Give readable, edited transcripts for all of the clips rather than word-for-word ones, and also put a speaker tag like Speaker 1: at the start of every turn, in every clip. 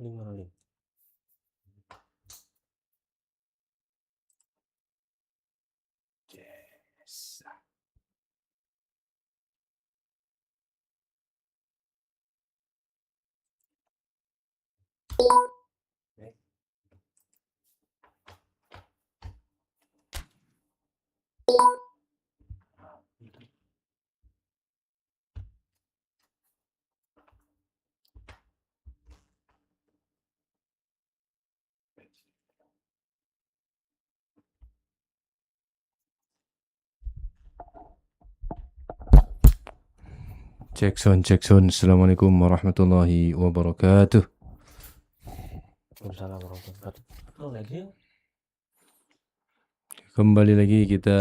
Speaker 1: Link mana link?
Speaker 2: Yes. Cek sound. Assalamualaikum warahmatullahi wabarakatuh.
Speaker 1: Waalaikumsalam warahmatullahi wabarakatuh. Lagi
Speaker 2: Kembali lagi kita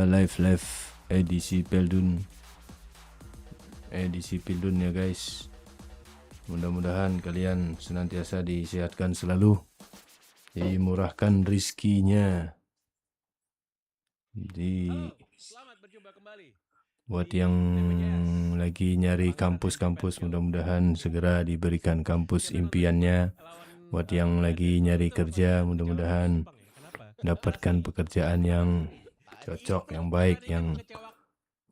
Speaker 2: live edisi Pildun. Edisi Pildun ya guys. Mudah-mudahan kalian senantiasa disehatkan selalu, dimurahkan rizkinya.
Speaker 3: Selamat berjumpa kembali.
Speaker 2: Buat yang lagi nyari kampus-kampus, mudah-mudahan segera diberikan kampus impiannya. Buat yang lagi nyari kerja, mudah-mudahan dapatkan pekerjaan yang cocok, yang baik, yang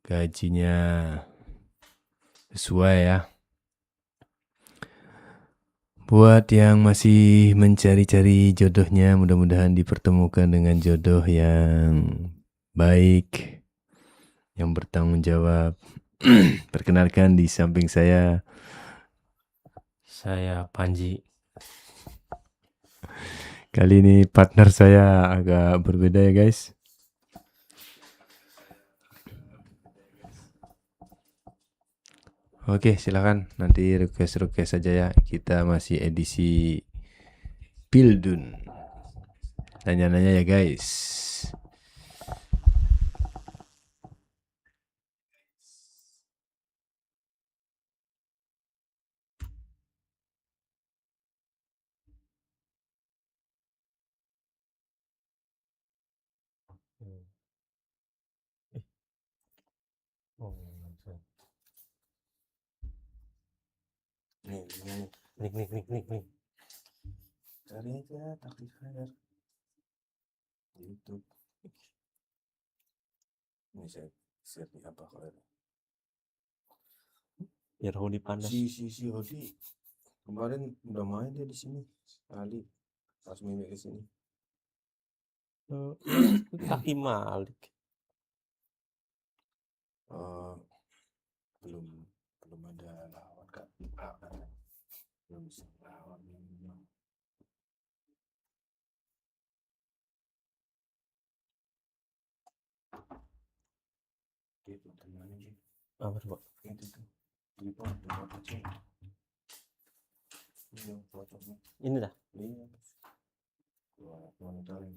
Speaker 2: gajinya sesuai ya. Buat yang masih mencari-cari jodohnya, mudah-mudahan dipertemukan dengan jodoh yang baik, yang bertanggung jawab. Perkenalkan, di samping saya
Speaker 1: Panji.
Speaker 2: kali ini partner saya agak berbeda ya guys. Oke, silakan nanti request aja ya. Kita masih edisi Pildun. Nanya-nanya ya guys.
Speaker 1: Nik.
Speaker 2: Cari aja taktik fire YouTube. Ini saya share di apa kalau
Speaker 1: Biar Hodi panas.
Speaker 2: si Hodi kemarin udah main dia di sini sekali pas mimik ke sini.
Speaker 1: Kaki Malik.
Speaker 2: Belum ada lawan kak. Belum bisa lawan. Gitu teman aja.
Speaker 1: Apa coba?
Speaker 2: Itu tuh. Telepon aja.
Speaker 1: Ini dah.
Speaker 2: Iya. Monitoring.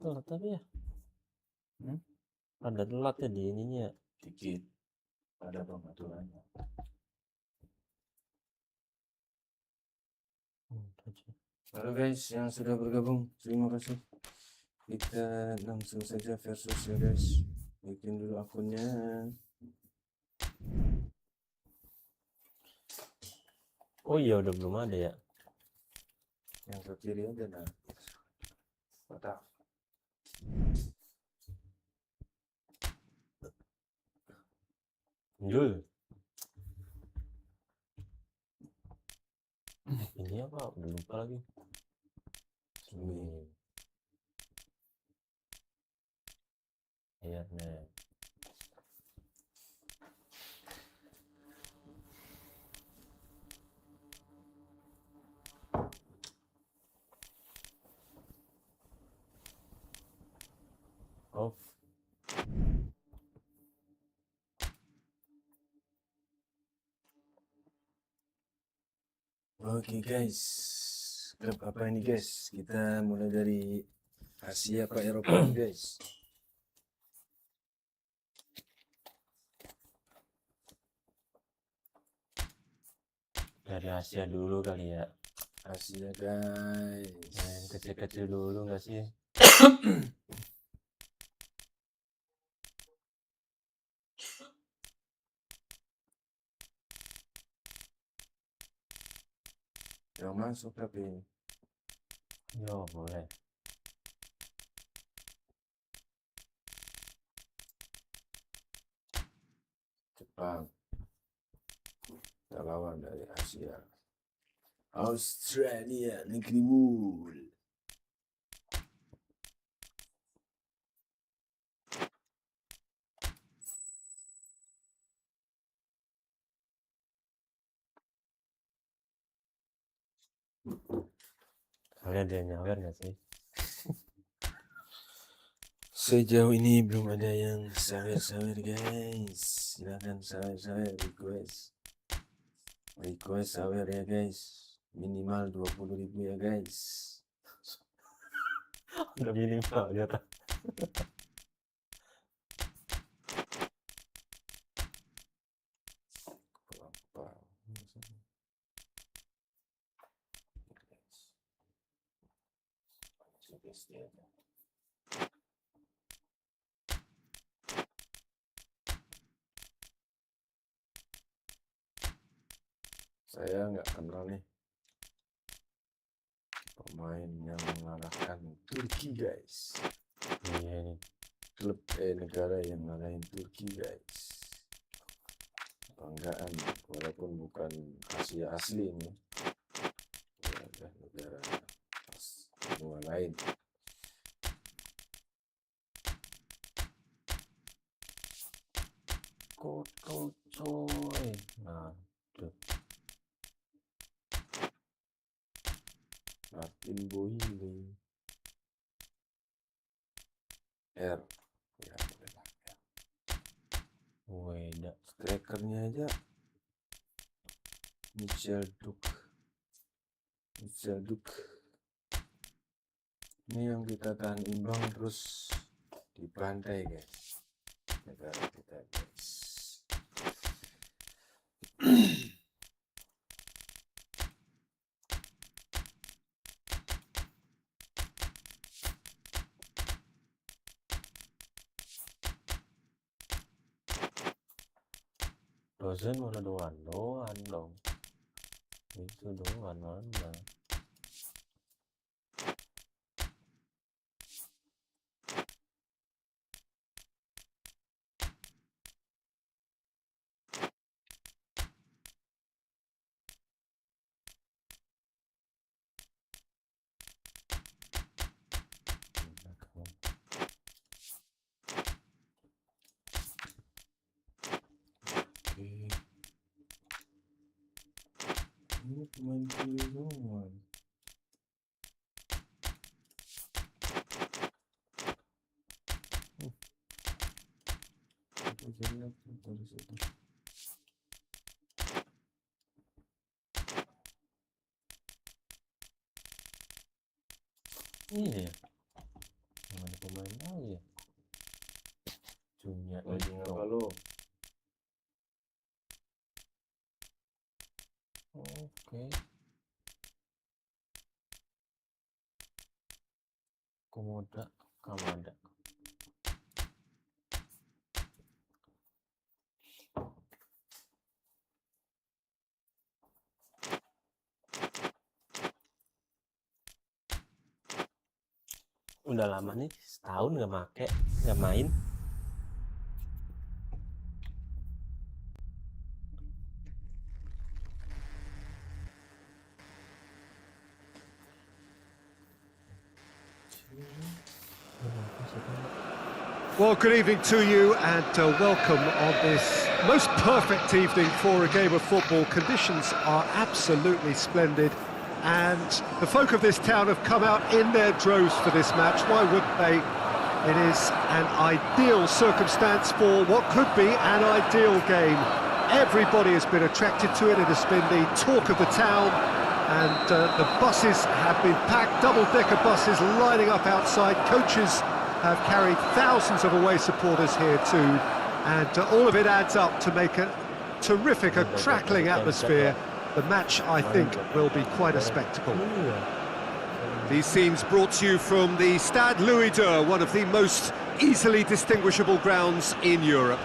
Speaker 1: Telat tapi ya. Ada telat ya di ininya.
Speaker 2: Dikit. Ada pengaturannya. Halo guys yang sudah bergabung, terima kasih. Kita langsung saja versus ya guys. Bikin dulu akunnya.
Speaker 1: Oh iya udah belum ada ya.
Speaker 2: Yang ke kiri aja nah. Kotak.
Speaker 1: Jul. Ini apa? Udah lupa lagi. Ini. Airnya. Off.
Speaker 2: Oke guys, klub apa ini guys? Kita mulai dari Asia apa Eropa nih, guys?
Speaker 1: Dari Asia dulu kali ya.
Speaker 2: Asia guys.
Speaker 1: Yang kecil-kecil dulu nggak sih?
Speaker 2: Yang masuk tapi
Speaker 1: Yo, boleh.
Speaker 2: Jepang. Kita lawan dari Asia. Australia, negeri wool.
Speaker 1: Kalian ada yang nyawer nggak sih?
Speaker 2: Sejauh ini belum ada yang sawer-sawer guys. Silahkan sawer-sawer request sawer ya guys. Minimal 20.000 ya guys.
Speaker 1: Udah minimal ya tak?
Speaker 2: Saya nggak kenal nih pemain yang mengalahkan Turki guys.
Speaker 1: Iya nih.
Speaker 2: Klub negara yang ngalahin Turki guys. Banggaan walaupun bukan Asia asli ini. Ya, ada negara benua lain.
Speaker 1: Koto coy. Nah, tuh.
Speaker 2: Martin Boyle. R. Ya, bolehlah.
Speaker 1: Weda.
Speaker 2: Strikernya aja Michel Duk. Ini yang kita tahan imbang terus dibantai guys. Negara kita guys.
Speaker 1: Dosen mana doan dong. Itu doan mana?
Speaker 2: Ini pemain kiri doang. Apa jelek dari situ?
Speaker 1: Iya. Mana pemain lagi ya? Junya
Speaker 2: Lagi ngapa lo?
Speaker 1: Oke. Komoda, Kamada. Udah lama nih, setahun nggak main.
Speaker 4: Well, good evening to you and welcome on this most perfect evening for a game of football. Conditions are absolutely splendid and the folk of this town have come out in their droves for this match. Why wouldn't they? It is an ideal circumstance for what could be an ideal game. Everybody has been attracted to it. It has been the talk of the town, and the buses have been packed, double-decker buses lining up outside. Coaches have carried thousands of away supporters here too, and all of it adds up to make a terrific, a crackling atmosphere. The match, I think, will be quite a spectacle. These scenes brought to you from the Stade Louis II, one of the most easily distinguishable grounds in Europe.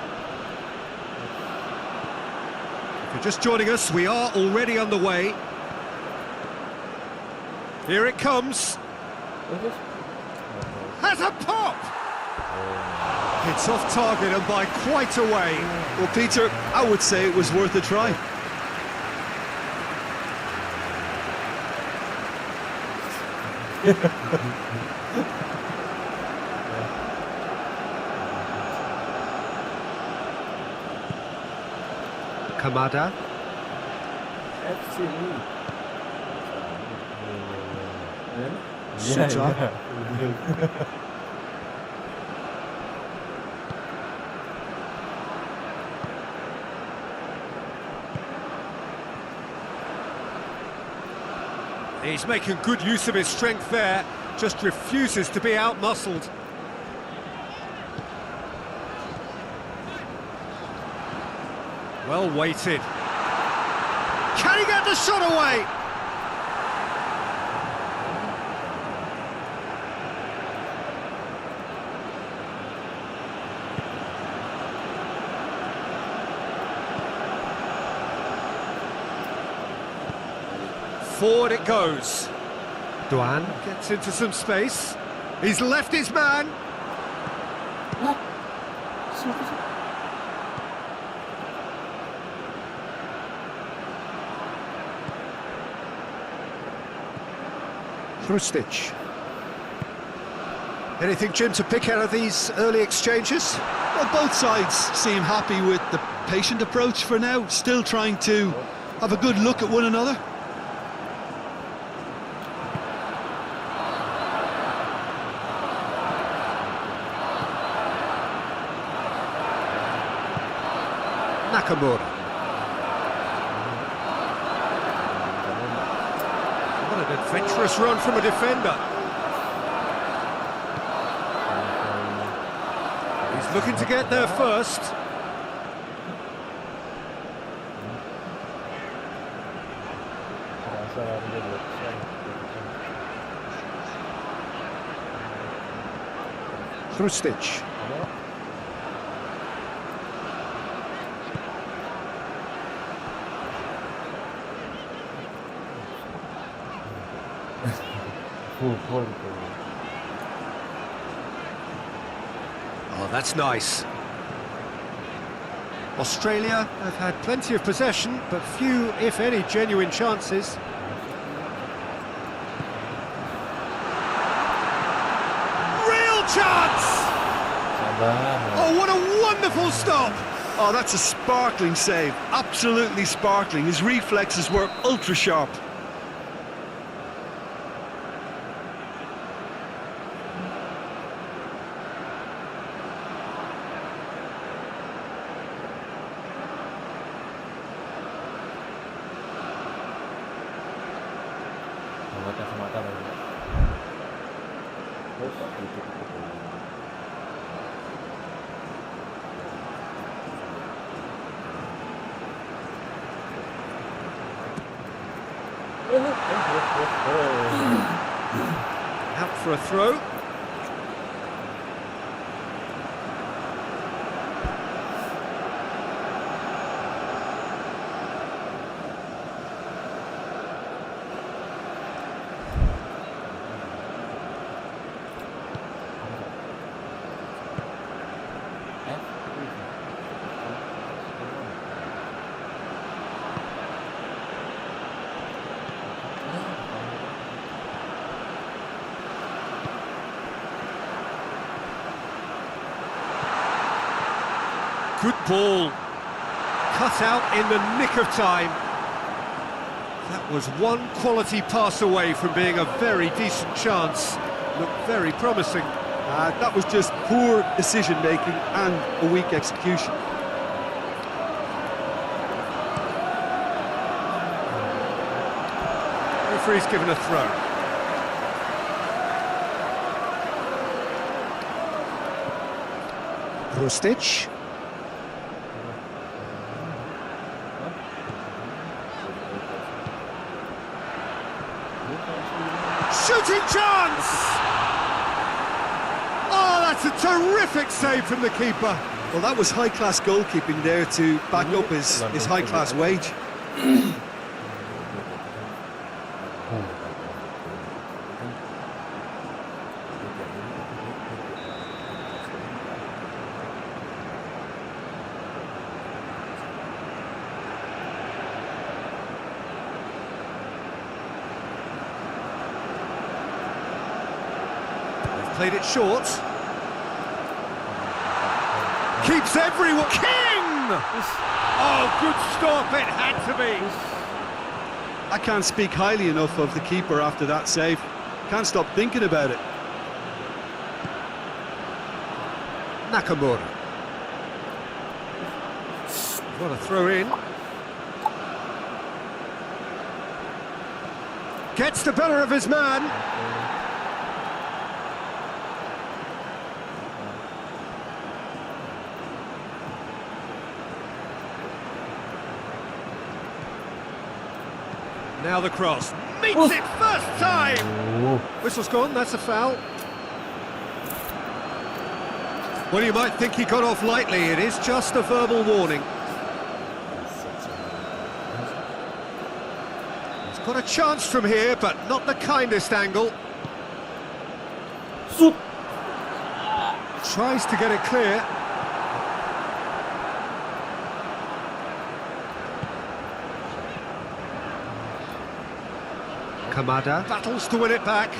Speaker 4: If you're just joining us, we are already underway. Here it comes. Has a pop! It's off target and by quite a way.
Speaker 5: Well, Peter, I would say it was worth a try.
Speaker 4: Kamada. Suta. He's making good use of his strength there, just refuses to be out-muscled. Well weighted. Can he get the shot away? Forward it goes. Duan gets into some space. He's left his man. Hrustic. Anything, Jim, to pick out of these early exchanges?
Speaker 5: Well, both sides seem happy with the patient approach for now, still trying to have a good look at one another.
Speaker 4: Nakamura. What an adventurous run from a defender. He's looking to get there first. Hrustic. Oh, that's nice. Australia have had plenty of possession, but few, if any, genuine chances. Real chance! Oh, what a wonderful stop!
Speaker 5: Oh, that's a sparkling save, absolutely sparkling. His reflexes were ultra sharp.
Speaker 4: Out for a throw. Good ball. Cut out in the nick of time. That was one quality pass away from being a very decent chance. Looked very promising.
Speaker 5: That was just poor decision-making and a weak execution.
Speaker 4: Referee's given a throw. Rustic. Shooting chance! Oh, that's a terrific save from the keeper.
Speaker 5: Well, that was high-class goalkeeping there to back up his high-class wage.
Speaker 4: Played it short. Keeps everyone. King! Oh, good stop, it had to be.
Speaker 5: I can't speak highly enough of the keeper after that save. Can't stop thinking about it.
Speaker 4: Nakamura. What a throw in. Gets the better of his man. Now the cross. Meets it first time! Whistle's gone, that's a foul. Well, you might think he got off lightly. It is just a verbal warning. He's got a chance from here, but not the kindest angle. Tries to get it clear. Kamada battles to win it back.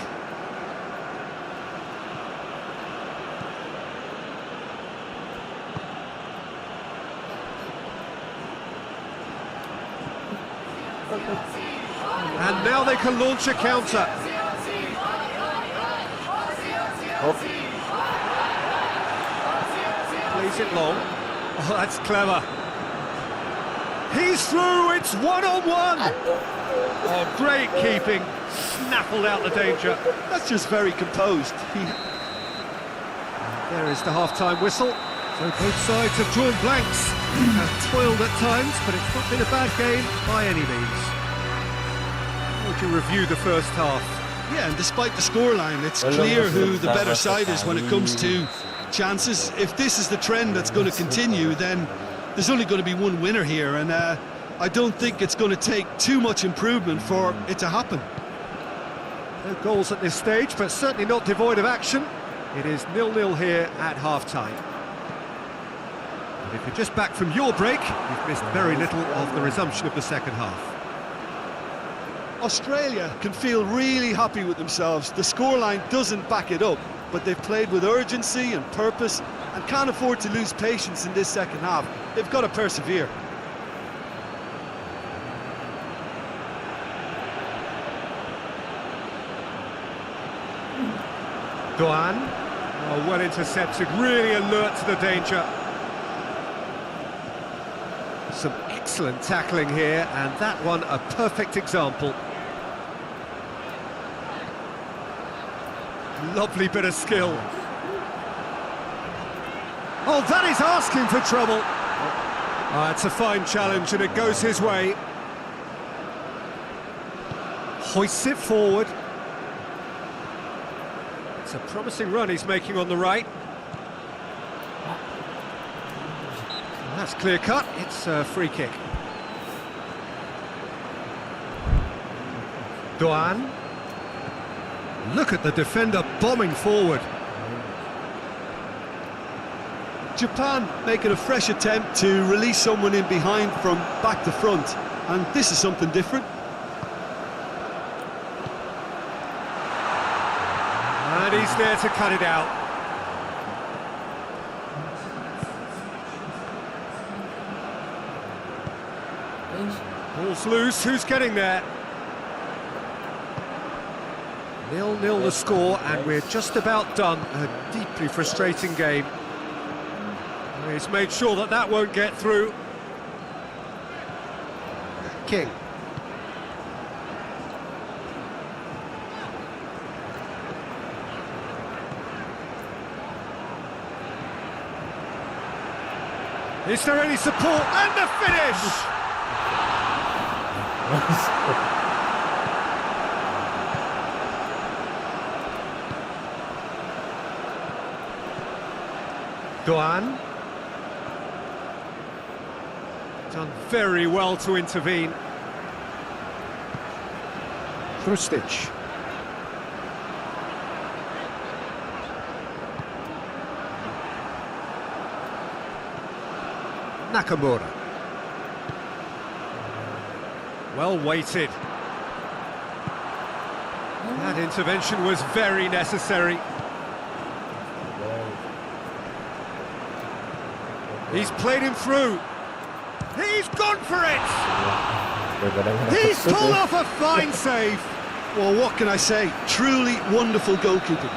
Speaker 4: And now they can launch a counter. Plays it long. Oh, that's clever. He's through, it's one-on-one. Oh, great keeping. Snaffled out the danger.
Speaker 5: That's just very composed.
Speaker 4: There is the half-time whistle. So both sides have drawn blanks. Have toiled at times, but it's not been a bad game by any means. How would you review the first half?
Speaker 5: Yeah, and despite the scoreline, it's clear who the better side is when it comes to chances. If this is the trend that's going to continue, then there's only going to be one winner here, and I don't think it's going to take too much improvement for it to happen.
Speaker 4: No goals at this stage, but certainly not devoid of action. It is 0-0 here at half-time. And if you're just back from your break, you've missed very little of the resumption of the second half.
Speaker 5: Australia can feel really happy with themselves. The scoreline doesn't back it up, but they've played with urgency and purpose and can't afford to lose patience in this second half. They've got to persevere.
Speaker 4: Doan, oh, well intercepted, really alert to the danger. Some excellent tackling here, and that one a perfect example. Lovely bit of skill. Oh, that is asking for trouble. It's a fine challenge, and it goes his way. Hoists it forward. It's a promising run he's making on the right. And that's clear cut, it's a free kick. Doan. Look at the defender bombing forward.
Speaker 5: Japan making a fresh attempt to release someone in behind from back to front, and this is something different.
Speaker 4: And he's there to cut it out. Ball's loose, who's getting there? 0-0 the score, and we're just about done. A deeply frustrating game. He's made sure that that won't get through. King. Is there any support? And the finish! Doan. Done very well to intervene. Krustic. Nakamura. Well weighted. That intervention was very necessary. He's played him through. He's gone for it! He's pulled off a fine save.
Speaker 5: Well, what can I say? Truly wonderful goalkeeping.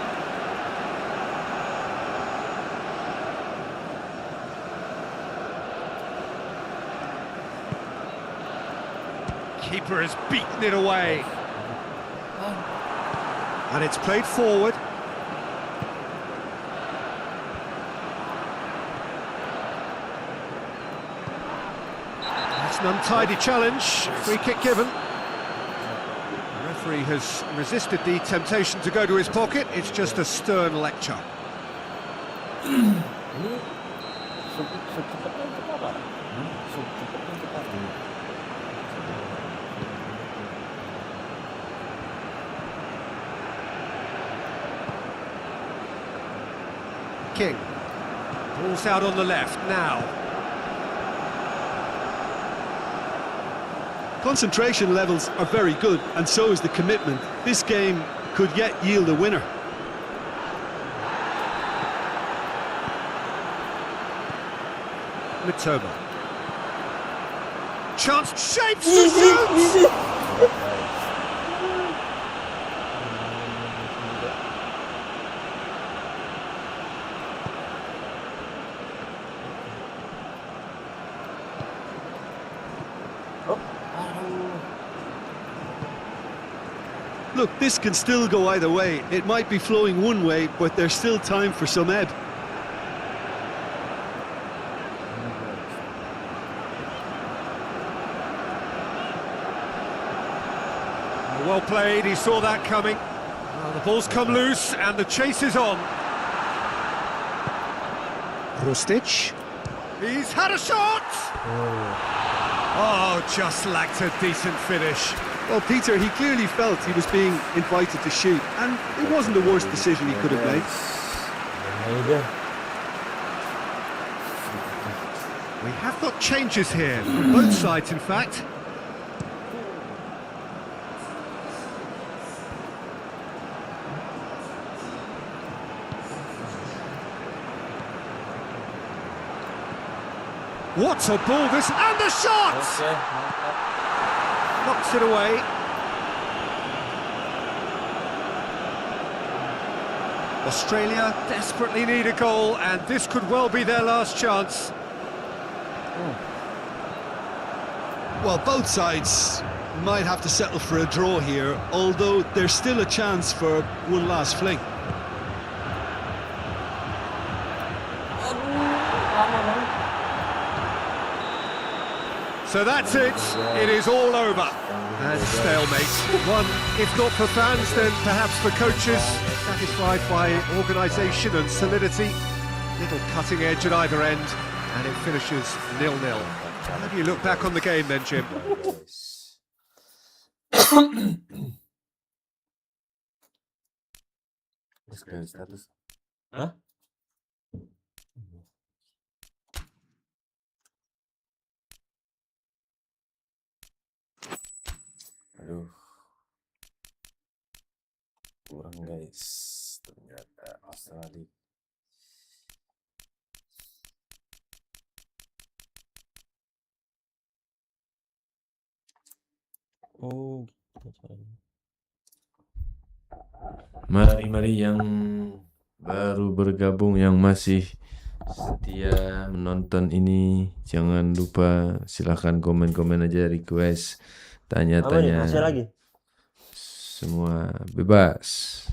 Speaker 4: Keeper has beaten it away. And it's played forward. That's an untidy challenge. Free kick given. The referee has resisted the temptation to go to his pocket. It's just a stern lecture. King. Ball's out on the left now.
Speaker 5: Concentration levels are very good, and so is the commitment. This game could yet yield a winner.
Speaker 4: Mitoma. Chance, shapes to shoot!
Speaker 5: Look, this can still go either way. It might be flowing one way, but there's still time for some ebb.
Speaker 4: Well played, he saw that coming. Well, the ball's come loose and the chase is on. Krustic. He's had a shot! Oh, just lacked a decent finish.
Speaker 5: Well, Peter, he clearly felt he was being invited to shoot, and it wasn't the worst decision he could have made.
Speaker 4: We have got changes here, from both sides in fact. What a ball this, and the shot! Knocks it away. Australia desperately need a goal, and this could well be their last chance.
Speaker 5: Well, both sides might have to settle for a draw here, although there's still a chance for one last fling.
Speaker 4: So that's it, it is all over. And stalemate. One, if not for fans, then perhaps for coaches, satisfied by organisation and solidity. Little cutting edge at either end, and it finishes 0-0. How do you look back on the game then, Jim?
Speaker 1: Status. Hah? Aduh, kurang guys, ternyata Australia. Oh, gitu caranya.
Speaker 2: Mari yang baru bergabung, yang masih setia menonton ini, jangan lupa silahkan komen-komen aja, request,
Speaker 6: Apa nih?
Speaker 2: tanya-tanya,
Speaker 6: Masih lagi?
Speaker 2: semua bebas.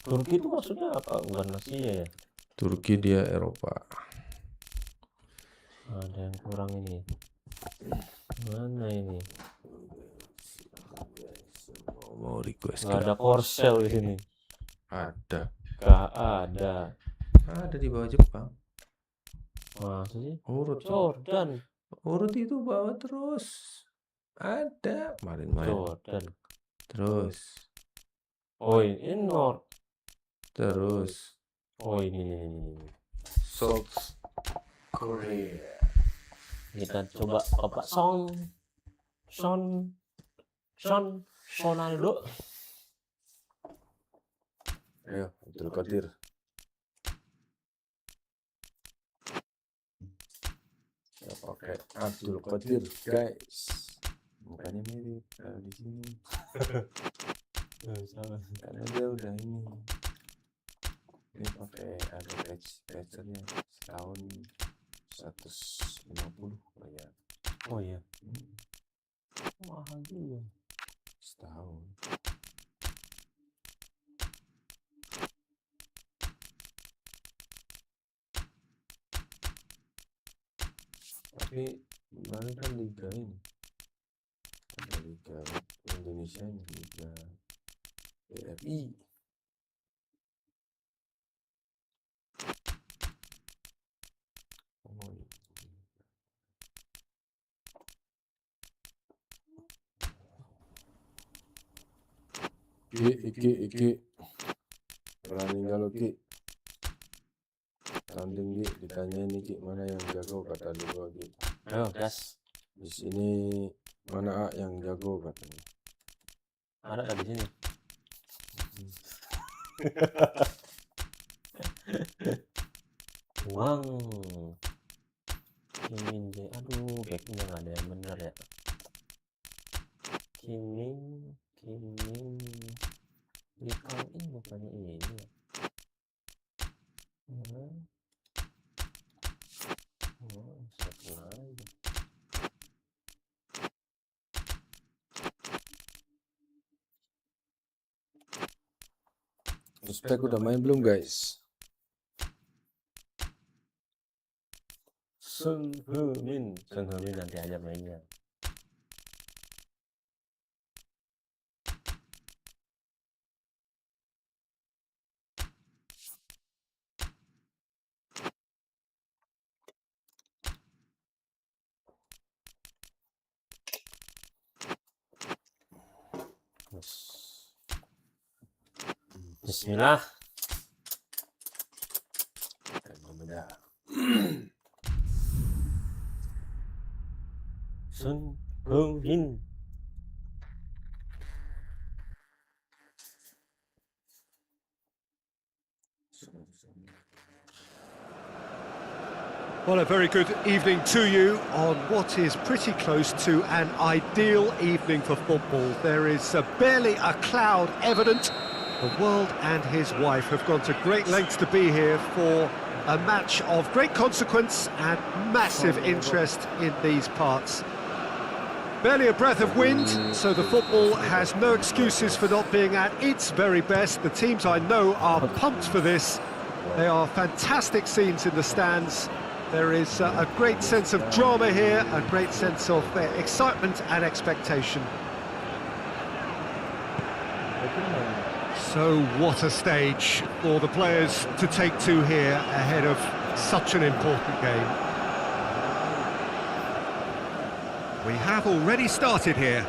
Speaker 6: Turki itu maksudnya apa? Bukan Asia ya?
Speaker 2: Turki dia Eropa.
Speaker 6: Ada yang kurang ini. Mana ini?
Speaker 2: Mau request
Speaker 6: Gak ada Korsel di sini.
Speaker 2: ada
Speaker 6: Gak ada.
Speaker 2: di bawah Jepang.
Speaker 6: Masa sih?
Speaker 2: Urut
Speaker 6: Jordan.
Speaker 2: itu bawah terus. Ada main
Speaker 6: Jordan.
Speaker 2: terus
Speaker 6: Oh ini North.
Speaker 2: terus
Speaker 6: Oh ini.
Speaker 2: South Korea.
Speaker 6: Kita coba Bapak Sonaldo.
Speaker 1: Ayo, Abdul Qadir. Ya pakai Abdul Qadir, guys. Mukanya mirip kalau di sini. Karena dia udah ini. Ini pakai ada patch-patchernya setahun 150 ya.
Speaker 6: Oh iya. Mahal juga.
Speaker 1: Setahun. Tapi kemarin kan liga ini ada liga Indonesia ini, liga BRI. Oh, Iki berani kalau Ki tanding Ki, ditanyain nih Ki mana yang jago, kata dua Ki.
Speaker 6: Ayo gas.
Speaker 1: Di sini mana A yang jago katanya.
Speaker 6: Ada nggak di sini? Uang. Kimin J. Aduh, backnya nggak ada yang bener ya. Kimin. Ikal ini bukannya ini ya. Oh, satu lagi.
Speaker 1: Prospek udah main belum guys?
Speaker 6: Sung Min nanti aja mainnya. Bismillah.
Speaker 1: Beda.
Speaker 6: Sun Min.
Speaker 4: Well, a very good evening to you on what is pretty close to an ideal evening for football. There is barely a cloud evident. The world and his wife have gone to great lengths to be here for a match of great consequence and massive interest in these parts. Barely a breath of wind, so the football has no excuses for not being at its very best. The teams I know are pumped for this. They are fantastic scenes in the stands. There is a great sense of drama here, a great sense of excitement and expectation. So what a stage for the players to take to here ahead of such an important game. We have already started here.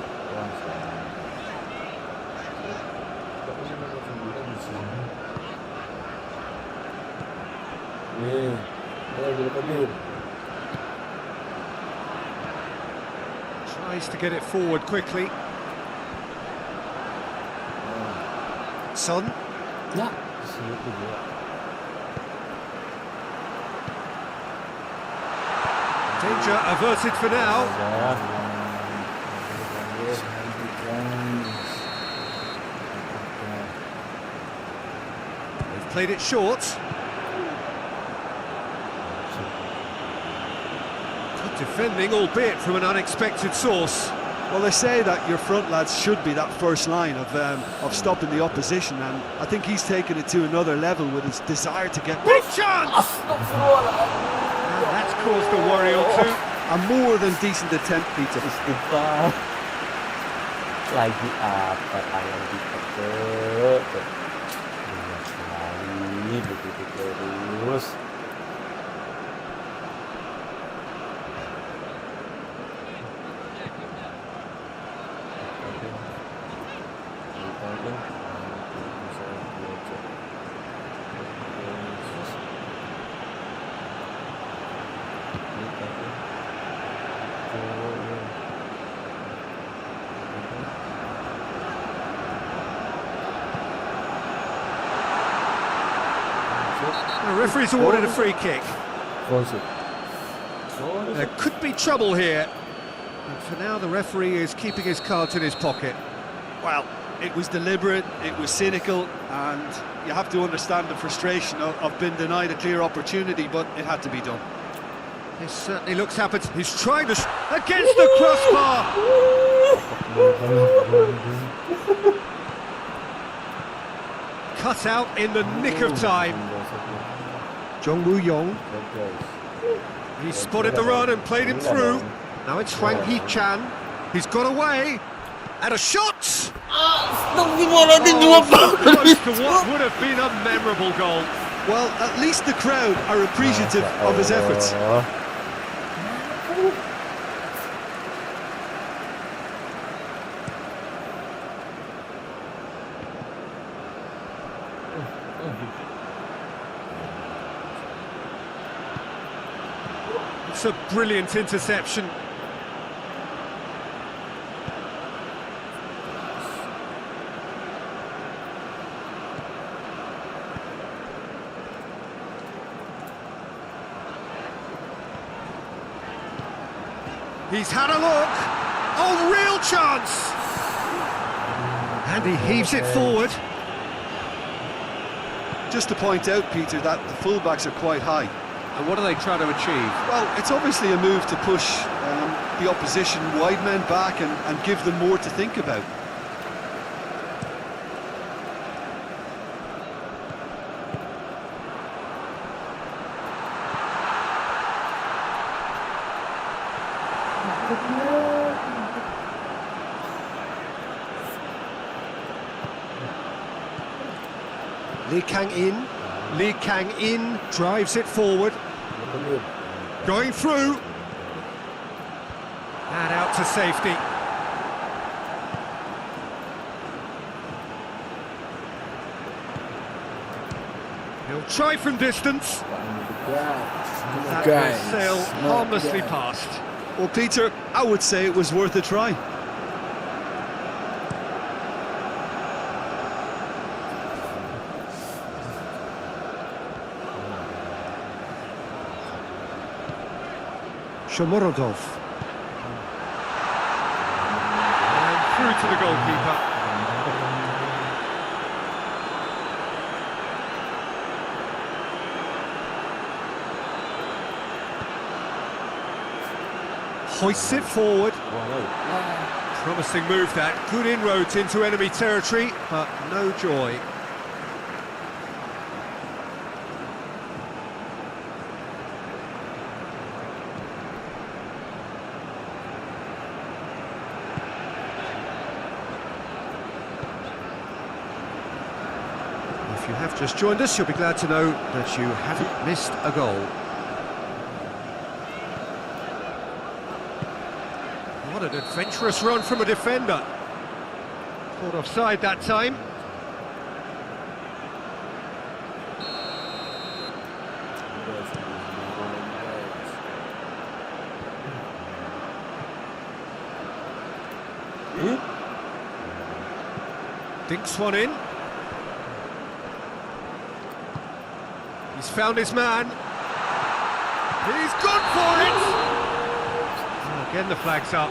Speaker 4: Tries to get it forward quickly. Son.
Speaker 6: Ya, situ dia.
Speaker 4: Danger averted for now.
Speaker 6: Ya.
Speaker 4: Played it short. Good defending, albeit from an unexpected source.
Speaker 5: Well, they say that your front lads should be that first line of stopping the opposition, and I think he's taken it to another level with his desire to get
Speaker 4: Big chance! And that's caused a worry or two.
Speaker 5: a more than decent attempt, Peter.
Speaker 6: Istighfar. Lagi apa tangan kita tuh? Banyak sekali begitu terus.
Speaker 4: The referee's awarded a free kick. There could be trouble here. But for now, the referee is keeping his cards in his pocket.
Speaker 5: Well, it was deliberate, it was cynical, and you have to understand the frustration of being denied a clear opportunity, but it had to be done.
Speaker 4: This certainly looks happened. He's trying to against the crossbar. Cut out in the nick of time. Jong Woo-yong. He spotted the run and played him through. Now it's Hwang Hee-chan. He's got away. And a shot! Close to what would have been a memorable goal.
Speaker 5: Well, at least the crowd are appreciative of his efforts.
Speaker 4: It's a brilliant interception. He's had a look. Oh, real chance! And he heaves it forward.
Speaker 5: Just to point out, Peter, that the fullbacks are quite high.
Speaker 4: And what are they trying to achieve?
Speaker 5: Well, it's obviously a move to push the opposition wide men back and give them more to think about.
Speaker 4: Lee Kang-in drives it forward. Going through. And out to safety. He'll try from distance. That will sail harmlessly past.
Speaker 5: Well, Peter, I would say it was worth a try.
Speaker 4: Shomorodov. And through to the goalkeeper. Hoists it forward. Promising move that. Good inroads into enemy territory, but no joy. If you have just joined us, you'll be glad to know that you haven't missed a goal. What an adventurous run from a defender. Caught offside that time. Dinks one in. He's found his man. He's gone for it! Oh, again the flag's up.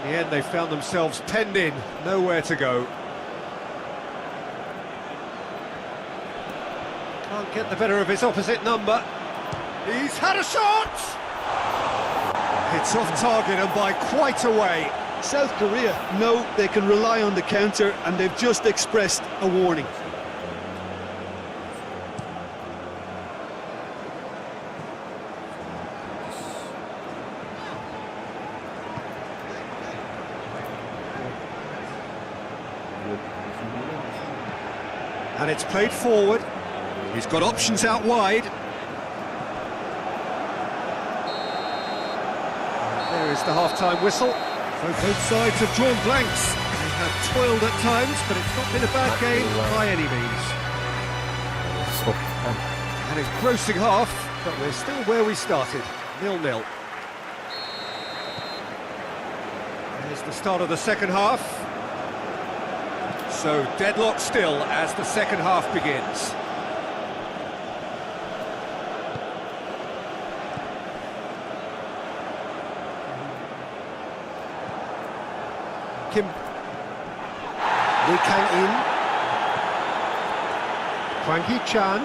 Speaker 4: In the end, they found themselves penned in, nowhere to go. Can't get the better of his opposite number. He's had a shot! It's off target and by quite a way.
Speaker 5: South Korea know they can rely on the counter, and they've just expressed a warning.
Speaker 4: And it's played forward. He's got options out wide. There is the half-time whistle. So both sides have drawn blanks. They have toiled at times, but it's not been a bad game by any means. An engrossing half, but we're still where we started, 0-0. There's the start of the second half. So deadlock still as the second half begins. Kim Lee Kang-in, Hwang Hee-chan,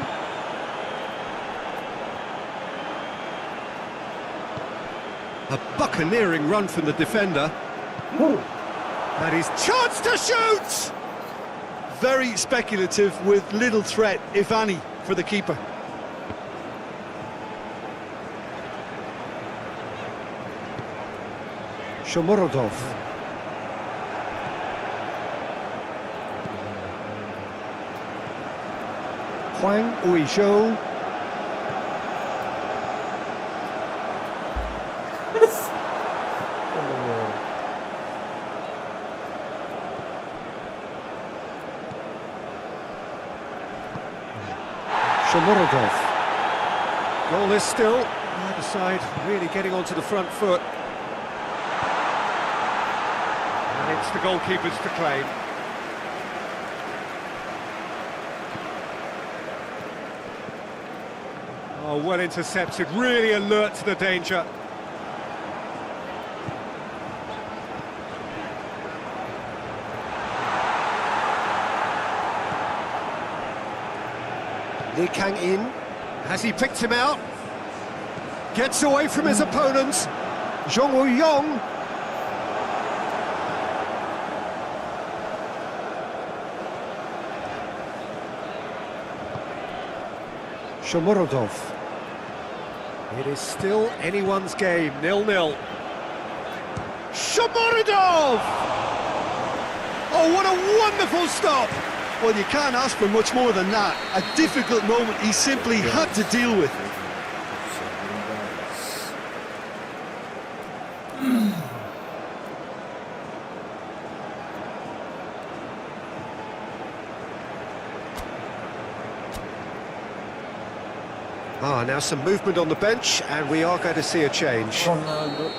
Speaker 4: a buccaneering run from the defender. That is chance to shoot!
Speaker 5: Very speculative with little threat, if any, for the keeper.
Speaker 4: Shomorodov. Hwang Ui-zhou. Shomorodov. Goal is still. Either side really getting onto the front foot. And it's the goalkeepers to claim. Oh, well intercepted, really alert to the danger. Lee Kang-in, has he picked him out? Gets away from his opponents. Jong Woo-yong. Shomorodov. It is still anyone's game, 0-0. Shomorodov! Oh, what a wonderful stop!
Speaker 5: Well, you can't ask for much more than that. A difficult moment he simply had to deal with.
Speaker 4: Now some movement on the bench, and we are going to see a change.
Speaker 6: Ronaldo.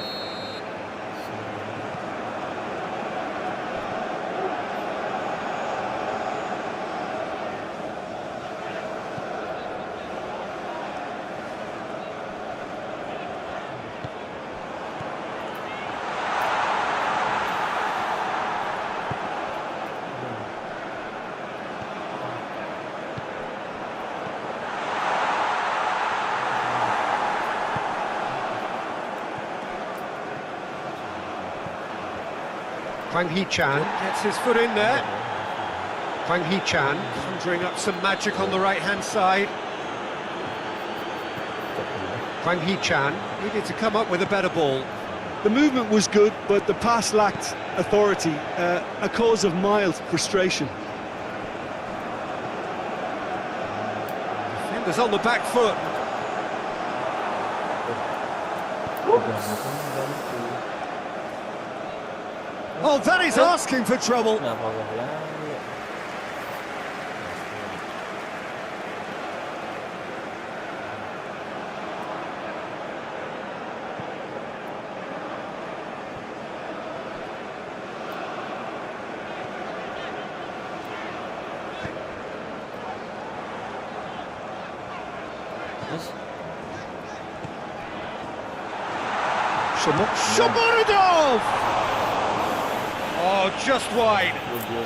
Speaker 4: Hwang Hee-chan gets his foot in there. Hwang Hee-chan conjuring up some magic on the right-hand side. Hwang Hee-chan needed to come up with a better ball.
Speaker 5: The movement was good, but the pass lacked authority, a cause of mild frustration.
Speaker 4: Defenders on the back foot. Oh, that is asking for trouble.
Speaker 6: Kenapa gak lari?
Speaker 4: Shomorodov! Oh, just wide.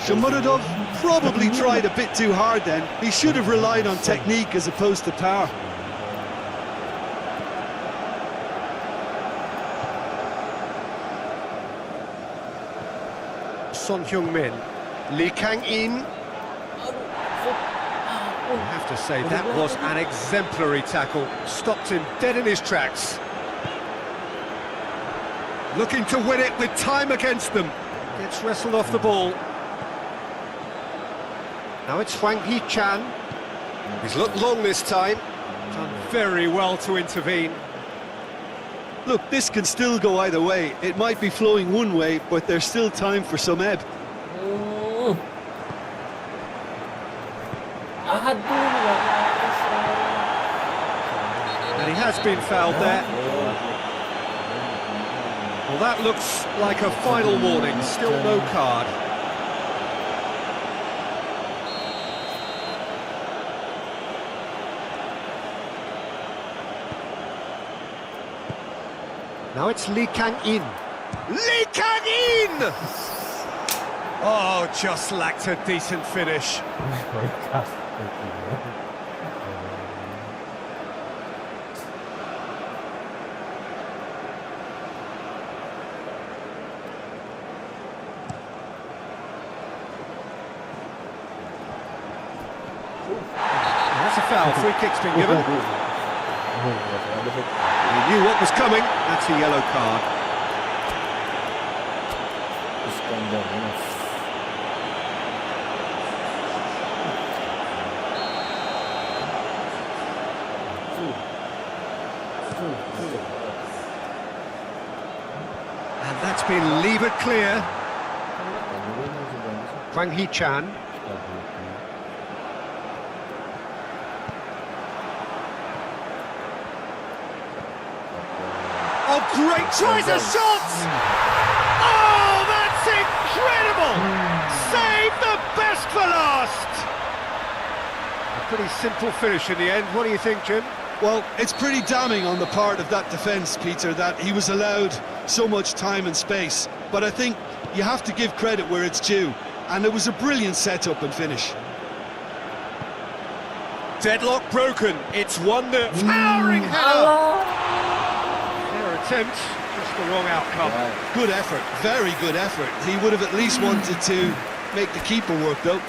Speaker 5: Shomurodov probably tried a bit too hard then. He should have relied on technique as opposed to power.
Speaker 4: Son Heung-min, Lee Kang-in. I have to say, that was an exemplary tackle. Stopped him dead in his tracks. Looking to win it with time against them. Gets wrestled off the ball. Now it's Hwang Hee-chan. He's looked long this time. Done very well to intervene.
Speaker 5: Look, this can still go either way. It might be flowing one way, but there's still time for some ebb.
Speaker 4: And he has been fouled there. Well, that looks like a final warning. Still no card. Now it's Lee Kang-in. Lee Kang-in! Oh, just lacked a decent finish. That's a foul. Free kick's been given. He knew what was coming. That's a yellow card. And that's been levered clear. Hwang Hee-chan. Oh, great, tries a shot! Oh, that's incredible! Save the best for last! A pretty simple finish in the end. What do you think, Jim?
Speaker 5: Well, it's pretty damning on the part of that defence, Peter, that he was allowed so much time and space. But I think you have to give credit where it's due. And it was a brilliant setup and finish.
Speaker 4: Deadlock broken. It's 1-0. Towering header! Attempt, just the wrong outcome.
Speaker 5: Good effort, very good effort. He would have at least wanted to make the keeper work, though.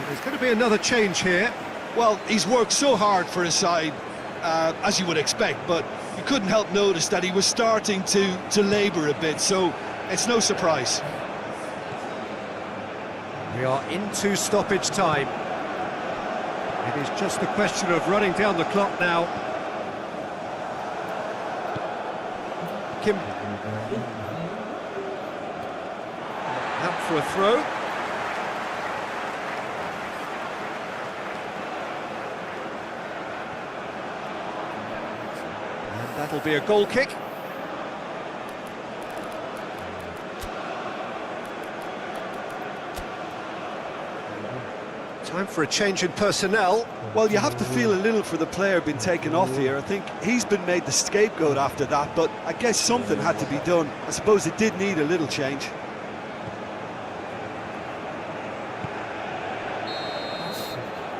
Speaker 4: There's going to be another change here.
Speaker 5: Well, he's worked so hard for his side, as you would expect, but you couldn't help notice that he was starting to labour a bit, so it's no surprise.
Speaker 4: We are into stoppage time. It is just a question of running down the clock now. Kim out for a throw. And that'll be a goal kick. Time for a change in personnel.
Speaker 5: Well, you have to feel a little for the player being taken off here. I think he's been made the scapegoat after that, but I guess something had to be done. I suppose it did need a little change.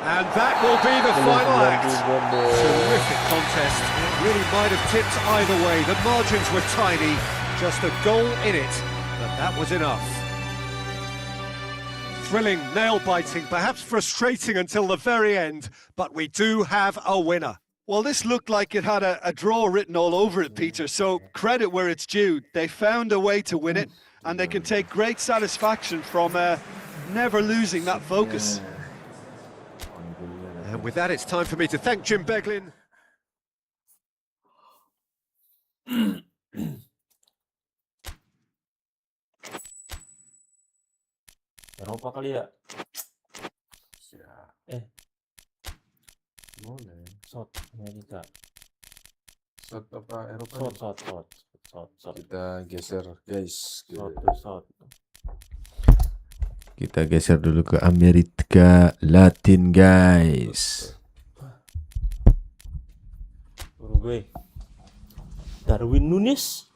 Speaker 4: And that will be the final act. Terrific contest. It really might have tipped either way. The margins were tiny, just a goal in it, but that was enough. Thrilling, nail-biting, perhaps frustrating until the very end, but we do have a winner.
Speaker 5: Well, this looked like it had a draw written all over it, Peter, so credit where it's due. They found a way to win it, and they can take great satisfaction from never losing that focus.
Speaker 4: And with that, it's time for me to thank Jim Beglin.
Speaker 6: Eropa kali ya?
Speaker 1: Boleh.
Speaker 6: Shot Amerika.
Speaker 1: Shot apa Eropa?
Speaker 6: Shot.
Speaker 1: Kita geser guys.
Speaker 6: Shot.
Speaker 2: Kita geser dulu ke Amerika Latin, guys.
Speaker 6: Uruguay. Darwin Nunes.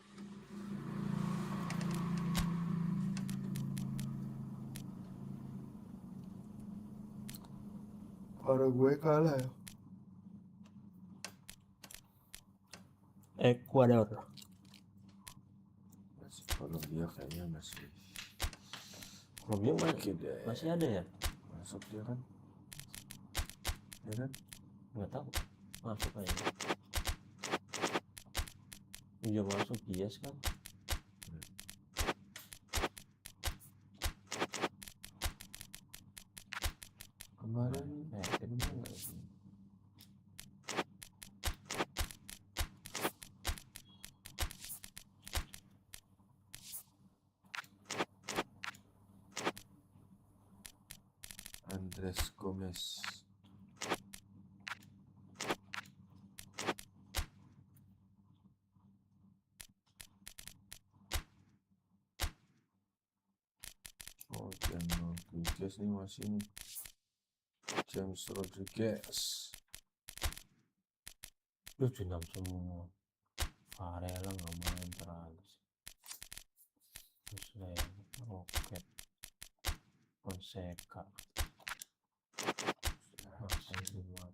Speaker 1: Paraguay kalah ya.
Speaker 6: Ekuador.
Speaker 1: Kolombia kayaknya masih
Speaker 6: Kolombia
Speaker 1: mungkin deh.
Speaker 6: masih ada ya?
Speaker 1: Masuk dia kan? Ya kan?
Speaker 6: Nggak tahu. Masuk kayaknya. Iya masuk Gaess kan.
Speaker 1: Kemarin
Speaker 6: Ini mana?
Speaker 1: Andres Gomez. Oh, James Rodriguez nih masih nih. James Rodriguez.
Speaker 6: 76 semua. Varela nggak main terus. Terus Roket. Fonseca. Masih semua.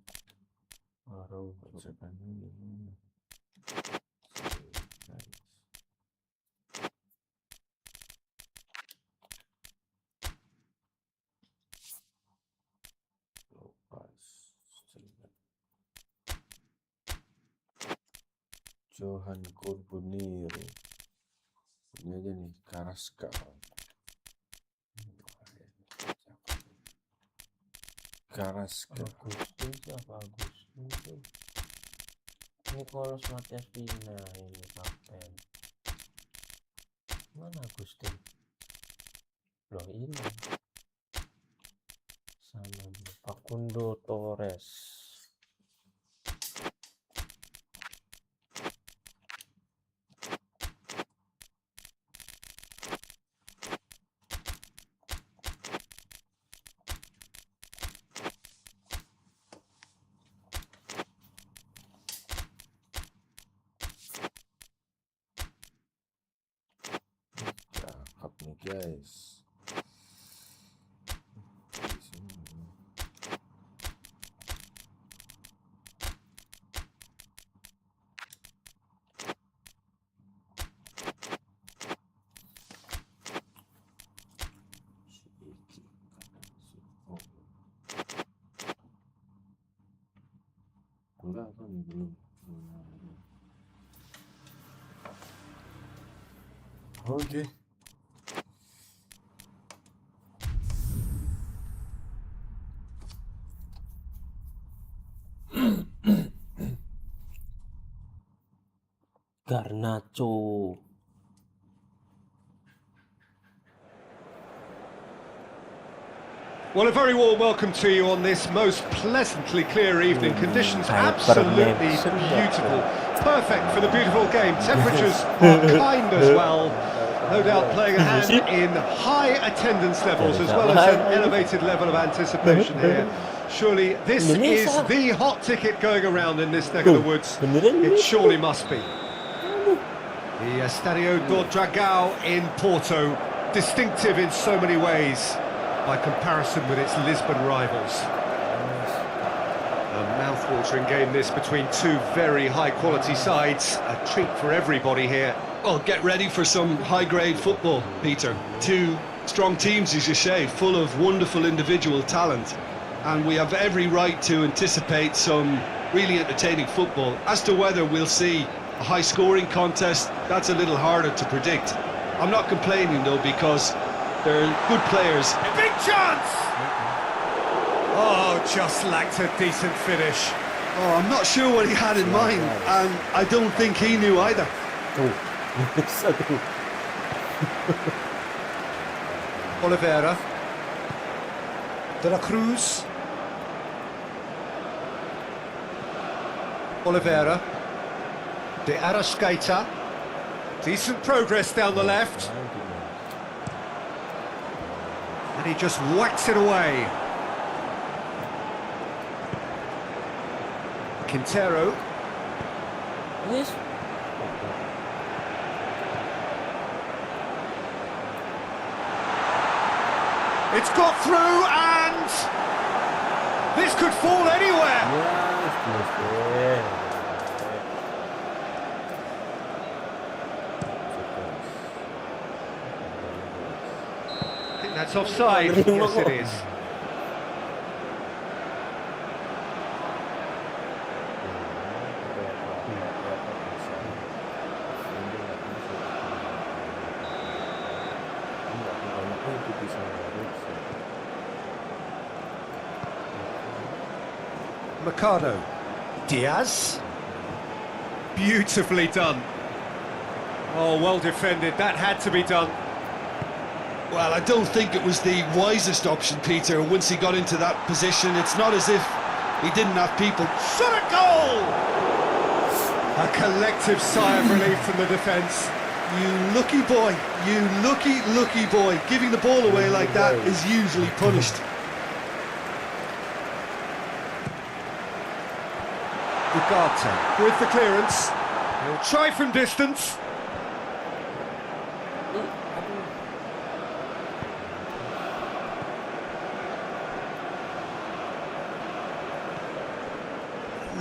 Speaker 6: Baru
Speaker 1: Cekannya gimana? Johan Corbonero. Ini aja nih, Carrasco. Carrasco.
Speaker 6: Agustin siapa Agustin tuh? Nicolas Matias Pina ini kapten. Mana Agustin? Loh ini. Sama Facundo Torres.
Speaker 1: Cakep nih guys. Enggak kan belum. Oke.
Speaker 6: Garnacho.
Speaker 4: Well, a very warm welcome to you on this most pleasantly clear evening. Conditions absolutely beautiful. Perfect for the beautiful game. Temperatures are kind as well. No doubt playing a hand in high attendance levels as well as an elevated level of anticipation here. Surely this is the hot ticket going around in this neck of the woods. It surely must be. The Estadio do Dragão in Porto, distinctive in so many ways by comparison with its Lisbon rivals. A mouth-watering game this between two very high-quality sides. A treat for everybody here.
Speaker 5: Well, get ready for some high-grade football, Peter. Two strong teams, as you say, full of wonderful individual talent. And we have every right to anticipate some really entertaining football. As to whether we'll see a high-scoring contest, that's a little harder to predict. I'm not complaining, though, because they're good players.
Speaker 4: Big chance! Oh, just lacked a decent finish.
Speaker 5: Oh, I'm not sure what he had in mind, and I don't think he knew either.
Speaker 4: Oliveira. De la Cruz. Oliveira. De Arrascaeta. Decent progress down the left. And he just whacks it away. Quintero.
Speaker 6: Yes.
Speaker 4: It's got through and This could fall anywhere. I think that's offside. Yes, it is. Mercado. Diaz. Beautifully done. Oh, well defended. That had to be done.
Speaker 5: Well, I don't think it was the wisest option, Peter, once he got into that position. It's not as if he didn't have people.
Speaker 4: Shot a goal! A collective sigh of relief from the defence.
Speaker 5: You lucky boy, you lucky boy. Giving the ball away like that is usually punished.
Speaker 4: Ugarte with the clearance. He'll try from distance.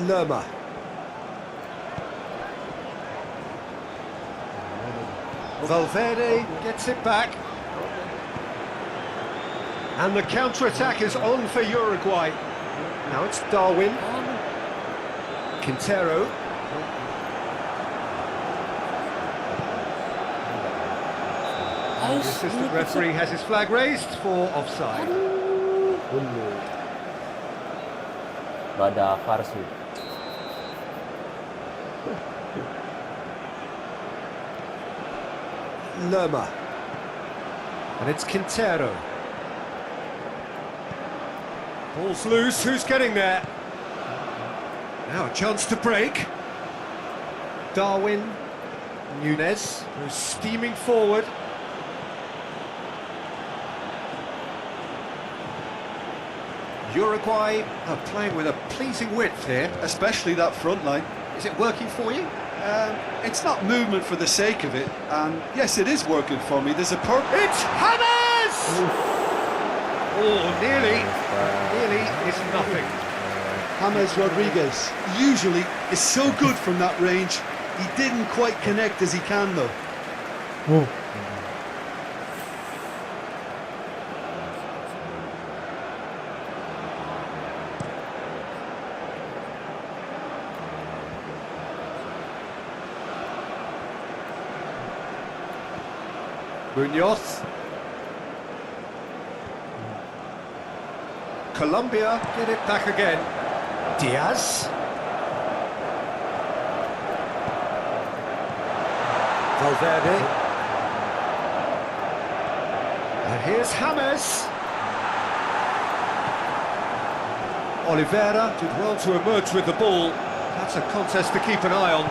Speaker 4: Lerma. Valverde gets it back. And the counter-attack is on for Uruguay. Now it's Darwin. Quintero. The assistant referee has his flag raised for offside.
Speaker 6: Bada Farsi.
Speaker 4: Lerma. And it's Quintero. Ball's loose, who's getting there? Now a chance to break. Darwin. Nunez, who's steaming forward. Uruguay are playing with a pleasing width here.
Speaker 5: Especially that front line.
Speaker 4: Is it working for you?
Speaker 5: It's not movement for the sake of it, and yes, it is working for me. There's a
Speaker 4: It's James! Oh, nearly is nothing.
Speaker 5: James Rodriguez usually is so good from that range. He didn't quite connect as he can though.
Speaker 4: Munoz. Colombia get it back again. Diaz. Valverde. And here's James. Oliveira did well to emerge with the ball. That's a contest to keep an eye on.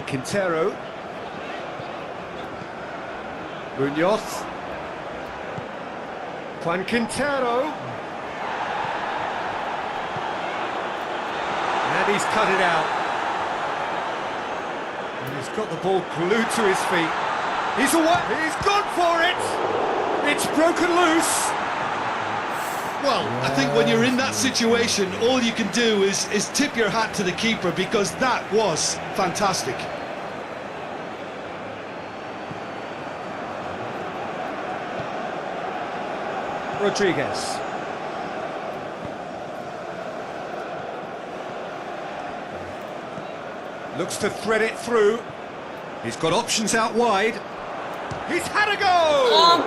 Speaker 4: Quintero. Munoz. Juan Quintero. And he's cut it out. And he's got the ball glued to his feet. He's away. He's gone for it. It's broken loose.
Speaker 5: Well, I think when you're in that situation, all you can do is tip your hat to the keeper, because that was fantastic.
Speaker 4: Rodriguez. Looks to thread it through. He's got options out wide. He's had a go!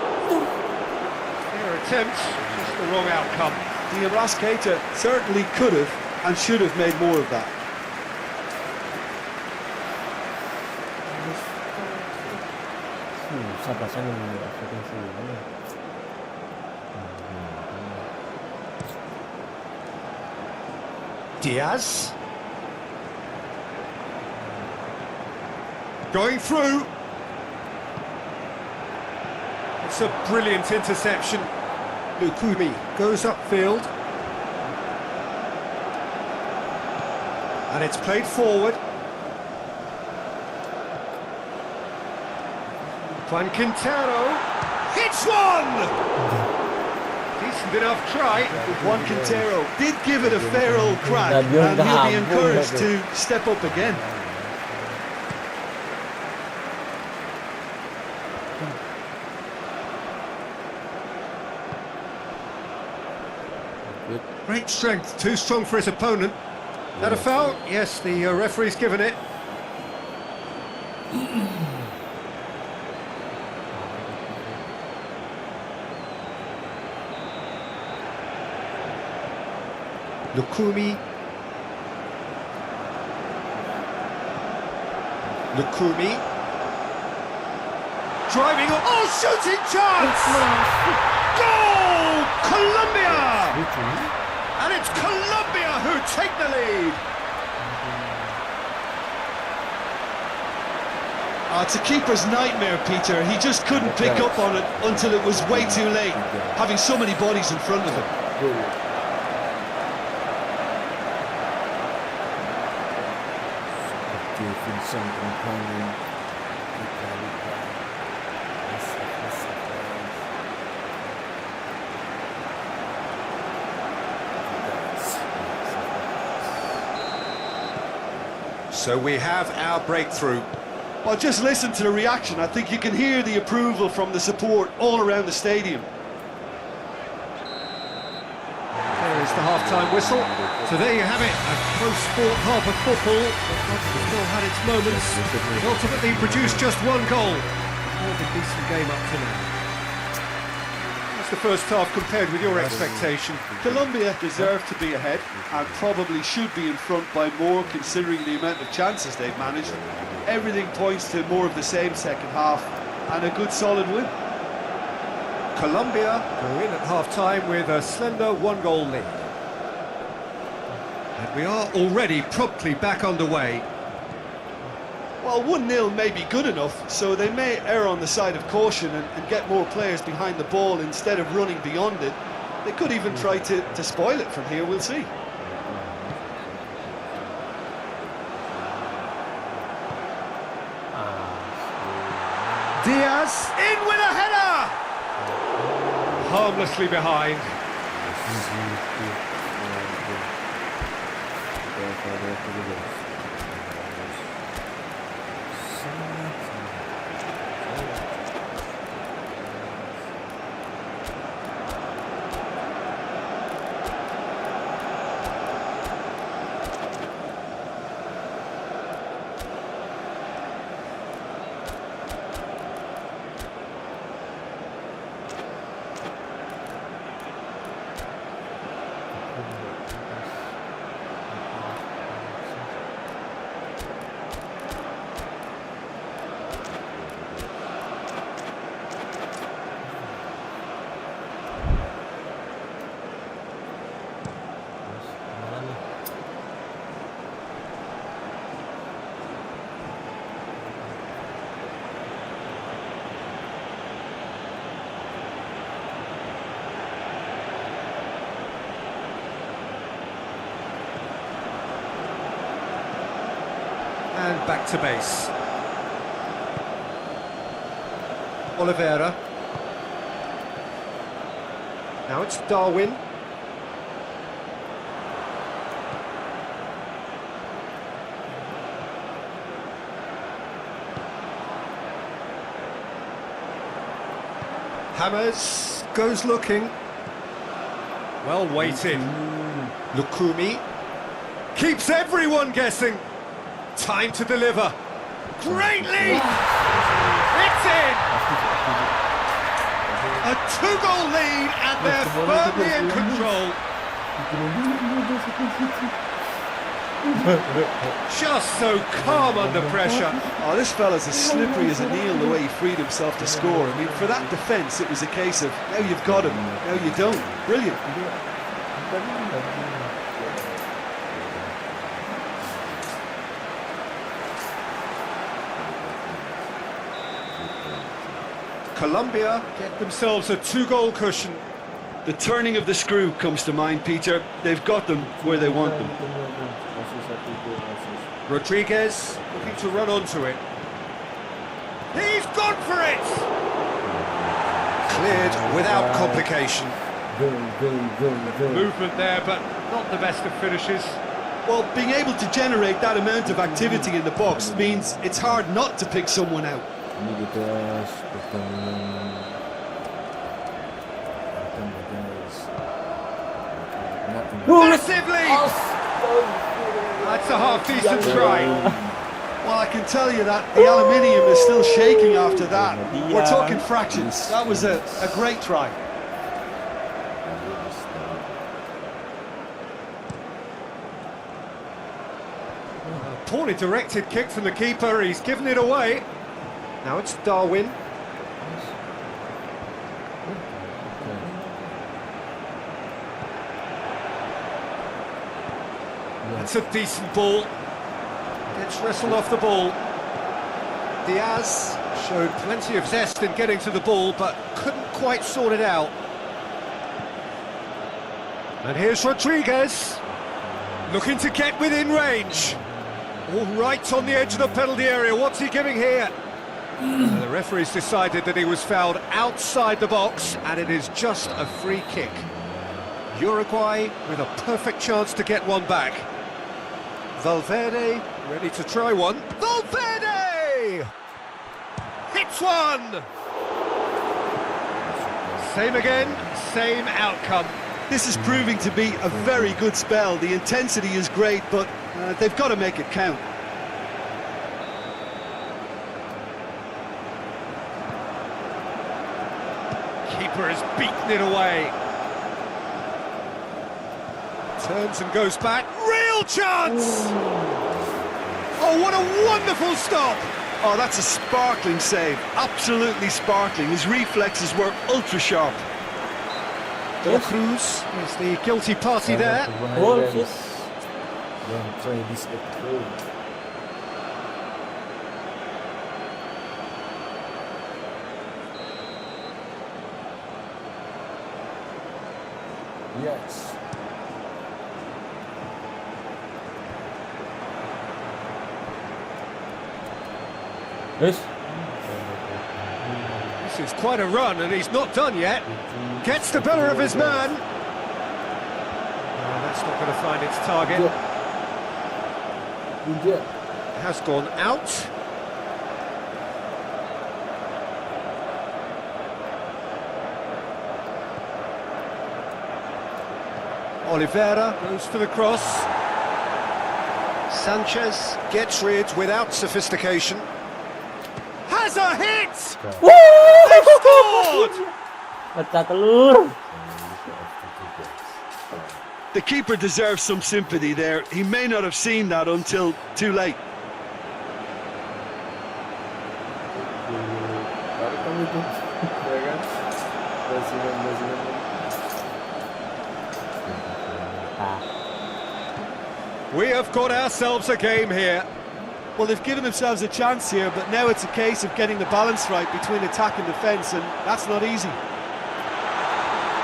Speaker 4: Fair attempt, just the wrong outcome.
Speaker 5: Diaz Keita certainly could have and should have made more of that.
Speaker 6: Siapa saya ini?
Speaker 4: Diaz. Going through. It's a brilliant interception. Lukumi goes upfield. And it's played forward. Juan Quintero hits one! Decent enough try.
Speaker 5: Juan Quintero did give it a fair old crack, and he'll be encouraged to step up again.
Speaker 4: Great strength, too strong for his opponent. That a foul? Yes, the referee's given it. Lukumi. Driving on. Oh, shooting chance! Goal! Colombia! And it's Colombia who take the lead.
Speaker 5: It's a keeper's nightmare, Peter. He just couldn't pick up on it until it was way too late, having so many bodies in front of him.
Speaker 4: So we have our breakthrough.
Speaker 5: Well, just listen to the reaction. I think you can hear the approval from the support all around the stadium.
Speaker 4: There is the half-time whistle. So there you have it, a close-fought half of football, but still had its moments. It ultimately produced just one goal. More of a decent game up to now. That's the first half compared with your expectation.
Speaker 5: Colombia deserve to be ahead and probably should be in front by more, considering the amount of chances they've managed. Everything points to more of the same second half and a good solid win.
Speaker 4: Colombia go in at half-time with a slender one-goal lead. And we are already promptly back underway.
Speaker 5: Well, 1-0 may be good enough, so they may err on the side of caution and get more players behind the ball instead of running beyond it. They could even try to spoil it from here, we'll see.
Speaker 4: Diaz in with a header! Harmlessly behind. And back to base. Oliveira. Now it's Darwin. Hammers goes looking. Well weighted. Lukumi keeps everyone guessing. Time to deliver. Great lead! It's in! A two-goal lead and they're firmly in control. Just so calm under pressure.
Speaker 5: Oh, this fella's as slippery as a Neil the way he freed himself to score. I mean, for that defence, it was a case of, now you've got him, now you don't. Brilliant.
Speaker 4: Colombia get themselves a two-goal cushion.
Speaker 5: The turning of the screw comes to mind, Peter. They've got them where they want them.
Speaker 4: Rodriguez looking to run onto it. He's gone for it! Cleared without complication.
Speaker 3: Movement there, but not the best of finishes.
Speaker 5: Well, being able to generate that amount of activity in the box means it's hard not to pick someone out.
Speaker 2: Ini kita pertandingan
Speaker 4: Massively!
Speaker 3: That's a half-decent try.
Speaker 5: Well, I can tell you that the aluminium is still shaking after that. We're talking fractions. That was a great try.
Speaker 4: Poorly directed kick from the keeper, he's given it away. Now it's Darwin. That's a decent ball. Gets wrestled off the ball. Diaz showed plenty of zest in getting to the ball, but couldn't quite sort it out. And here's Rodriguez, looking to get within range. All right on the edge of the penalty area. What's he giving here? The referee's decided that he was fouled outside the box, and it is just a free kick. Uruguay with a perfect chance to get one back. Valverde ready to try one. Valverde! Hits one! Same again, same outcome.
Speaker 5: This is proving to be a very good spell. The intensity is great, but they've got to make it count.
Speaker 4: Keeper has beaten it away. Turns and goes back. Real chance! Oh, what a wonderful stop!
Speaker 5: Oh, that's a sparkling save. Absolutely sparkling. His reflexes were ultra sharp.
Speaker 4: De la Cruz is the guilty party there.
Speaker 6: Bullshit.
Speaker 2: Don't try this at home. Yes.
Speaker 6: Yes.
Speaker 4: This is quite a run, and he's not done yet. Gets the better of his man. No, that's not going to find its target. Has gone out. Oliveira goes for the cross. Sanchez gets rid without sophistication. Has a hit! They've scored!
Speaker 6: Pecah telur.
Speaker 5: The keeper deserves some sympathy there. He may not have seen that until too late.
Speaker 4: We have got ourselves a game here.
Speaker 5: Well, they've given themselves a chance here, but now it's a case of getting the balance right between attack and defence, and that's not easy.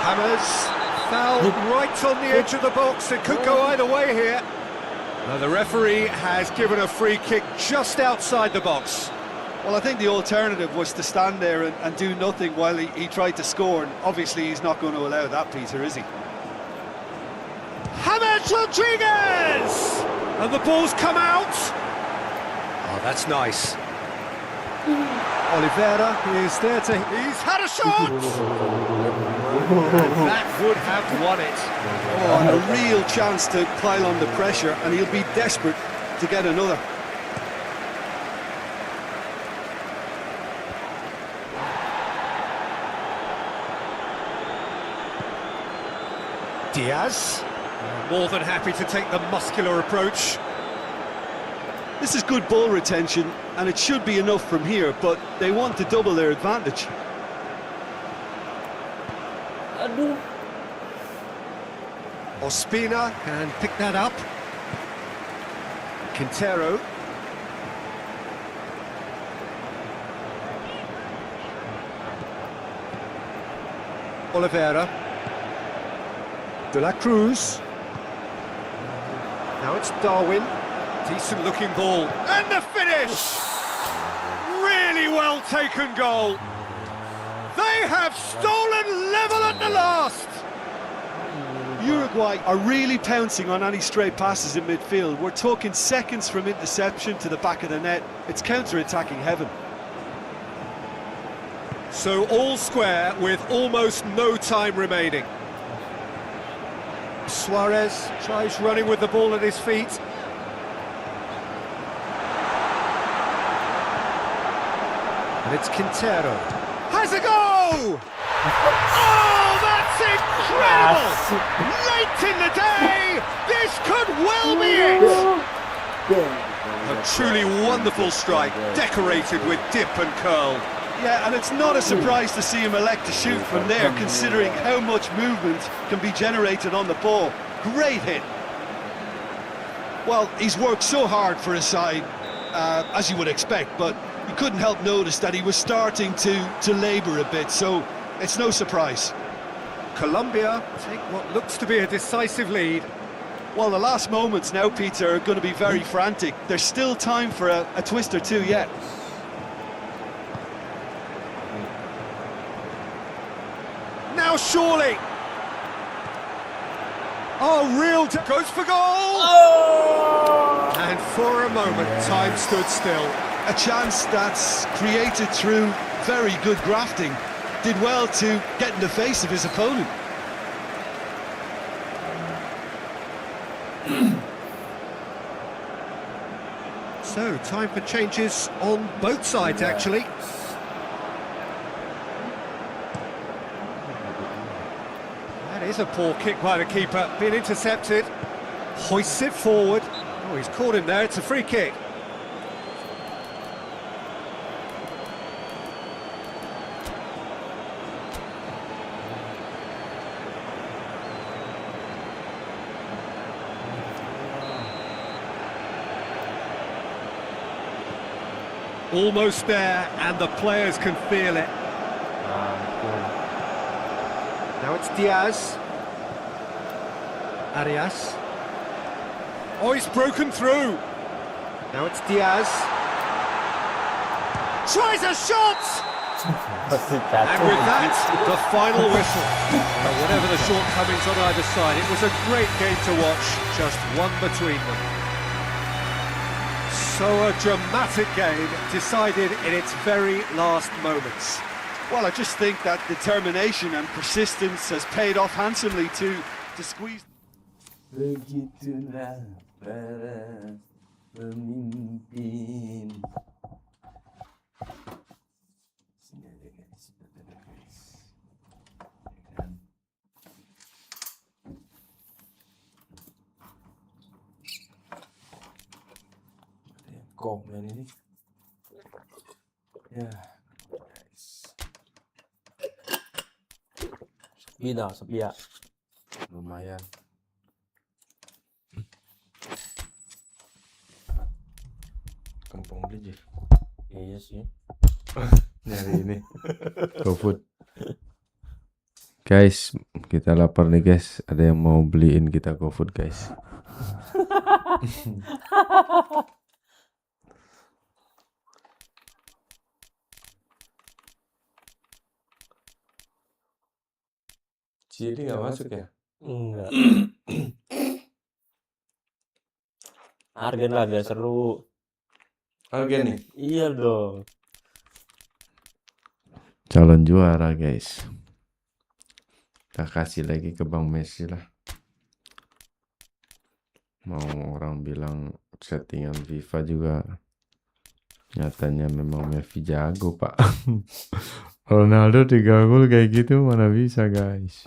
Speaker 4: Hammers, foul right on the edge of the box. It could go either way here. Now the referee has given a free kick just outside the box.
Speaker 5: Well, I think the alternative was to stand there and do nothing while he tried to score, and obviously he's not going to allow that, Peter, is he?
Speaker 4: James Rodriguez! And the ball's come out. Oh, that's nice. Oliveira is there to... He's had a shot! And that would have won it.
Speaker 5: Oh, and a real chance to pile on the pressure, and he'll be desperate to get another.
Speaker 4: Diaz, more than happy to take the muscular approach.
Speaker 5: This is good ball retention, and it should be enough from here, but they want to double their advantage.
Speaker 6: Aduh.
Speaker 4: Ospina can pick that up. Quintero. Oliveira. De la Cruz. Now it's Darwin. Decent looking ball. And the finish! Really
Speaker 3: really well taken goal. They have stolen level at the last.
Speaker 5: Uruguay are really pouncing on any stray passes in midfield. We're talking seconds from interception to the back of the net. It's counter-attacking heaven.
Speaker 3: So all square with almost no time remaining. Suarez tries running with the ball at his feet.
Speaker 4: And it's Quintero.
Speaker 3: Has a go! Oh, that's incredible! Late in the day, this could well be it! A truly wonderful strike, decorated with dip and curl.
Speaker 5: Yeah, and it's not a surprise to see him elect to shoot from there, considering how much movement can be generated on the ball. Great hit. Well, he's worked so hard for his side, as you would expect, but you couldn't help notice that he was starting to labour a bit, so it's no surprise.
Speaker 3: Colombia take what looks to be a decisive lead.
Speaker 5: Well, the last moments now, Peter, are going to be very frantic. There's still time for a twist or two yet.
Speaker 3: Now surely. Oh, goes for goal! Oh! And for a moment, time stood still.
Speaker 5: A chance that's created through very good grafting. Did well to get in the face of his opponent.
Speaker 3: So, time for changes on both sides, actually. That is a poor kick by the keeper, being intercepted. Hoists it forward. Oh, he's caught him there, it's a free kick. Almost there, and the players can feel it.
Speaker 4: Now it's Diaz. Arias.
Speaker 3: Oh, he's broken through.
Speaker 4: Now it's Diaz.
Speaker 3: Tries a shot! And with that, the final whistle. But whatever the shortcomings on either side, it was a great game to watch, just one between them. So a dramatic game, decided in its very last moments.
Speaker 5: Well, I just think that determination and persistence has paid off handsomely to squeeze.
Speaker 1: Begitulah para pemimpin. Sini ada guys, ada guys. Ada yang komen ini. Ya, guys.
Speaker 6: Sepi dah, sepi ya.
Speaker 1: Lumayan. Kampung beli.
Speaker 6: Iya sih.
Speaker 2: Nyari ini GoFood. Guys, kita lapar nih guys. Ada yang mau beliin kita GoFood guys.
Speaker 1: Jadi nggak masuk ya?
Speaker 6: Enggak. Argen lah biar seru.
Speaker 1: Harga nih.
Speaker 6: Iya dong.
Speaker 2: Calon juara guys. Kita kasih lagi ke Bang Messi lah. Mau orang bilang settingan FIFA juga. Nyatanya memang Messi jago pak. Ronaldo 3 gol kayak gitu mana bisa guys.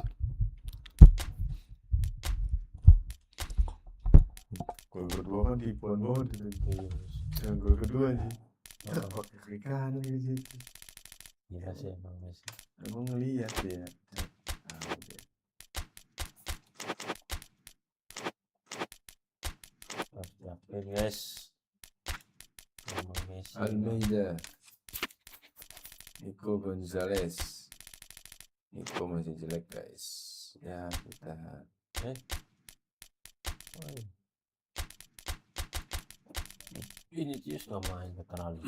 Speaker 1: Gol kedua kan tipuan banget. Yang gol kedua sih. Pakai kaki kanan di situ.
Speaker 6: Iya sih emang Messi.
Speaker 1: Emang ngeliat ya.
Speaker 6: Oke guys. Emang Messi.
Speaker 1: Almeida, Nico Gonzalez. Nico masih jelek guys. Ya kita.
Speaker 6: Ini Cius nggak main terlalu.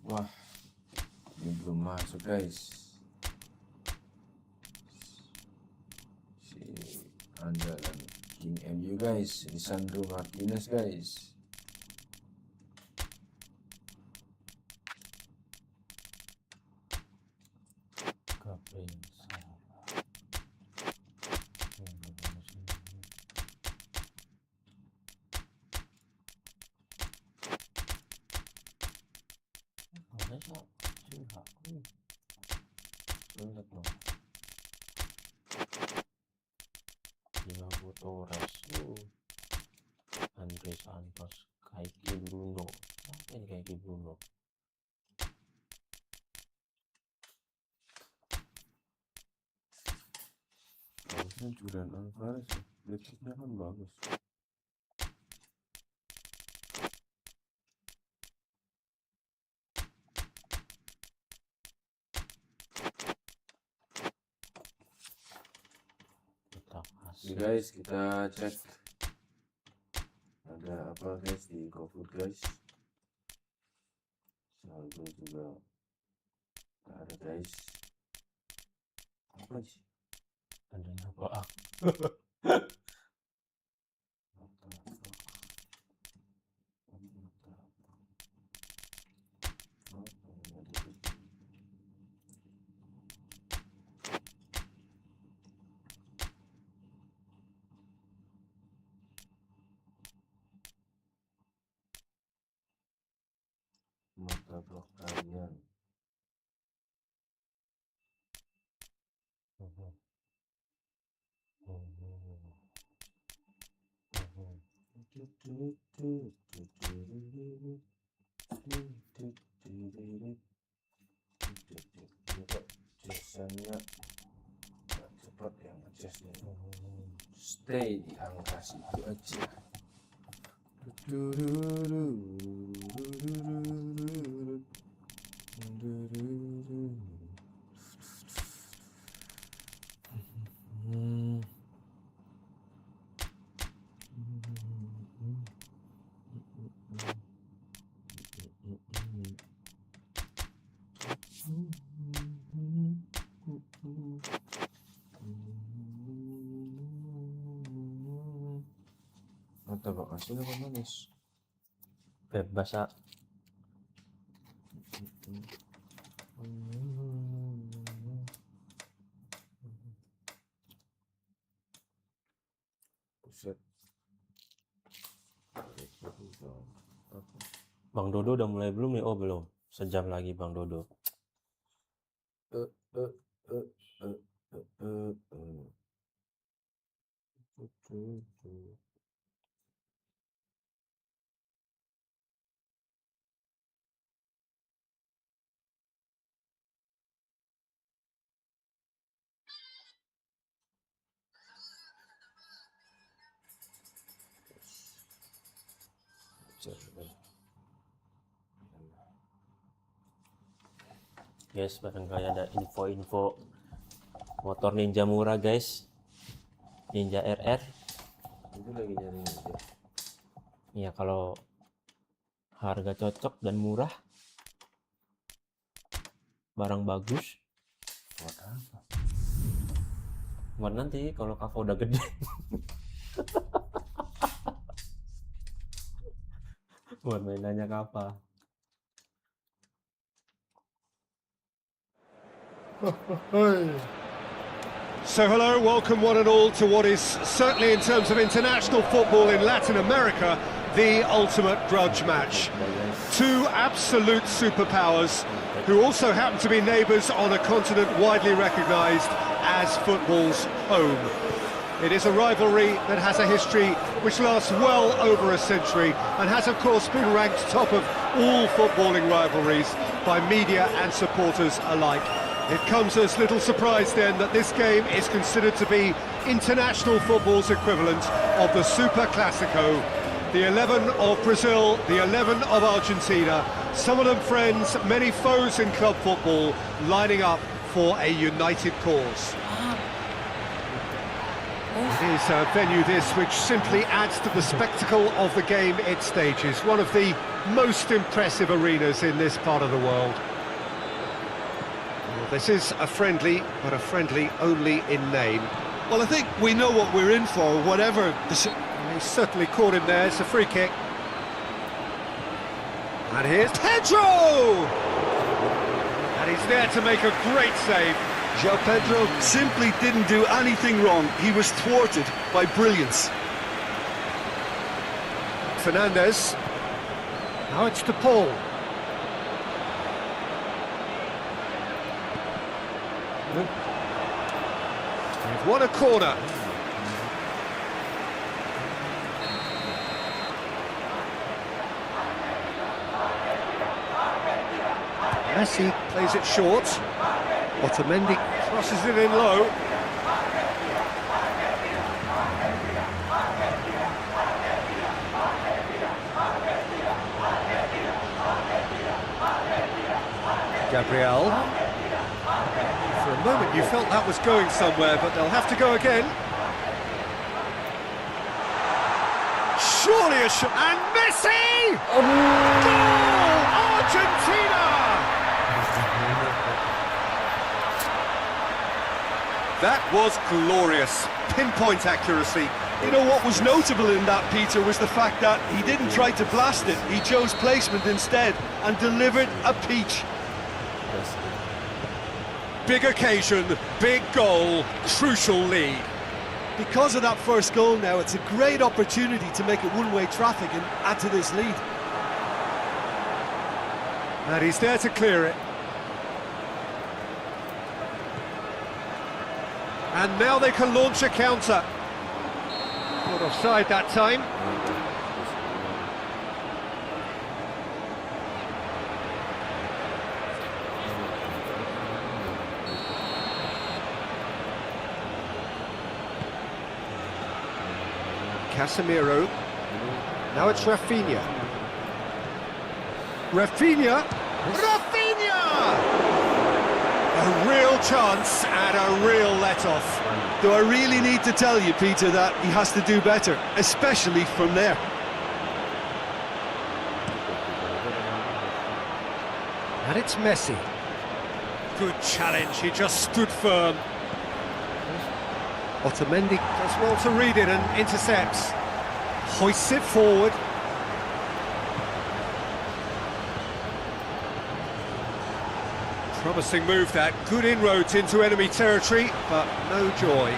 Speaker 1: Wah, ini belum masuk guys. Si andalan King MU guys, Lisandro Martinez guys.
Speaker 6: Sulit loh. 50 Torres, Andre Santos, Kaiki Bruno. Apa ini Kaiki Bruno?
Speaker 1: Harusnya Julian Alvarez ya, Blackheadnya kan bagus. Oke guys, kita cek ada apa guys di GoFood guys. Saldo juga nggak ada guys. Apa sih?
Speaker 6: Ada apa?
Speaker 1: Mata blok kalian. Biasanya nggak cepat yang ngecasnya. Stay di angka situ aja. Mata bakal sih apa manis?
Speaker 6: Bebas ah.
Speaker 1: Buset.
Speaker 6: Bang Dodo udah mulai belum nih? Oh belum. Sejam lagi Bang Dodo. Guys, barangkali ada info-info motor Ninja murah guys. Ninja RR.
Speaker 1: Itu lagi nyari Ninja.
Speaker 6: Ya kalau harga cocok dan murah, barang bagus.
Speaker 1: Buat apa?
Speaker 6: Buat nanti kalau Kava udah gede. Buat mainannya Kava.
Speaker 4: So hello, welcome one and all to what is certainly in terms of international football in Latin America, the ultimate grudge match. Two absolute superpowers who also happen to be neighbours on a continent widely recognised as football's home. It is a rivalry that has a history which lasts well over a century and has of course been ranked top of all footballing rivalries by media and supporters alike. It comes as little surprise then that this game is considered to be international football's equivalent of the Super Classico. The 11 of Brazil, the 11 of Argentina, some of them friends, many foes in club football, lining up for a united cause. It is a venue this which simply adds to the spectacle of the game it stages. One of the most impressive arenas in this part of the world. Well, this is a friendly, but a friendly only in name.
Speaker 5: Well, I think we know what we're in for, whatever the...
Speaker 4: He certainly caught him there. It's a free kick. And here's Pedro! And he's there to make a great save.
Speaker 5: João Pedro simply didn't do anything wrong. He was thwarted by brilliance.
Speaker 4: Fernandez. Now it's to Paul. They've won a corner. Messi plays it short. Otamendi crosses it in low. Gabriel. For a moment you felt that was going somewhere, but they'll have to go again. Surely a shot. And Messi! Goal! Argentina! That was glorious. Pinpoint accuracy.
Speaker 5: You know what was notable in that, Peter, was the fact that he didn't try to blast it. He chose placement instead and delivered a peach.
Speaker 4: Big occasion, big goal, crucial lead.
Speaker 5: Because of that first goal now, it's a great opportunity to make it one-way traffic and add to this lead.
Speaker 4: And he's there to clear it. And now they can launch a counter. Not offside that time. Casemiro. Now it's Rafinha. Rafinha! A real chance and a real let-off.
Speaker 5: Do I really need to tell you, Peter, that he has to do better, especially from there?
Speaker 4: And it's Messi. Good challenge, he just stood firm. Otamendi does well to read it and intercepts. Hoists it forward. Promising move that, good inroads into enemy territory, but no joy.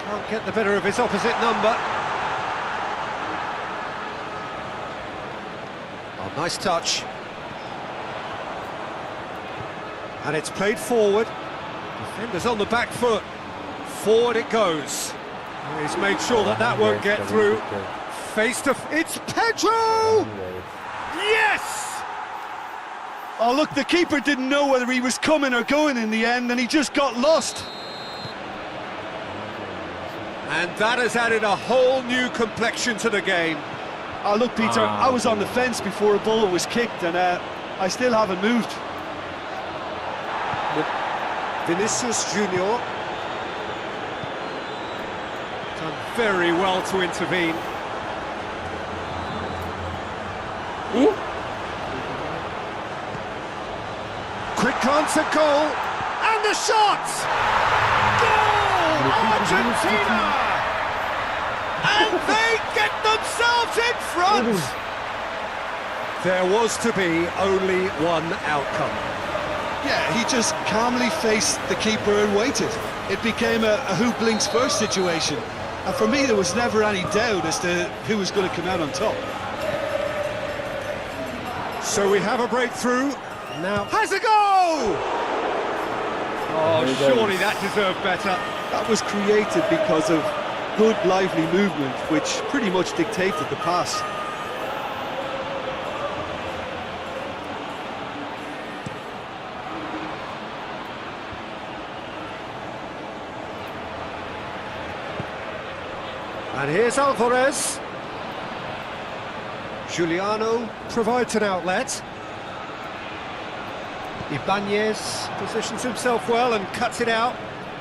Speaker 4: Can't get the better of his opposite number. Oh, nice touch. And it's played forward. Defenders on the back foot. Forward it goes. And he's made sure that that won't get through. Face to... It's Pedro! Yes!
Speaker 5: Oh, look, the keeper didn't know whether he was coming or going in the end, and he just got lost.
Speaker 4: And that has added a whole new complexion to the game.
Speaker 5: Oh, look, Peter, I was on the fence before a ball was kicked, and I still haven't moved.
Speaker 4: Vinicius Junior. Done very well to intervene. Quick glance at goal, and the shot! Goal! Argentina! And they get themselves in front! There was to be only one outcome.
Speaker 5: Yeah, he just calmly faced the keeper and waited. It became a who blinks first situation. And for me, there was never any doubt as to who was going to come out on top.
Speaker 4: So we have a breakthrough. Now has a goal! Oh, surely that deserved better.
Speaker 5: That was created because of good, lively movement, which pretty much dictated the pass.
Speaker 4: And here's Alvarez. Giuliano provides an outlet. Ibanez positions himself well and cuts it out.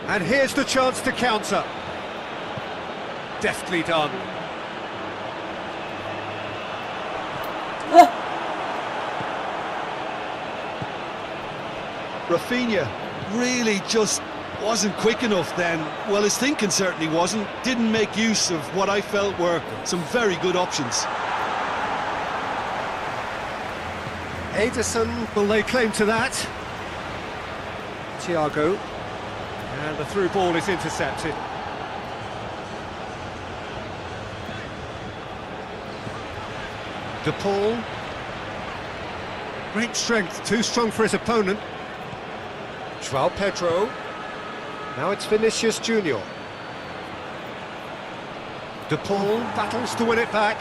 Speaker 4: And here's the chance to counter. Deftly done.
Speaker 5: Rafinha really just wasn't quick enough then. Well, his thinking certainly wasn't. Didn't make use of what I felt were some very good options.
Speaker 4: Edison will lay claim to that. Thiago. And the through ball is intercepted. De Paul. Great strength, too strong for his opponent. João Pedro. Now it's Vinicius Junior. De Paul battles to win it back.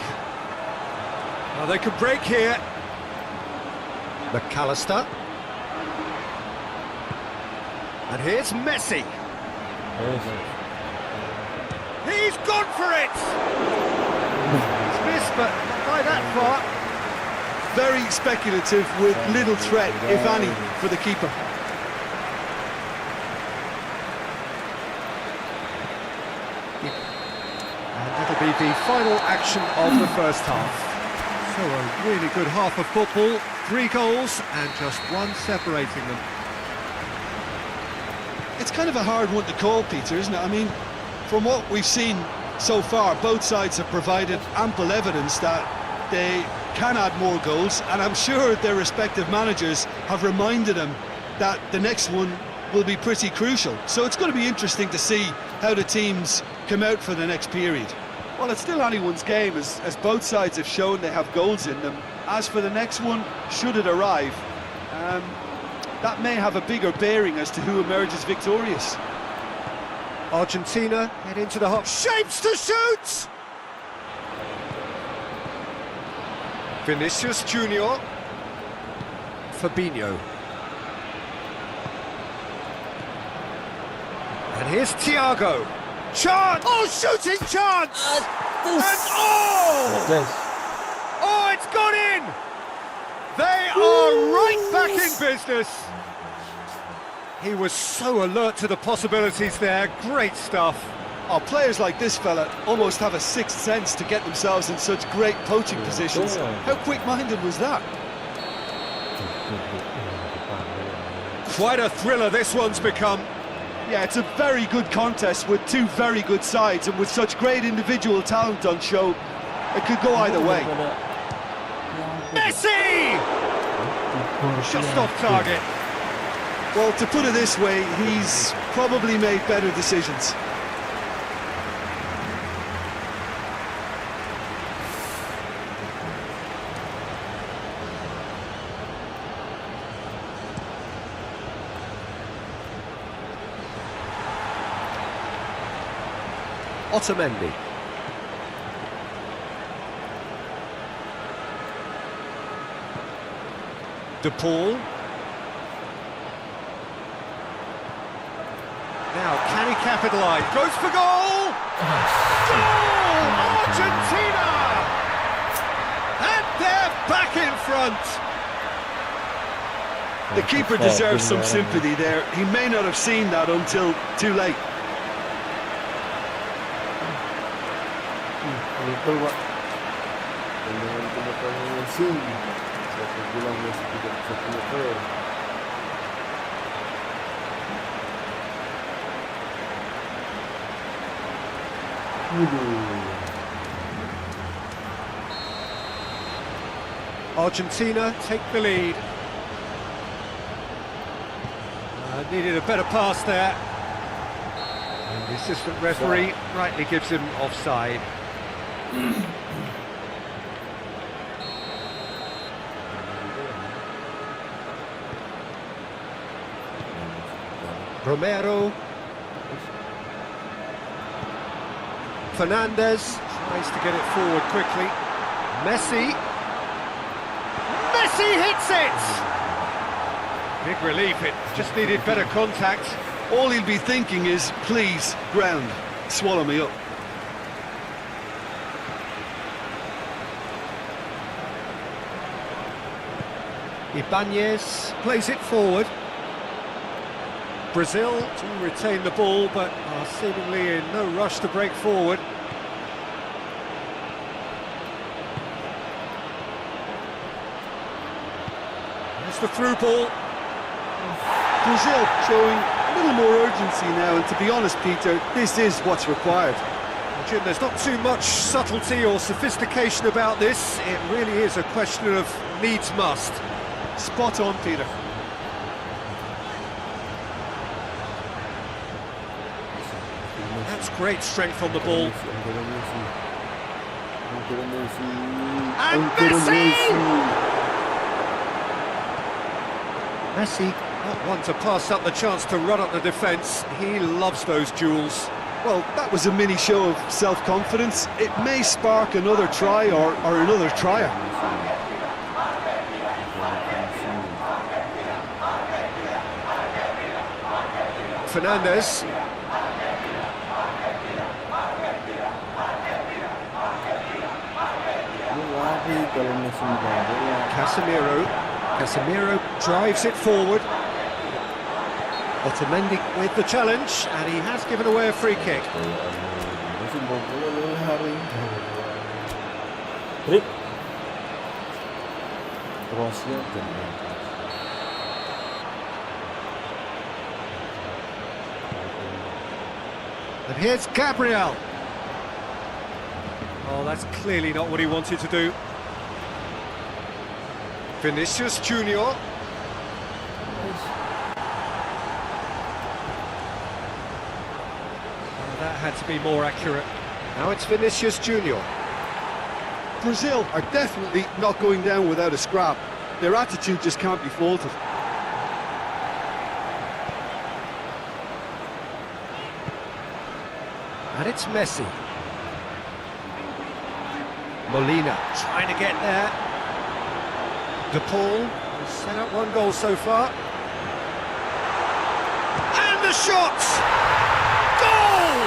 Speaker 4: Now they could break here. McAllister. And here's Messi. He's gone for it! He's missed, but not by that far.
Speaker 5: Very speculative with little threat, if any, for the keeper.
Speaker 4: And that'll be the final action of the first half. So a really good half of football, 3 goals and just one separating them.
Speaker 5: It's kind of a hard one to call, Peter, isn't it? I mean, from what we've seen so far, both sides have provided ample evidence that they can add more goals, and I'm sure their respective managers have reminded them that the next one will be pretty crucial. So it's going to be interesting to see how the teams come out for the next period. Well, it's still anyone's game, as both sides have shown they have goals in them. As for the next one, should it arrive, that may have a bigger bearing as to who emerges victorious.
Speaker 4: Argentina head into the hot shapes to shoot! Vinicius Junior. Fabinho. And here's Thiago. Chance! Oh, shooting chance! And oh, it's gone in! They are right back in business. He was so alert to the possibilities there. Great stuff.
Speaker 5: Oh, players like this fella almost have a sixth sense to get themselves in such great poaching positions. How quick-minded was that?
Speaker 4: Quite a thriller this one's become.
Speaker 5: Yeah, it's a very good contest with two very good sides, and with such great individual talent on show, it could go either way.
Speaker 4: Messi! Just off target.
Speaker 5: Well, to put it this way, he's probably made better decisions.
Speaker 4: Otamendi. De Paul. Now, can he capitalise? Goes for goal! Goal! Argentina! And they're back in front!
Speaker 5: The keeper deserves some sympathy there. He may not have seen that until too late.
Speaker 1: Pak. Dengan kebetulan Messi, saya bilang Messi tidak bisa keluar.
Speaker 4: Argentina take the lead. Needed a better pass there. And the assistant referee rightly gives him offside. Romero. Fernandez tries to get it forward quickly. Messi. Messi hits it! Big relief, it just needed better contact.
Speaker 5: All he'll be thinking is, please, ground, swallow me up.
Speaker 4: Ibanez plays it forward. Brazil do retain the ball, but are seemingly in no rush to break forward. It's the through ball.
Speaker 5: Brazil showing a little more urgency now, and to be honest, Peter, this is what's required.
Speaker 4: Jim, there's not too much subtlety or sophistication about this. It really is a question of needs must.
Speaker 5: Spot on, Peter.
Speaker 4: That's great strength on the ball. And Messi! Messi, not one to pass up the chance to run up the defence. He loves those duels.
Speaker 5: Well, that was a mini show of self-confidence. It may spark another try or another trier.
Speaker 4: Fernandez. Casemiro drives it forward. Otamendi with the challenge, and he has given away a free kick. And here's Gabriel. Oh, that's clearly not what he wanted to do. Vinicius Junior. That had to be more accurate. Now it's Vinicius Junior.
Speaker 5: Brazil are definitely not going down without a scrap. Their attitude just can't be faulted.
Speaker 4: And it's Messi. Molina trying to get there. De Paul has set up one goal so far. And the shot! Goal!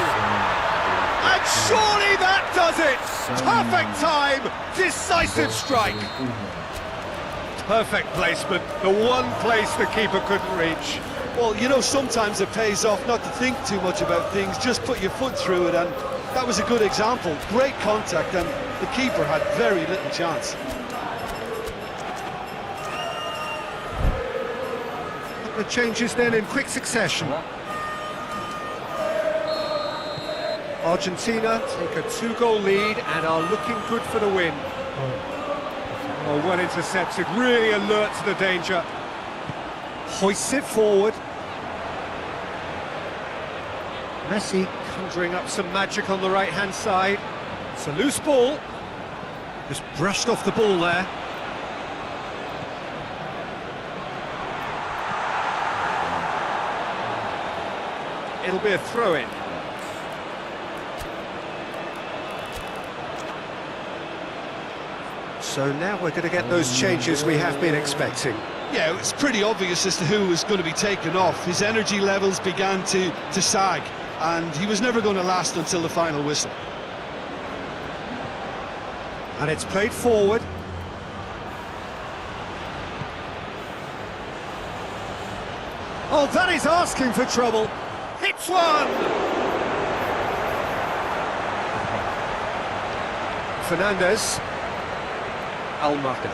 Speaker 4: And surely that does it! Perfect time, decisive strike. Perfect placement, the one place the keeper couldn't reach.
Speaker 5: Well, you know, sometimes it pays off not to think too much about things, just put your foot through it, and that was a good example. Great contact, and the keeper had very little chance.
Speaker 4: The changes then in quick succession. Argentina take a 2-goal lead and are looking good for the win. Oh, well intercepted, really alert to the danger. Hoists it forward. Messi conjuring up some magic on the right-hand side. It's a loose ball. Just brushed off the ball there. It'll be a throw-in. So now we're going to get those changes we have been expecting.
Speaker 5: Yeah, it's pretty obvious as to who was going to be taken off. His energy levels began to sag, and he was never going to last until the final whistle.
Speaker 4: And it's played forward. Oh, that is asking for trouble. Hits one! Fernandez. Almada.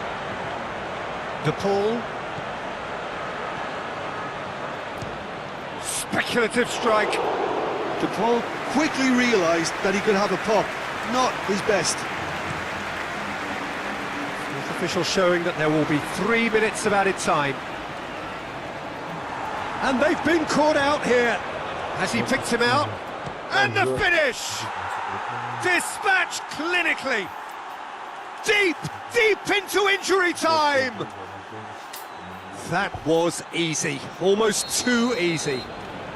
Speaker 4: De Paul. Speculative strike.
Speaker 5: De Paul quickly realised that he could have a pop. Not his best.
Speaker 4: Fourth official showing that there will be 3 minutes of added time. And they've been caught out here. Has he picked him out? And the finish! Dispatched clinically. Deep into injury time. That was easy, almost too easy.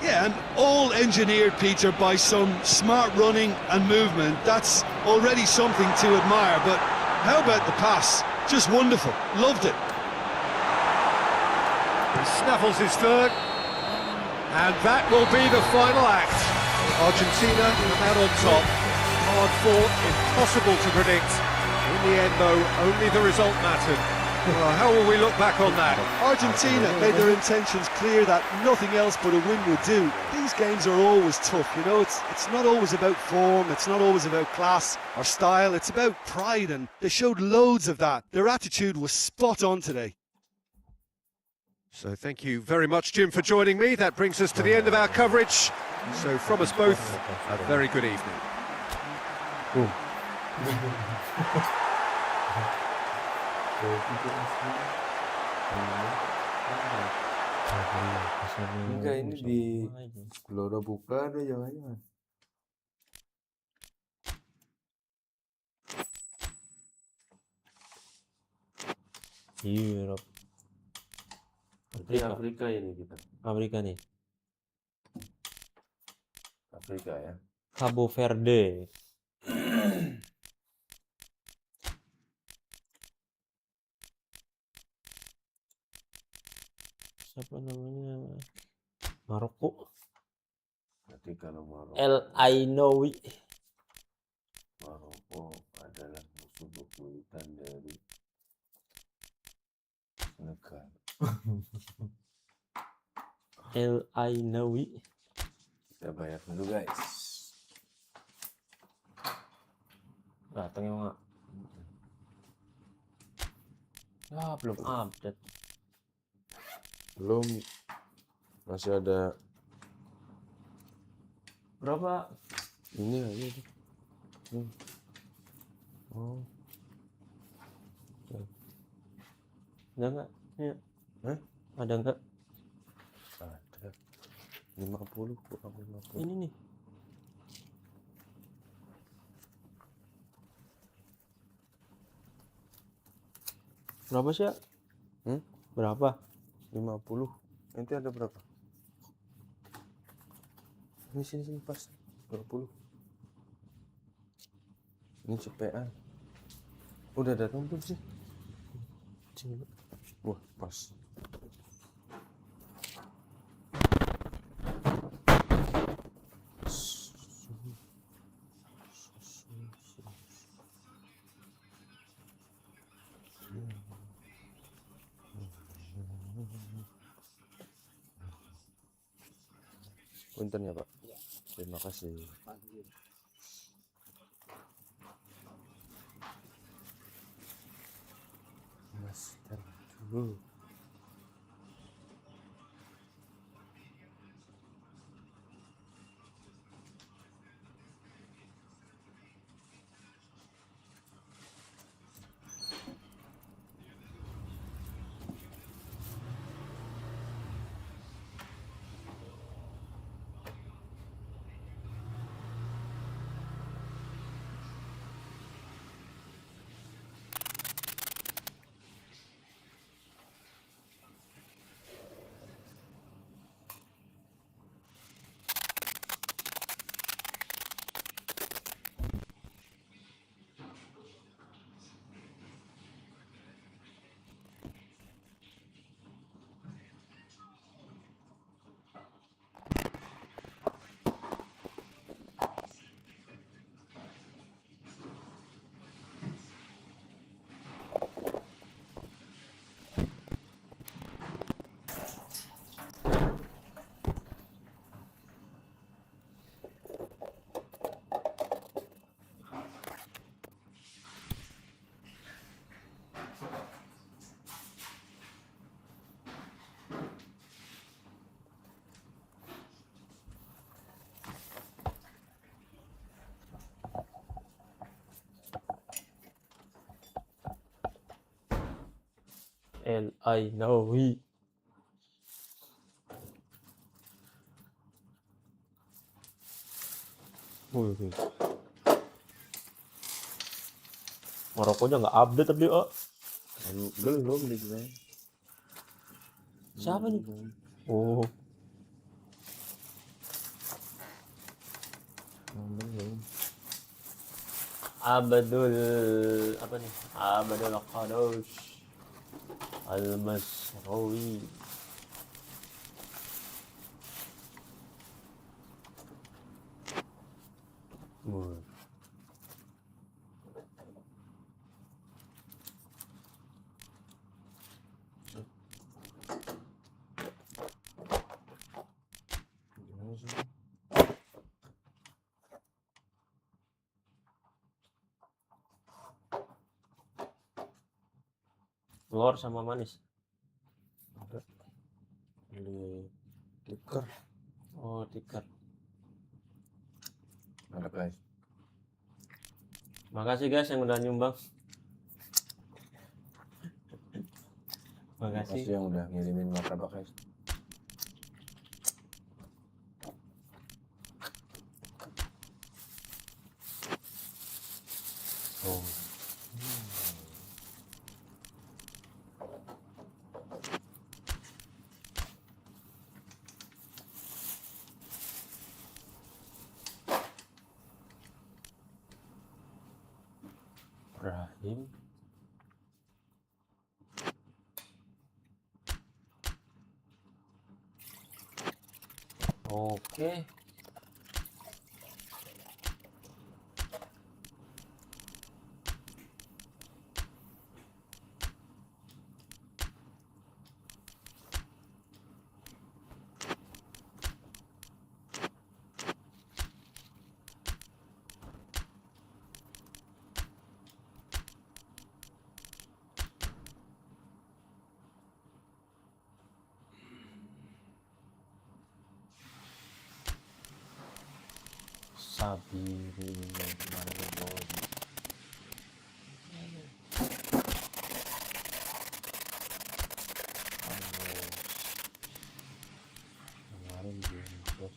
Speaker 5: Yeah, and all engineered, Peter, by some smart running and movement. That's already something to admire, but how about the pass? Just wonderful, loved it.
Speaker 4: He snaffles his third, and that will be the final act. Argentina come out on top, hard fought, impossible to predict. In the end, though, only the result mattered. Well, how will we look back on that? Argentina made their intentions clear that nothing else but a win would do. These games are always tough, you know, it's not always about form, it's not always about class or style, it's about pride, and they showed loads of that. Their attitude was spot on today. So thank you very much, Jim, for joining me. That brings us to the end of our coverage. So from us both, a very good evening.
Speaker 1: Enggak, ini di kalau udah buka ada jangan-jangan.
Speaker 6: Europe.
Speaker 1: Berarti Afrika ini kita.
Speaker 6: Amerika nih.
Speaker 1: Afrika ya.
Speaker 6: Cabo Verde. Siapa namanya? Maroko.
Speaker 1: Berarti kalau Maroko adalah musuh bebuyutan dari negara.
Speaker 6: El Ainawi.
Speaker 1: Kita bayar dulu guys.
Speaker 6: Datang ya nggak? Ah, belum update.
Speaker 1: Belum, masih ada
Speaker 6: Berapa?
Speaker 1: ini aja tuh. Oh,
Speaker 6: Ada nggak? Ya.
Speaker 1: Hah?
Speaker 6: Ada nggak?
Speaker 1: ada 50 kurang 50.
Speaker 6: Ini nih. Berapa sih ya? Berapa?
Speaker 1: 50. Nanti ada berapa? Ini sini pas 20. Ini cepean. Udah datang belum sih? Wah, pas. Punten ya Pak. Terima kasih. Mas dulu.
Speaker 6: El Ainawi. Marokonya nggak update tapi
Speaker 1: Belum nih gue.
Speaker 6: siapa nih? Oh,
Speaker 1: Belum.
Speaker 6: Abdul apa nih? Abdul Qados Al-Masrawi. Telur sama manis.
Speaker 1: Ada beli tikar.
Speaker 6: Oh, tikar.
Speaker 1: Ada guys.
Speaker 6: Makasih guys yang udah nyumbang.
Speaker 1: Makasih
Speaker 6: Makasih.
Speaker 1: yang udah ngirimin martabak guys.
Speaker 6: Oh. Rahim. Oke. Sabiri Maliobodi. Kemarin diinfus.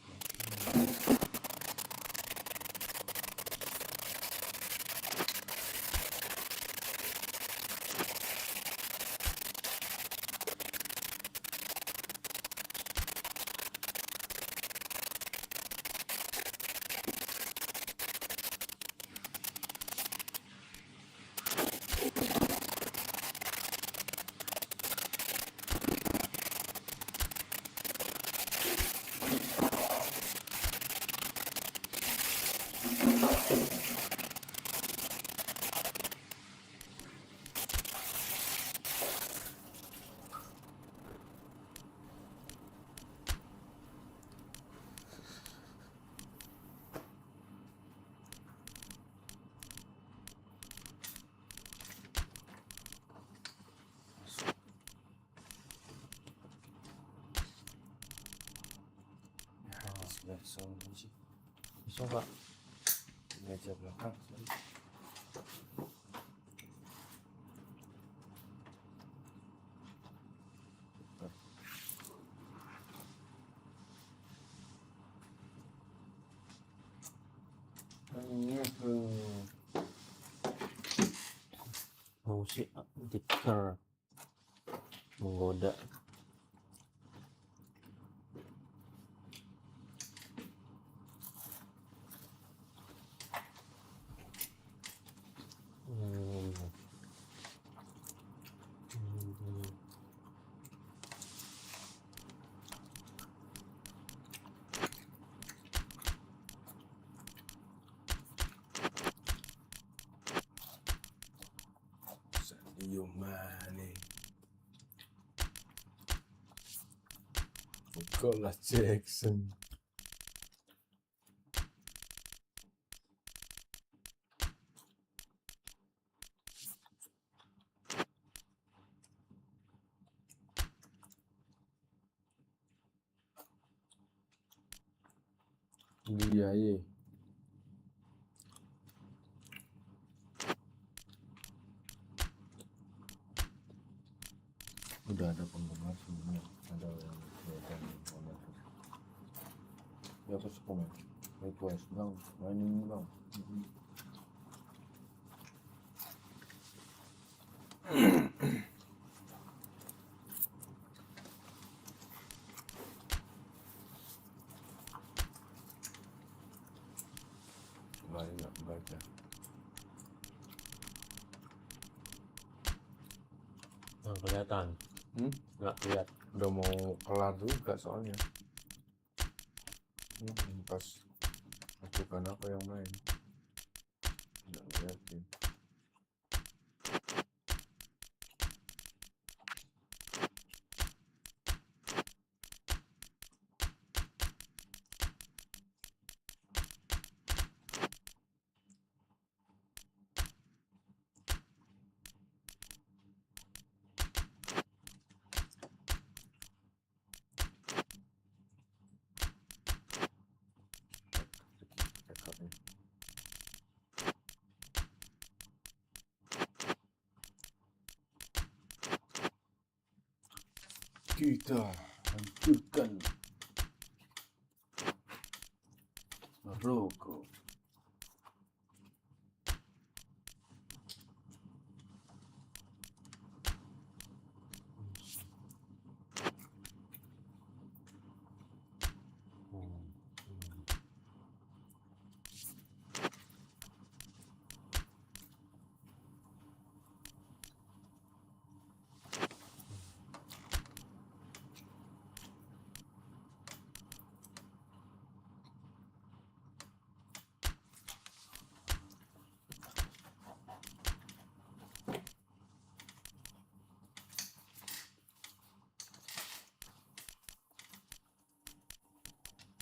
Speaker 1: Bisa pak meja belakang.
Speaker 6: Musik tikar menggoda.
Speaker 1: Sadio Mane. Nicolas Jackson. Iya, iya. Udah ada penggemar sebenarnya, ada yang kelihatan penggemar. Ya terus komen, request bang, mainin ini bang. Kemarin nggak baca.
Speaker 6: Nggak kelihatan. Nggak lihat.
Speaker 1: Udah mau kelar juga soalnya. Pas bukan apa yang main. Nggak liatin. Kita hancurkan Maroko.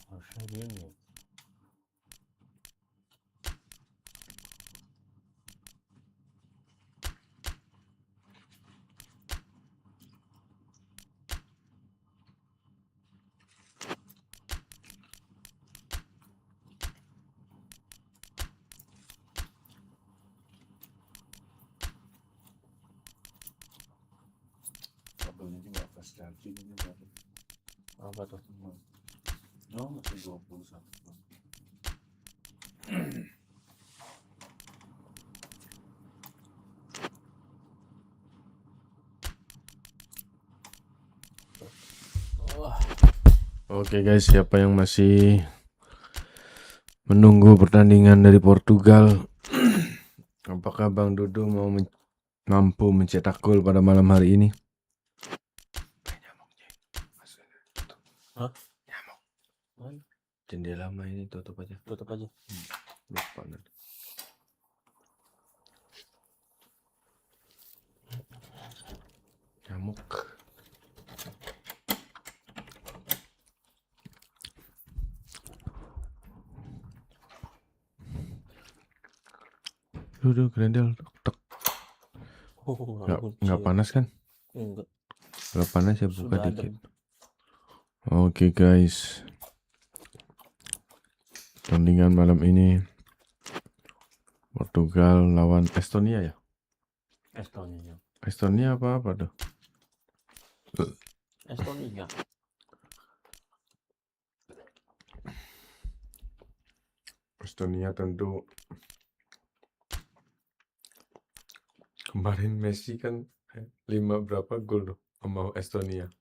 Speaker 6: Harusnya gini.
Speaker 1: Kabelnya juga nggak fast charging ini berapa?
Speaker 6: Apa tuh?
Speaker 1: No, masih 21.
Speaker 2: Oke guys, siapa yang masih menunggu pertandingan dari Portugal? Apakah Bang Dudu mampu mencetak gol pada malam hari ini?
Speaker 6: Hah?
Speaker 2: Nyamuk.
Speaker 6: Mana?
Speaker 2: Jendela lama ini tutup aja.
Speaker 6: Tutup aja.
Speaker 2: Lupa nanti. Nyamuk. Duh, grendel. Tek.
Speaker 6: Oh,
Speaker 2: Nggak panas kan?
Speaker 6: Enggak.
Speaker 2: Kalau panas ya buka
Speaker 6: Sudah
Speaker 2: dikit.
Speaker 6: adem.
Speaker 2: Oke guys, pertandingan malam ini Portugal lawan Estonia ya?
Speaker 6: Estonia.
Speaker 2: Estonia apa tuh?
Speaker 6: Estonia.
Speaker 2: Estonia tentu kemarin Messi kan 5 berapa gol tuh sama Estonia.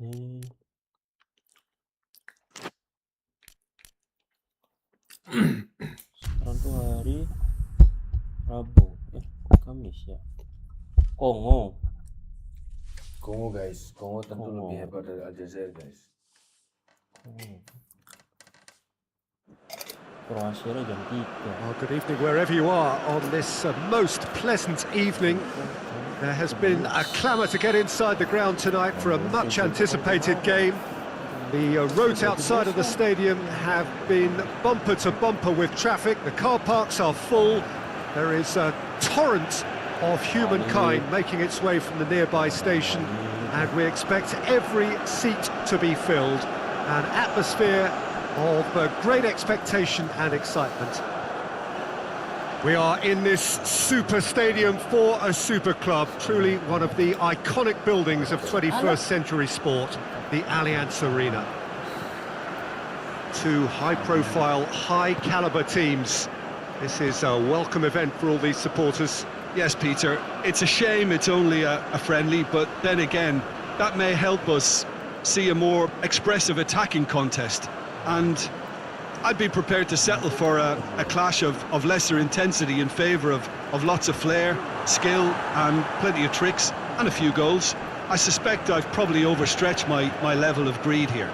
Speaker 6: Ini sekarang tuh hari Rabu, Kamis ya. Kongo.
Speaker 1: Kongo guys, Kongo tentu
Speaker 6: Kongo.
Speaker 1: lebih hebat dari Aljazair guys.
Speaker 6: Kroasia jam 3.
Speaker 4: Well, good evening wherever you are on this most pleasant evening. There has been a clamour to get inside the ground tonight for a much anticipated game. The roads outside of the stadium have been bumper to bumper with traffic. The car parks are full. There is a torrent of humankind making its way from the nearby station, and we expect every seat to be filled. An atmosphere of great expectation and excitement. We are in this super stadium for a super club, truly one of the iconic buildings of 21st century sport, the Allianz Arena. Two high-profile, high-caliber teams. This is a welcome event for all these supporters.
Speaker 5: Yes, Peter, it's a shame it's only a friendly, but then again, that may help us see a more expressive attacking contest. And I'd be prepared to settle for a clash of lesser intensity in favour of lots of flair, skill and plenty of tricks and a few goals. I suspect I've probably overstretched my level of greed here.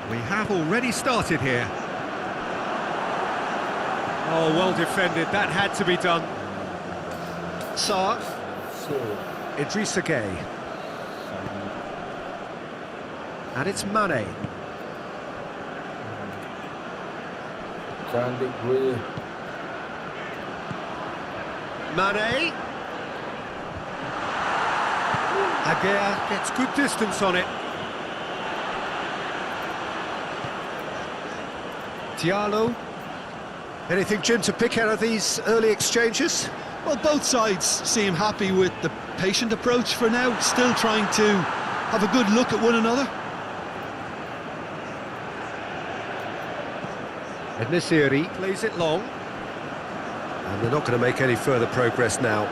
Speaker 4: We have already started here. Oh, well defended, that had to be done. Saar, Edisi Gaess. And it's Mane.
Speaker 1: Cantik gue.
Speaker 4: Mane. Gaess gets good distance on it. Diallo. Anything, Jim, to pick out of these early exchanges?
Speaker 5: Well, both sides seem happy with the patient approach for now, still trying to have a good look at one another.
Speaker 4: Edisi plays it long. And they're not going to make any further progress now.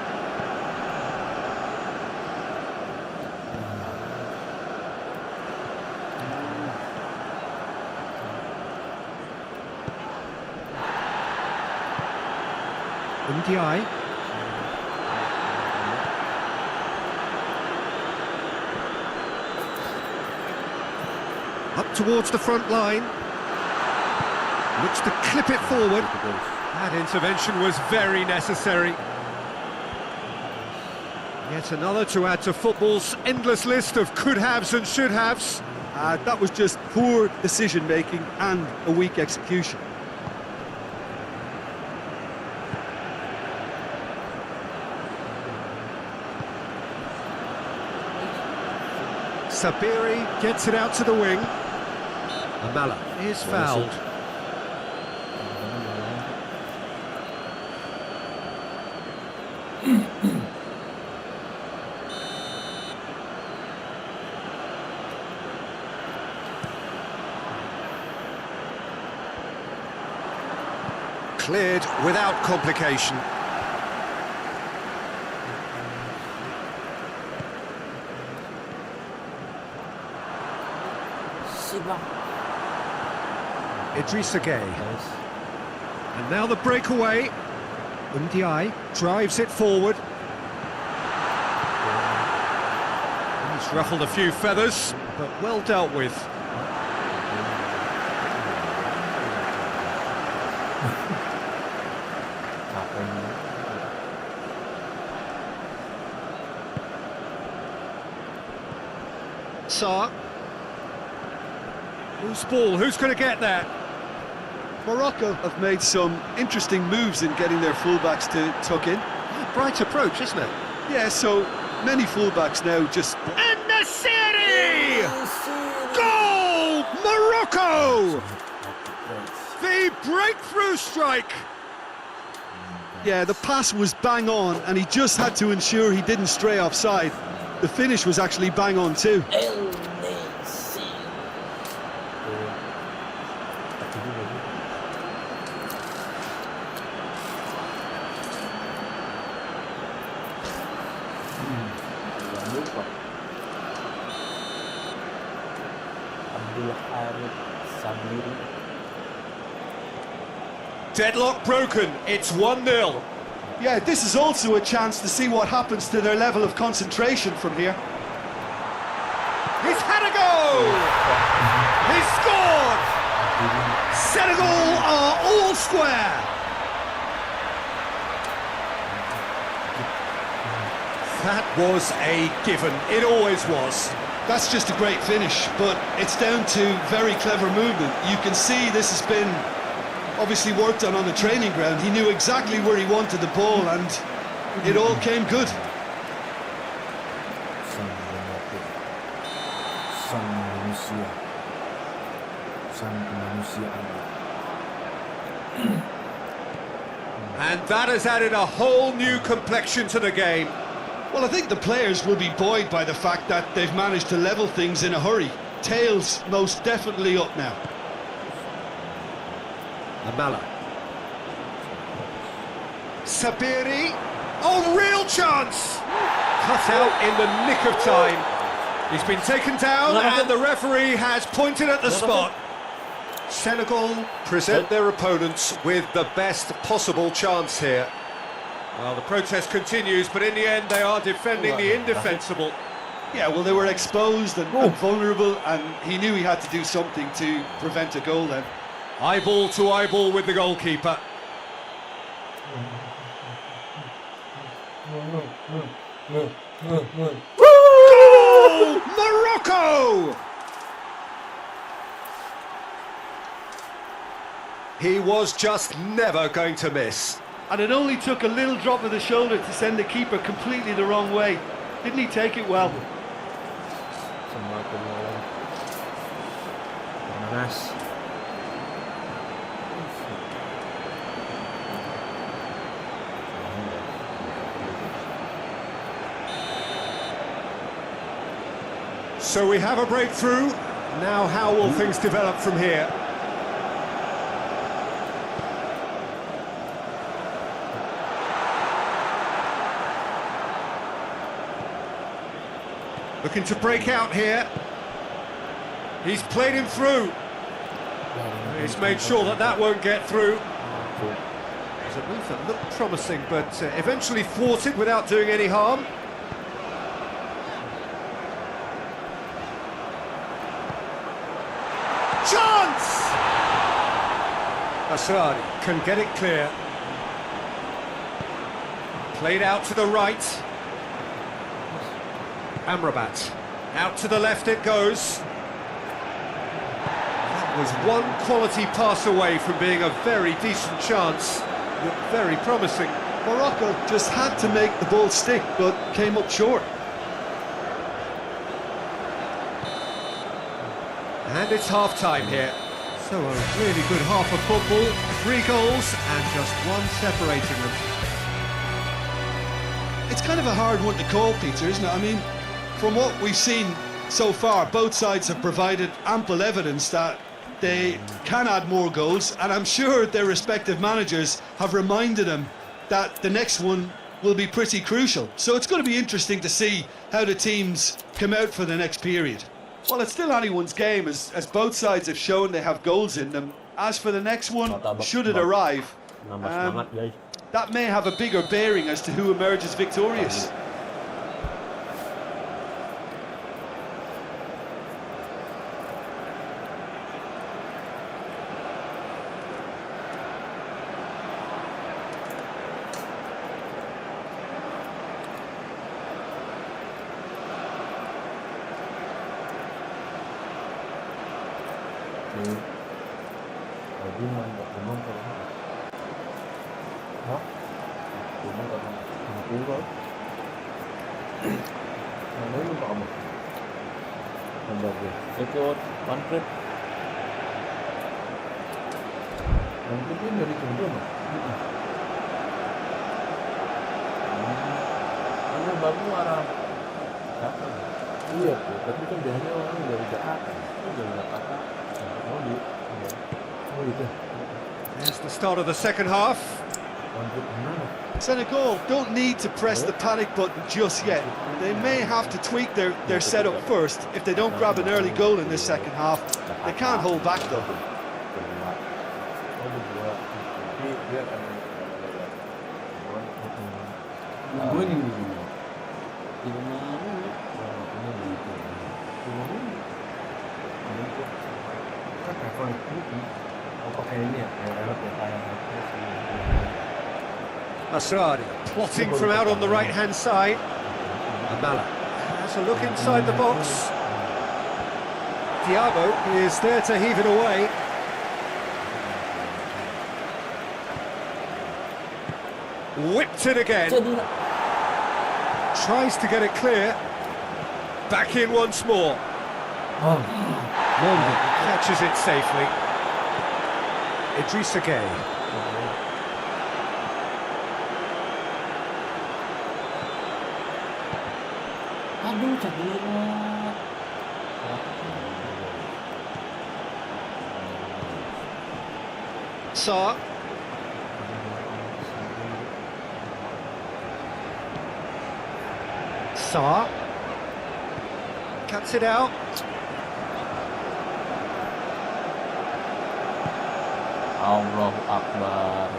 Speaker 4: Ndiaye. Up towards the front line. Looks to clip it forward. That intervention was very necessary. Yet another to add to football's endless list of could-haves and should-haves.
Speaker 5: That was just poor decision-making and a weak execution.
Speaker 4: Sabiri gets it out to the wing. Malam is fouled. Cleared without complication. Edisi.
Speaker 6: Gaes.
Speaker 4: And now the breakaway. Ndiaye drives it forward. He's ruffled a few feathers, but well dealt with. Sarr. Loose ball, who's going to get there?
Speaker 5: Morocco have made some interesting moves in getting their fullbacks to tuck in.
Speaker 4: Bright approach, isn't it?
Speaker 5: Yeah, so many fullbacks now just...
Speaker 4: Edisi! Goal! Morocco! The breakthrough strike!
Speaker 5: Yeah, the pass was bang on, and he just had to ensure he didn't stray offside. The finish was actually bang on too.
Speaker 4: Deadlock broken, it's 1-0.
Speaker 5: Yeah, this is also a chance to see what happens to their level of concentration from here.
Speaker 4: He's had a go! He's scored! Senegal are all square! That was a given, it always was.
Speaker 5: That's just a great finish, but it's down to very clever movement. You can see this has been obviously worked on the training ground. He knew exactly where he wanted the ball, and it all came good.
Speaker 4: And that has added a whole new complexion to the game.
Speaker 5: Well, I think the players will be buoyed by the fact that they've managed to level things in a hurry. Tails most definitely up now.
Speaker 4: Malam. Sabiri. Oh, real chance! Cut out in the nick of time. He's been taken down and the referee has pointed at the spot. Senegal present their opponents with the best possible chance here. Well, the protest continues, but in the end they are defending the indefensible.
Speaker 5: Yeah, well, they were exposed and vulnerable, and he knew he had to do something to prevent a goal then.
Speaker 4: Eyeball to eyeball with the goalkeeper. Goal! Morocco! He was just never going to miss.
Speaker 5: And it only took a little drop of the shoulder to send the keeper completely the wrong way. Didn't he take it well?
Speaker 4: So we have a breakthrough. Now how will things develop from here? Looking to break out here. He's played him through. He's made sure that that won't get through. It's a move that looked promising, but eventually thwarted without doing any harm. Chance! Asrari can get it clear. Played out to the right. Amrabat. Out to the left it goes. That was one quality pass away from being a very decent chance. Looked very promising.
Speaker 5: Morocco just had to make the ball stick, but came up short.
Speaker 4: And it's half-time here. So a really good half of football. 3 goals and just one separating them.
Speaker 5: It's kind of a hard one to call, Peter, isn't it? I mean, from what we've seen so far, both sides have provided ample evidence that they can add more goals, and I'm sure their respective managers have reminded them that the next one will be pretty crucial. So it's going to be interesting to see how the teams come out for the next period. Well, it's still anyone's game, as both sides have shown they have goals in them. As for the next one, should it arrive,
Speaker 6: Nambah semangat guys.
Speaker 5: that may have a bigger bearing as to who emerges victorious.
Speaker 1: Lagi nggak umum kalau hah? Umum kalau pulau. Mana ini Pak Abu? Nambah dia. Ikut pancret. Mungkin dari Pildun. Ini baru arah. Iya, tapi kan biasanya orang dari Jakarta. Itu dari Jakarta.
Speaker 4: There's the start of the second half.
Speaker 5: Senegal don't need to press the panic button just yet. They may have to tweak their setup first. If they don't grab an early goal in this second half, they can't hold back though.
Speaker 4: Asrari plotting from out on the right-hand side. Malam has a look inside the box. Diabo is there to heave it away. Whipped it again. Tries to get it clear. Back in once more. Catches it safely. Edisi.
Speaker 6: Aduh, cakep.
Speaker 4: Sa. Sa. Cuts it out.
Speaker 6: Allahu Akbar.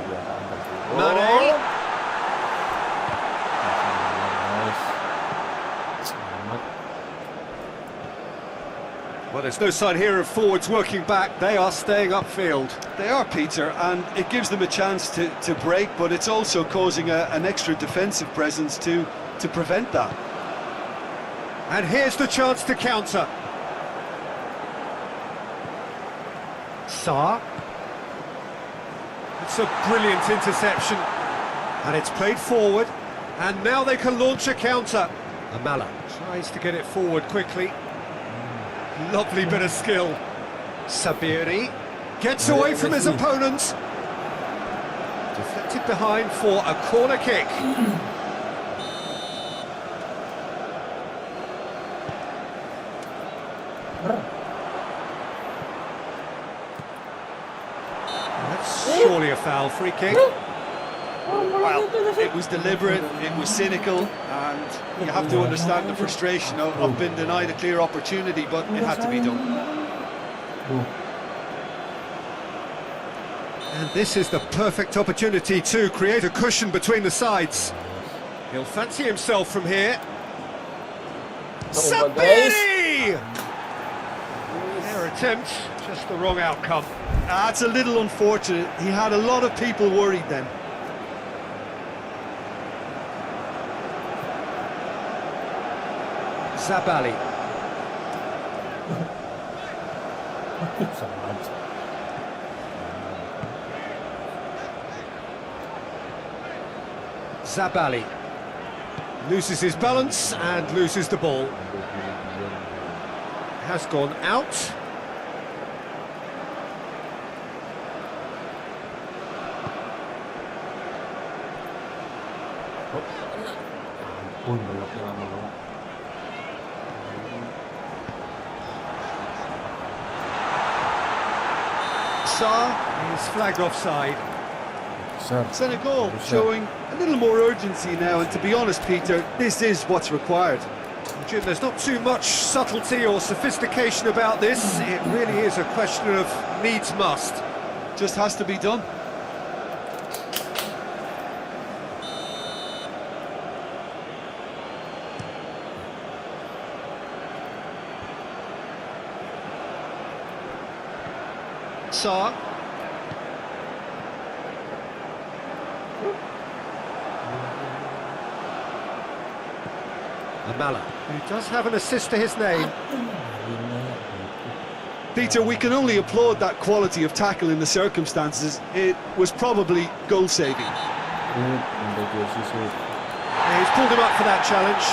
Speaker 4: Mane. Well, there's no sign here of forwards working back. They are staying upfield.
Speaker 5: They are, Peter, and it gives them a chance to break, but it's also causing an extra defensive presence to prevent that.
Speaker 4: And here's the chance to counter. Sa. It's a brilliant interception. And it's played forward. And now they can launch a counter. Malam tries to get it forward quickly. Lovely bit of skill. Sabiri gets away from his opponents. Deflected behind for a corner kick. Surely a foul, free kick.
Speaker 5: Well, it was deliberate, it was cynical, and you have to understand the frustration of being denied a clear opportunity, but it had to be done.
Speaker 4: And this is the perfect opportunity to create a cushion between the sides. He'll fancy himself from here. Sabiri! Their attempt, just the wrong outcome.
Speaker 5: That's a little unfortunate. He had a lot of people worried then.
Speaker 4: Zabali. Zabali loses his balance and loses the ball. Has gone out.
Speaker 6: Pun beloknya lama banget.
Speaker 4: Sarr is flagged offside.
Speaker 5: Senegal showing a little more urgency now, and to be honest, Peter, this is what's required.
Speaker 4: Jim, there's not too much subtlety or sophistication about this. It really is a question of needs must.
Speaker 5: Just has to be done.
Speaker 4: Sarr. Malam, who does have an assist to his name.
Speaker 5: Peter, we can only applaud that quality of tackle in the circumstances. It was probably goal-saving.
Speaker 4: Yeah, he's pulled him up for that challenge.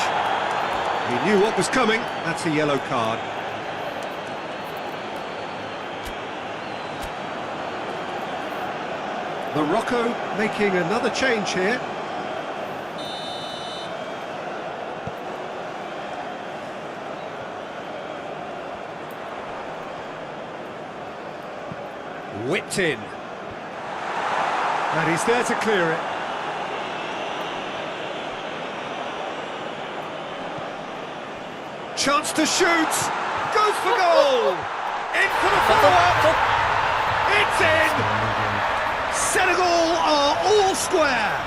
Speaker 4: He knew what was coming. That's a yellow card. Morocco making another change here. Whipped in. And he's there to clear it. Chance to shoot. Goes for goal. In for the follow-up. It's in. Senegal are all square.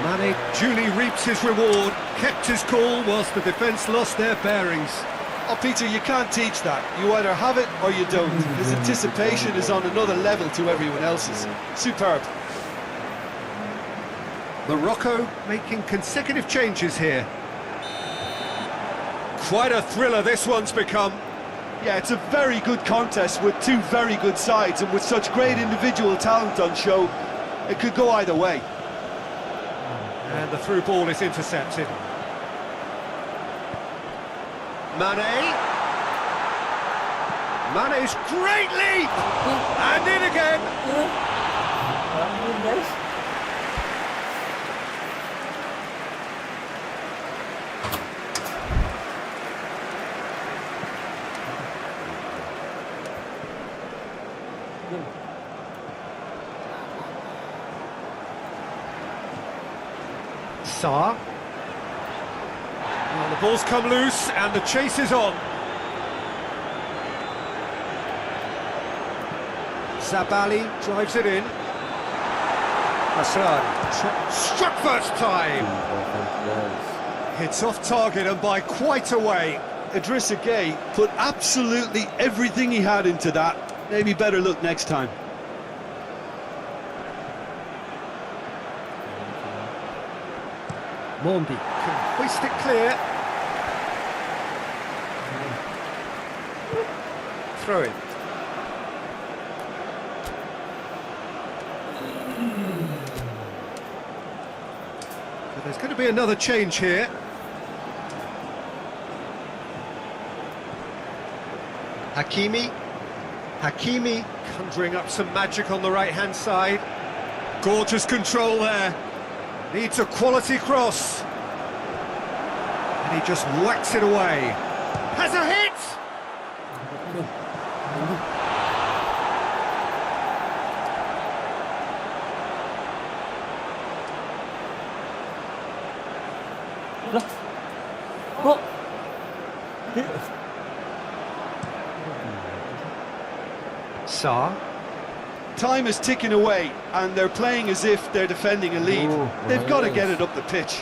Speaker 4: Mane duly reaps his reward. Kept his cool whilst the defence lost their bearings.
Speaker 5: Oh, Peter, you can't teach that. You either have it or you don't. His anticipation is on another level to everyone else's. Superb.
Speaker 4: Morocco making consecutive changes here. Quite a thriller this one's become.
Speaker 5: Yeah, it's a very good contest with two very good sides, and with such great individual talent on show, it could go either way.
Speaker 4: And the through ball is intercepted. Mane. Mane's great leap! And in again! Sarr. Well, the ball's come loose and the chase is on. Zabali drives it in. Asrari struck first time. Hits off target and by quite a way.
Speaker 5: Idrissa Gueye put absolutely everything he had into that. Maybe better look next time.
Speaker 4: Mondi can hoist it clear. Throw it. But there's going to be another change here. Hakimi conjuring up some magic on the right-hand side. Gorgeous control there. Needs a quality cross. And he just whacks it away. Has a hit!
Speaker 6: Lah, kok
Speaker 4: Sa.
Speaker 5: Time is ticking away, and they're playing as if they're defending a lead. They've got to get it up the pitch.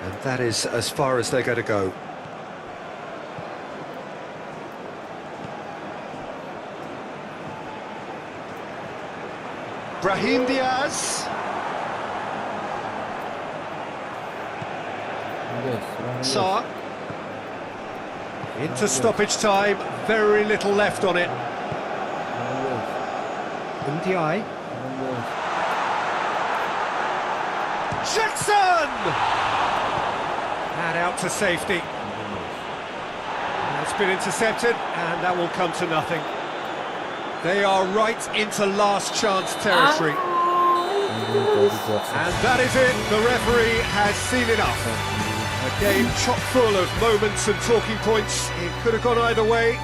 Speaker 4: And that is as far as they're going to go.
Speaker 5: Brahim Diaz.
Speaker 4: Sa. Into stoppage time, very little left on it. Ndiaye. Jackson! And out to safety. That's been intercepted, and that will come to nothing. They are right into last chance territory. And that is it, the referee has seen enough. A game chock full of moments and talking points. It could have gone either way,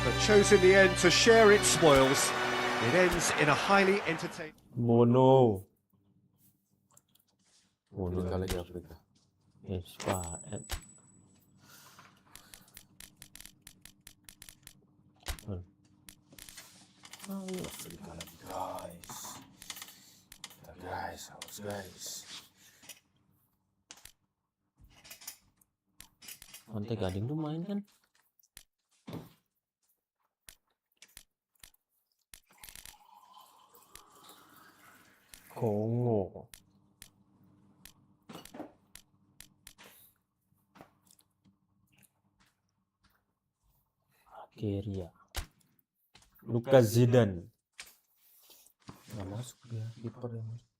Speaker 4: but chose in the end to share its spoils. It ends in a highly entertaining...
Speaker 6: Mono.
Speaker 1: Afrika lagi Afrika.
Speaker 6: Israel.
Speaker 1: Afrika lagi guys. Ya guys, harus guys.
Speaker 6: Pantai Gading tuh main kan? Kongo. Algeria. Luka Zidane.
Speaker 1: Nggak masuk dia, kiper yang masuk.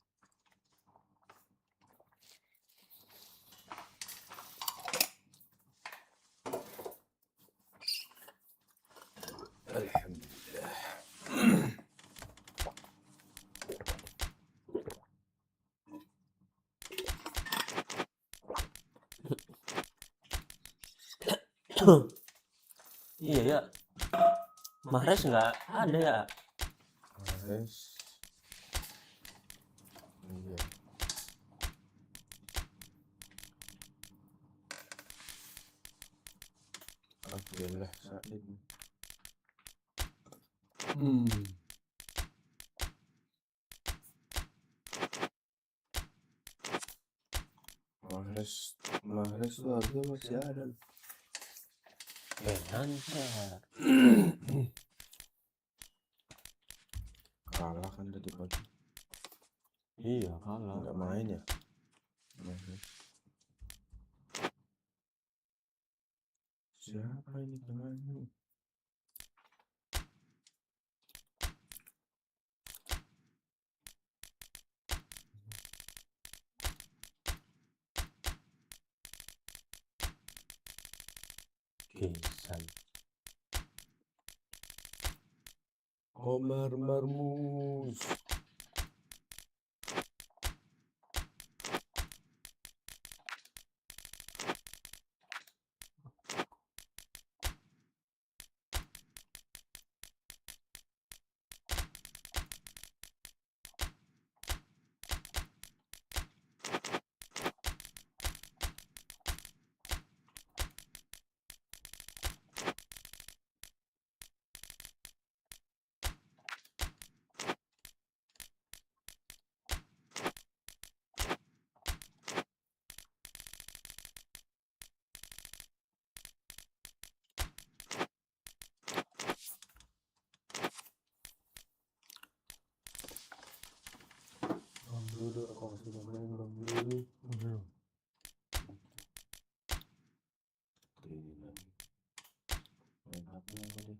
Speaker 1: Alhamdulillah.
Speaker 6: Iya ya. Mahrez nggak ada ya?
Speaker 1: Guys. Iya. Alhamdulillah saat ini. Mahrez tuh harga masih ada.
Speaker 6: Lancar.
Speaker 1: Kalah kan tadi pagi.
Speaker 6: Iya kalah.
Speaker 1: Nggak main ya. Mahrez. Siapa ini temannya?
Speaker 6: Gesan.
Speaker 1: Omar Marmus. Dulu aku masih main belum dulu. Main apa tadi?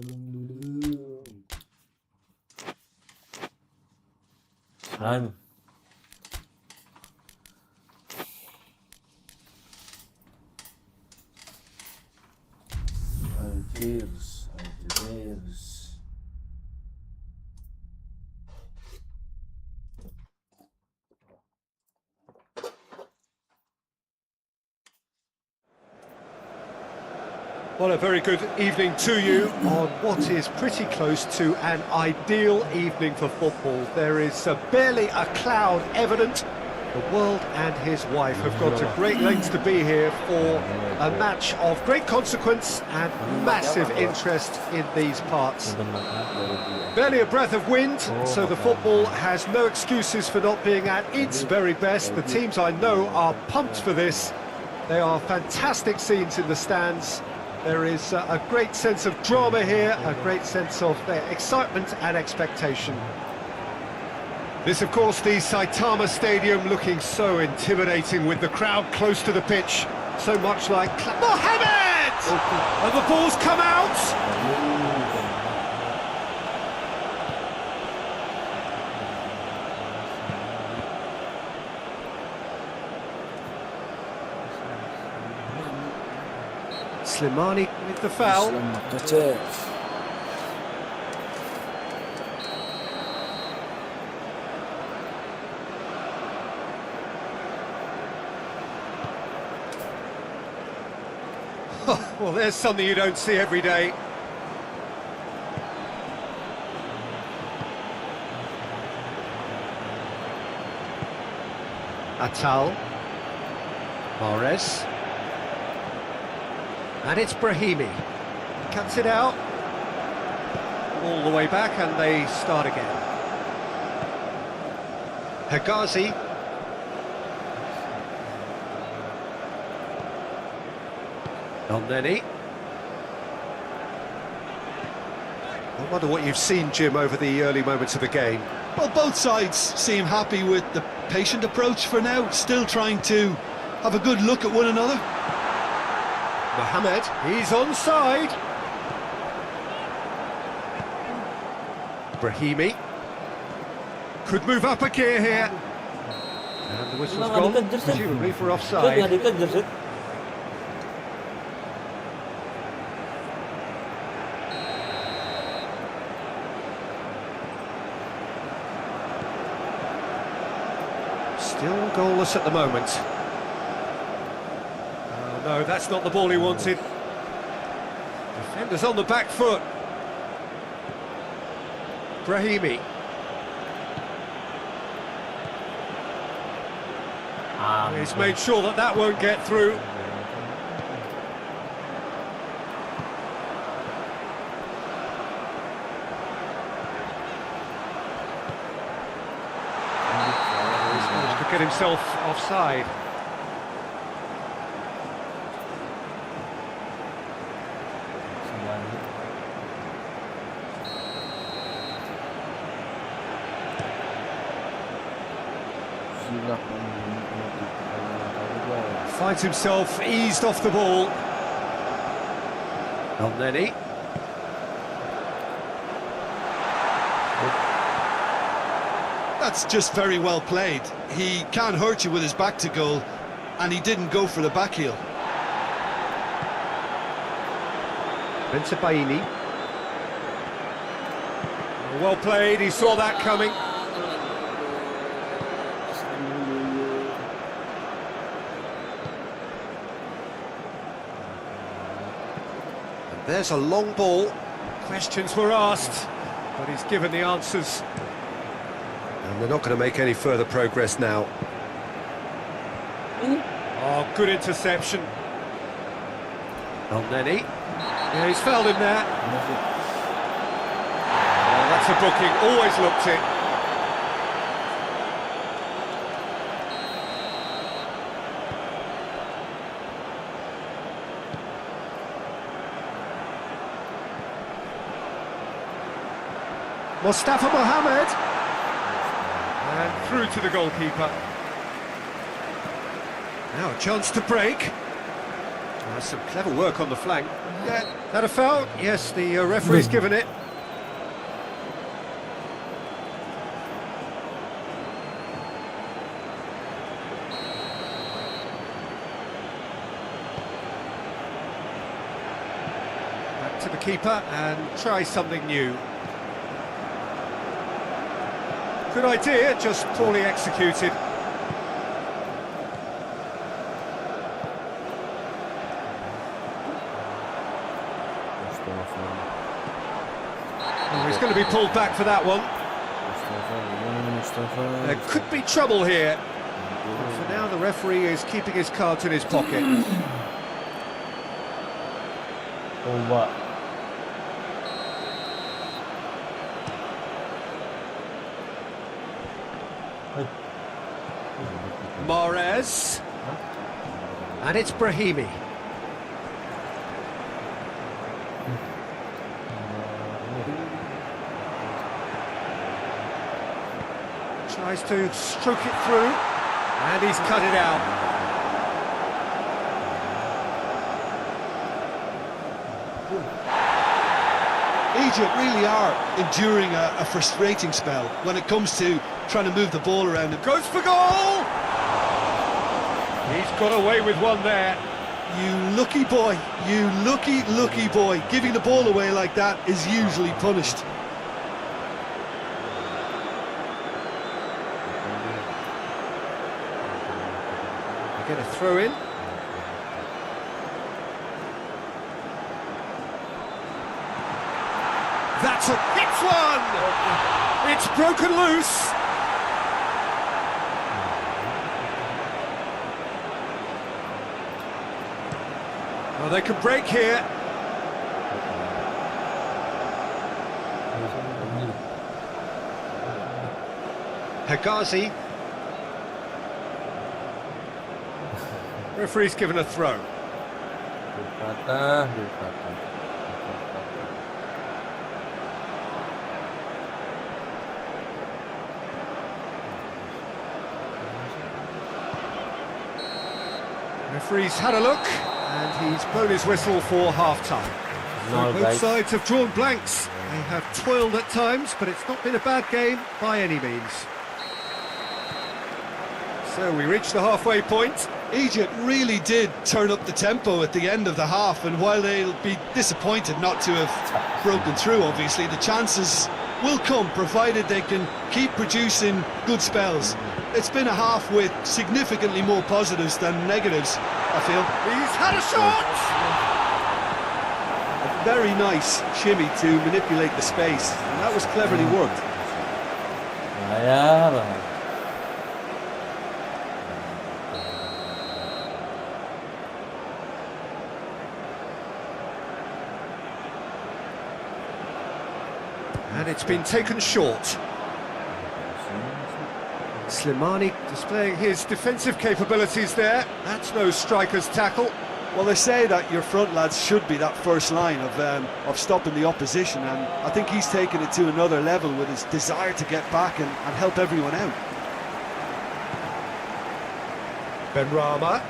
Speaker 1: Belum dulu.
Speaker 6: Slime.
Speaker 1: Algiers.
Speaker 4: Well, a very good evening to you on what is pretty close to an ideal evening for football. There is barely a cloud evident. The world and his wife have gone to great lengths to be here for a match of great consequence and massive interest in these parts. Barely a breath of wind, so the football has no excuses for not being at its very best. The teams I know are pumped for this. They are fantastic scenes in the stands. There is a great sense of drama here, a great sense of excitement and expectation. This, of course, the Saitama Stadium looking so intimidating with the crowd close to the pitch. So much like Mohamed! And the ball's come out! Slimani with the foul. Well, there's something you don't see every day. Atal. Mahrez. And it's Brahimi. Cuts it out. All the way back and they start again. Hegazi. Elneny. I wonder what you've seen, Jim, over the early moments of the game.
Speaker 5: Well, both sides seem happy with the patient approach for now, still trying to have a good look at one another.
Speaker 4: Mohamed, he's onside. Brahimi. Could move up a gear here. And the whistle's gone, presumably for offside. Still goalless at the moment. Oh no, that's not the ball he wanted. Defenders on the back foot. Brahimi. He's made sure that that won't get through. Get himself offside. Finds himself eased off the ball. Elneny.
Speaker 5: That's just very well played. He can't hurt you with his back to goal, and he didn't go for the back heel.
Speaker 4: Bensebaini. Well played, he saw that coming. And there's a long ball. Questions were asked, but he's given the answers. And they're not going to make any further progress now. Oh, good interception. Elneny. Yeah, he's fouled him there. Oh, that's a booking, always looked it. Mustafa Mohamed. And through to the goalkeeper. Now a chance to break. That's some clever work on the flank. Yeah, that a foul? Yes, the referee's given it. Back to the keeper and try something new. Good idea, just poorly executed. Oh, he's going to be pulled back for that one. There could be trouble here. So now the referee is keeping his cards in his pocket.
Speaker 6: Coba.
Speaker 4: Mahrez. And it's Brahimi. Tries to stroke it through, and he's cut it out.
Speaker 5: Egypt really are enduring a frustrating spell when it comes to trying to move the ball around. It
Speaker 4: Goes for goal! He's got away with one there.
Speaker 5: You lucky boy, you lucky boy. Giving the ball away like that is usually punished.
Speaker 4: Get a throw in. That's a hits one! It's broken loose. Well, they could break here. Hegazi. Referee's given a throw. Referee's had a look, and he's blown his whistle for half-time.
Speaker 6: No,
Speaker 4: Both
Speaker 6: guys.
Speaker 4: sides have drawn blanks. They have toiled at times, but it's not been a bad game by any means. So we reach the halfway point.
Speaker 5: Egypt really did turn up the tempo at the end of the half, and while they'll be disappointed not to have broken through, obviously, the chances will come, provided they can keep producing good spells. It's been a half with significantly more positives than negatives, I feel.
Speaker 4: He's had a shot!
Speaker 5: A very nice shimmy to manipulate the space, and that was cleverly worked.
Speaker 6: Bayar.
Speaker 4: And it's been taken short. Slimani displaying his defensive capabilities there. That's no striker's tackle.
Speaker 5: Well, they say that your front lads should be that first line of stopping the opposition, and I think he's taken it to another level with his desire to get back and help everyone out.
Speaker 4: Benrahma.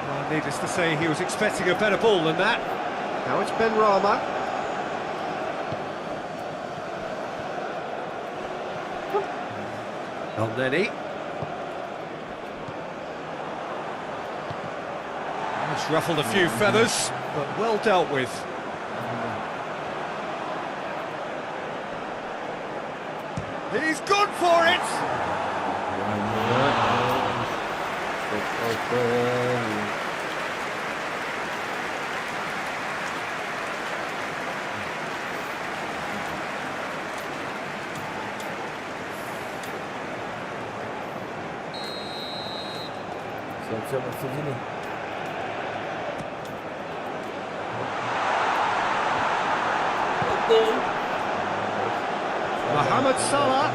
Speaker 4: Well, needless to say, he was expecting a better ball than that. Now it's Benrahma. El-Neni. It's ruffled a few feathers, but well dealt with. He's gone for it!
Speaker 6: Siap-siap masuk sini.
Speaker 4: Mohamed Salah,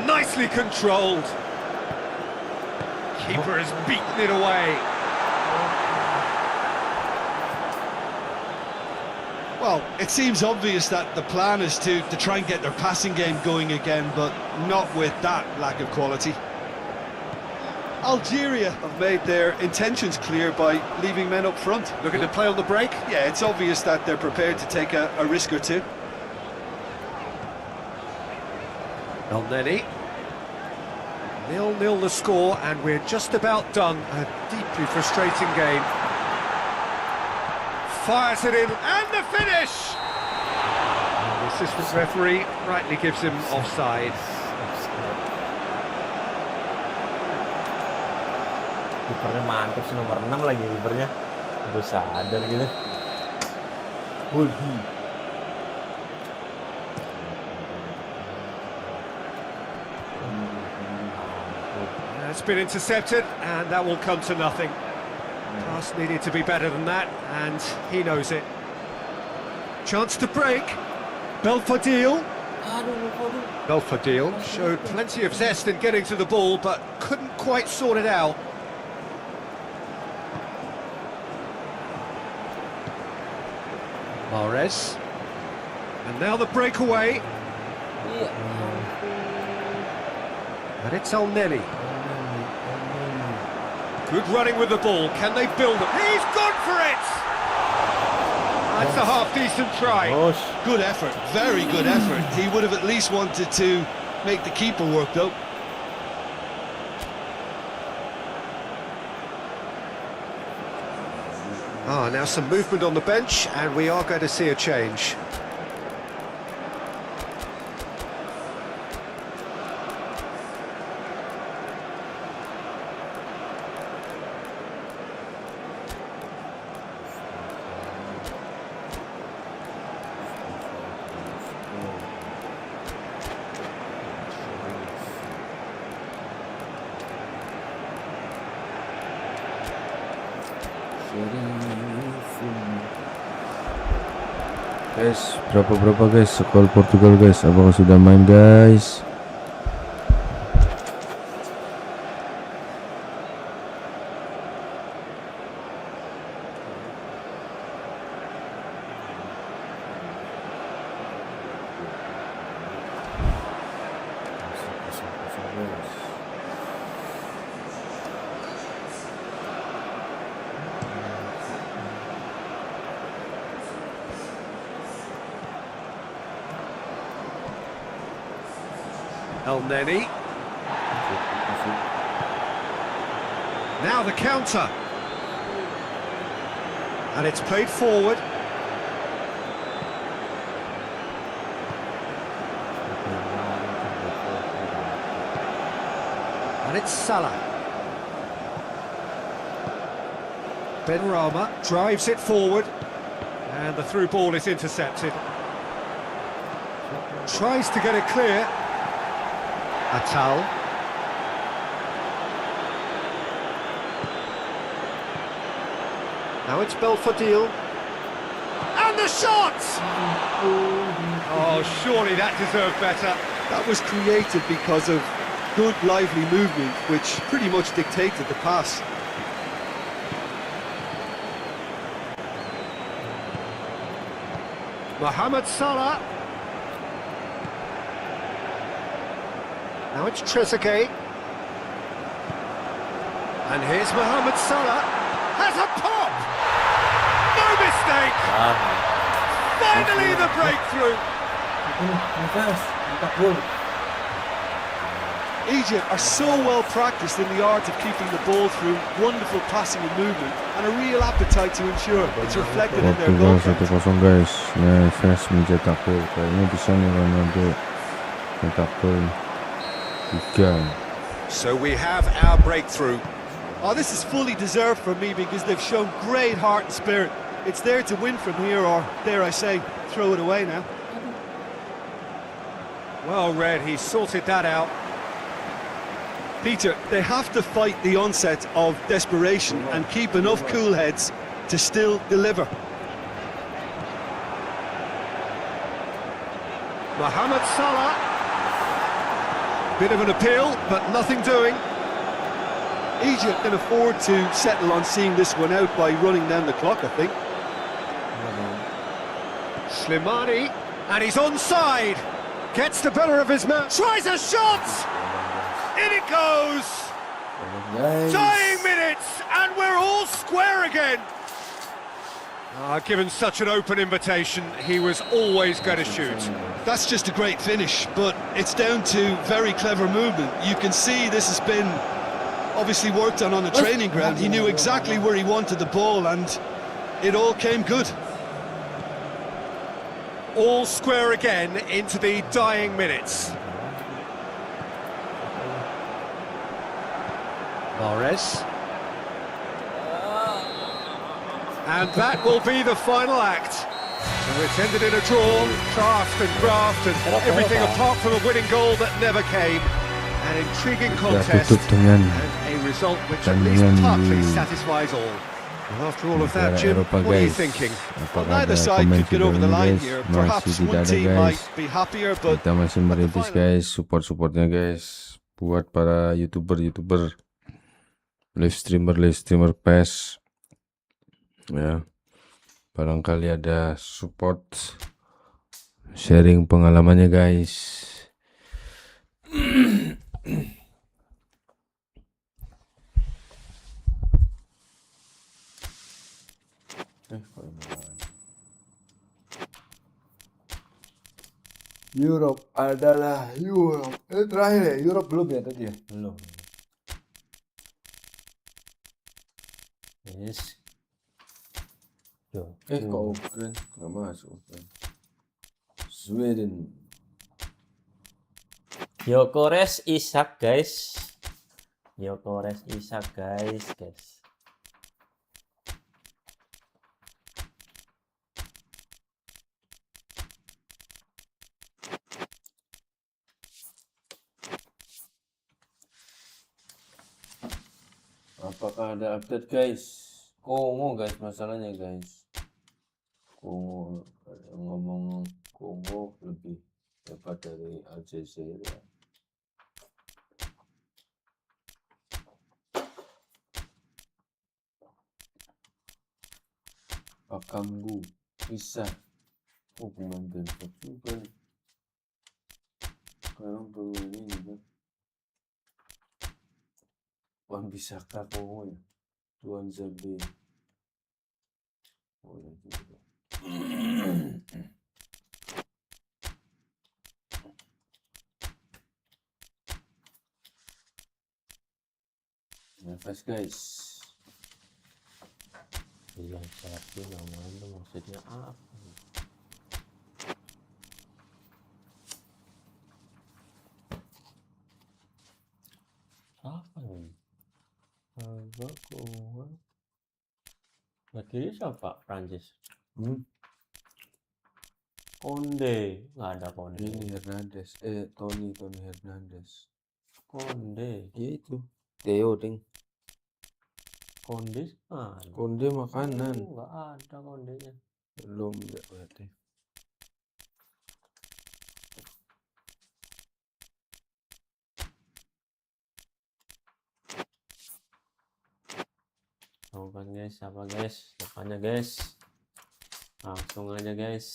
Speaker 4: nicely controlled. Keeper has beaten it away.
Speaker 5: Well, it seems obvious that the plan is to try and get their passing game going again, but not with that lack of quality. Algeria have made their intentions clear by leaving men up front.
Speaker 4: Looking to play on the break.
Speaker 5: Yeah, it's obvious that they're prepared to take a risk or two.
Speaker 4: El-Neni. 0-0 the score, and we're just about done. A deeply frustrating game. Fires it in, and the finish! The assistant referee rightly gives him offside.
Speaker 6: Kipernya mantap sih, nomor 6 lagi kipernya. Gue sadar gitu.
Speaker 4: It's been intercepted, and that will come to nothing. Pass needed to be better than that, and he knows it. Chance to break. Belfodil. Belfodil showed plenty of zest in getting to the ball, but couldn't quite sort it out. Mahrez. And now the breakaway. And it's El Neni. Good running with the ball. Can they build it? He's gone for it! That's a half-decent try.
Speaker 5: Good effort, very good effort. He would have at least wanted to make the keeper work though.
Speaker 4: Now some movement on the bench, and we are going to see a change.
Speaker 2: Guys, berapa guys skor Portugal guys? Apakah sudah main guys?
Speaker 4: El Neni. Now the counter. And it's played forward. And it's Salah. Benrahma drives it forward. And the through ball is intercepted. Tries to get it clear. Atal. Now it's Belfodil. And the shot! Oh, surely that deserved better.
Speaker 5: That was created because of good lively movement, which pretty much dictated the pass.
Speaker 4: Mohamed Salah. Now it's Trezeguet. And here's Mohamed Salah. Has a pop! No mistake! Finally the breakthrough!
Speaker 5: Egypt are so well practiced in the art of keeping the ball through wonderful passing and movement, and a real appetite to ensure it's reflected in their goal
Speaker 2: Portugal
Speaker 5: count.
Speaker 2: 1-0 guys. Neves mencetak gol. Kayaknya bisa nih Ronaldo mencetak gol 3.
Speaker 4: So we have our breakthrough.
Speaker 5: Oh, this is fully deserved for me because they've shown great heart and spirit. It's there to win from here, or dare I say, throw it away now.
Speaker 4: Well read, he sorted that out.
Speaker 5: Peter, they have to fight the onset of desperation and keep enough cool heads to still deliver.
Speaker 4: Mohamed Salah. Bit of an appeal, but nothing doing.
Speaker 5: Egypt can afford to settle on seeing this one out by running down the clock, I think.
Speaker 4: Slimani, and he's onside. Gets the better of his man. Tries a shot! In it goes! Dying minutes, and we're all square again. Given such an open invitation, he was always going to shoot.
Speaker 5: That's just a great finish, but it's down to very clever movement. You can see this has been obviously worked on the training ground. He knew exactly where he wanted the ball, and it all came good.
Speaker 4: All square again into the dying minutes. Mahrez. And that will be the final act. So it's ended in a draw, craft and graft and everything apart from a winning goal that never came. An intriguing
Speaker 2: Kita
Speaker 4: contest
Speaker 2: tutup dengan
Speaker 4: and a result which at least
Speaker 2: pertandingan
Speaker 4: partly
Speaker 2: di
Speaker 4: satisfies all. Well, after all of that,
Speaker 2: negara
Speaker 4: Jim,
Speaker 2: Eropa,
Speaker 4: what are you
Speaker 2: guys.
Speaker 4: thinking?
Speaker 2: Apakah
Speaker 5: Neither
Speaker 2: ada
Speaker 5: side
Speaker 2: komen
Speaker 5: could get over the
Speaker 2: video ini,
Speaker 5: line
Speaker 2: guys?
Speaker 5: here.
Speaker 2: Masih
Speaker 5: Perhaps
Speaker 2: tidak
Speaker 5: one
Speaker 2: ada,
Speaker 5: team
Speaker 2: guys.
Speaker 5: might be happier, but
Speaker 2: Kita masih merintis, guys. Support-supportnya, guys, buat para youtuber live streamer PES ya. Barangkali ada support sharing pengalamannya, guys.
Speaker 1: Europe adalah Europe. Terakhir ya, Europe belum ya tadi ya?
Speaker 6: Belum. Yes. Yo.
Speaker 1: Kok Ukraine nggak masuk? Sweden.
Speaker 6: Gyökeres Isak, guys. Gyökeres Isak, guys.
Speaker 1: Apakah ada update, guys? Kongo, guys, masalahnya, guys. Kongo, ngomong Kongo lebih hebat dari Aljazair. Pakamgu bisa hubungan Denmark juga. Sekarang pemain ini kan Wan Bisaka Kongo ya, Tuan Zabe. Oh ya juga. Nafas, guys.
Speaker 6: Yang satu namanya maksudnya apa? Apa ini? Agak kuat. Berarti siapa? Prancis. Konde, nggak ada Konde.
Speaker 1: Ini Hernandez, Tony Hernandez.
Speaker 6: Konde,
Speaker 1: Ya itu, Theo ding.
Speaker 6: Konde mana?
Speaker 1: Konde makanan.
Speaker 6: Nggak ada Kondenya.
Speaker 1: Belum ya berarti.
Speaker 6: Tahu kan guys, apa guys? Depannya guys. Langsung aja guys.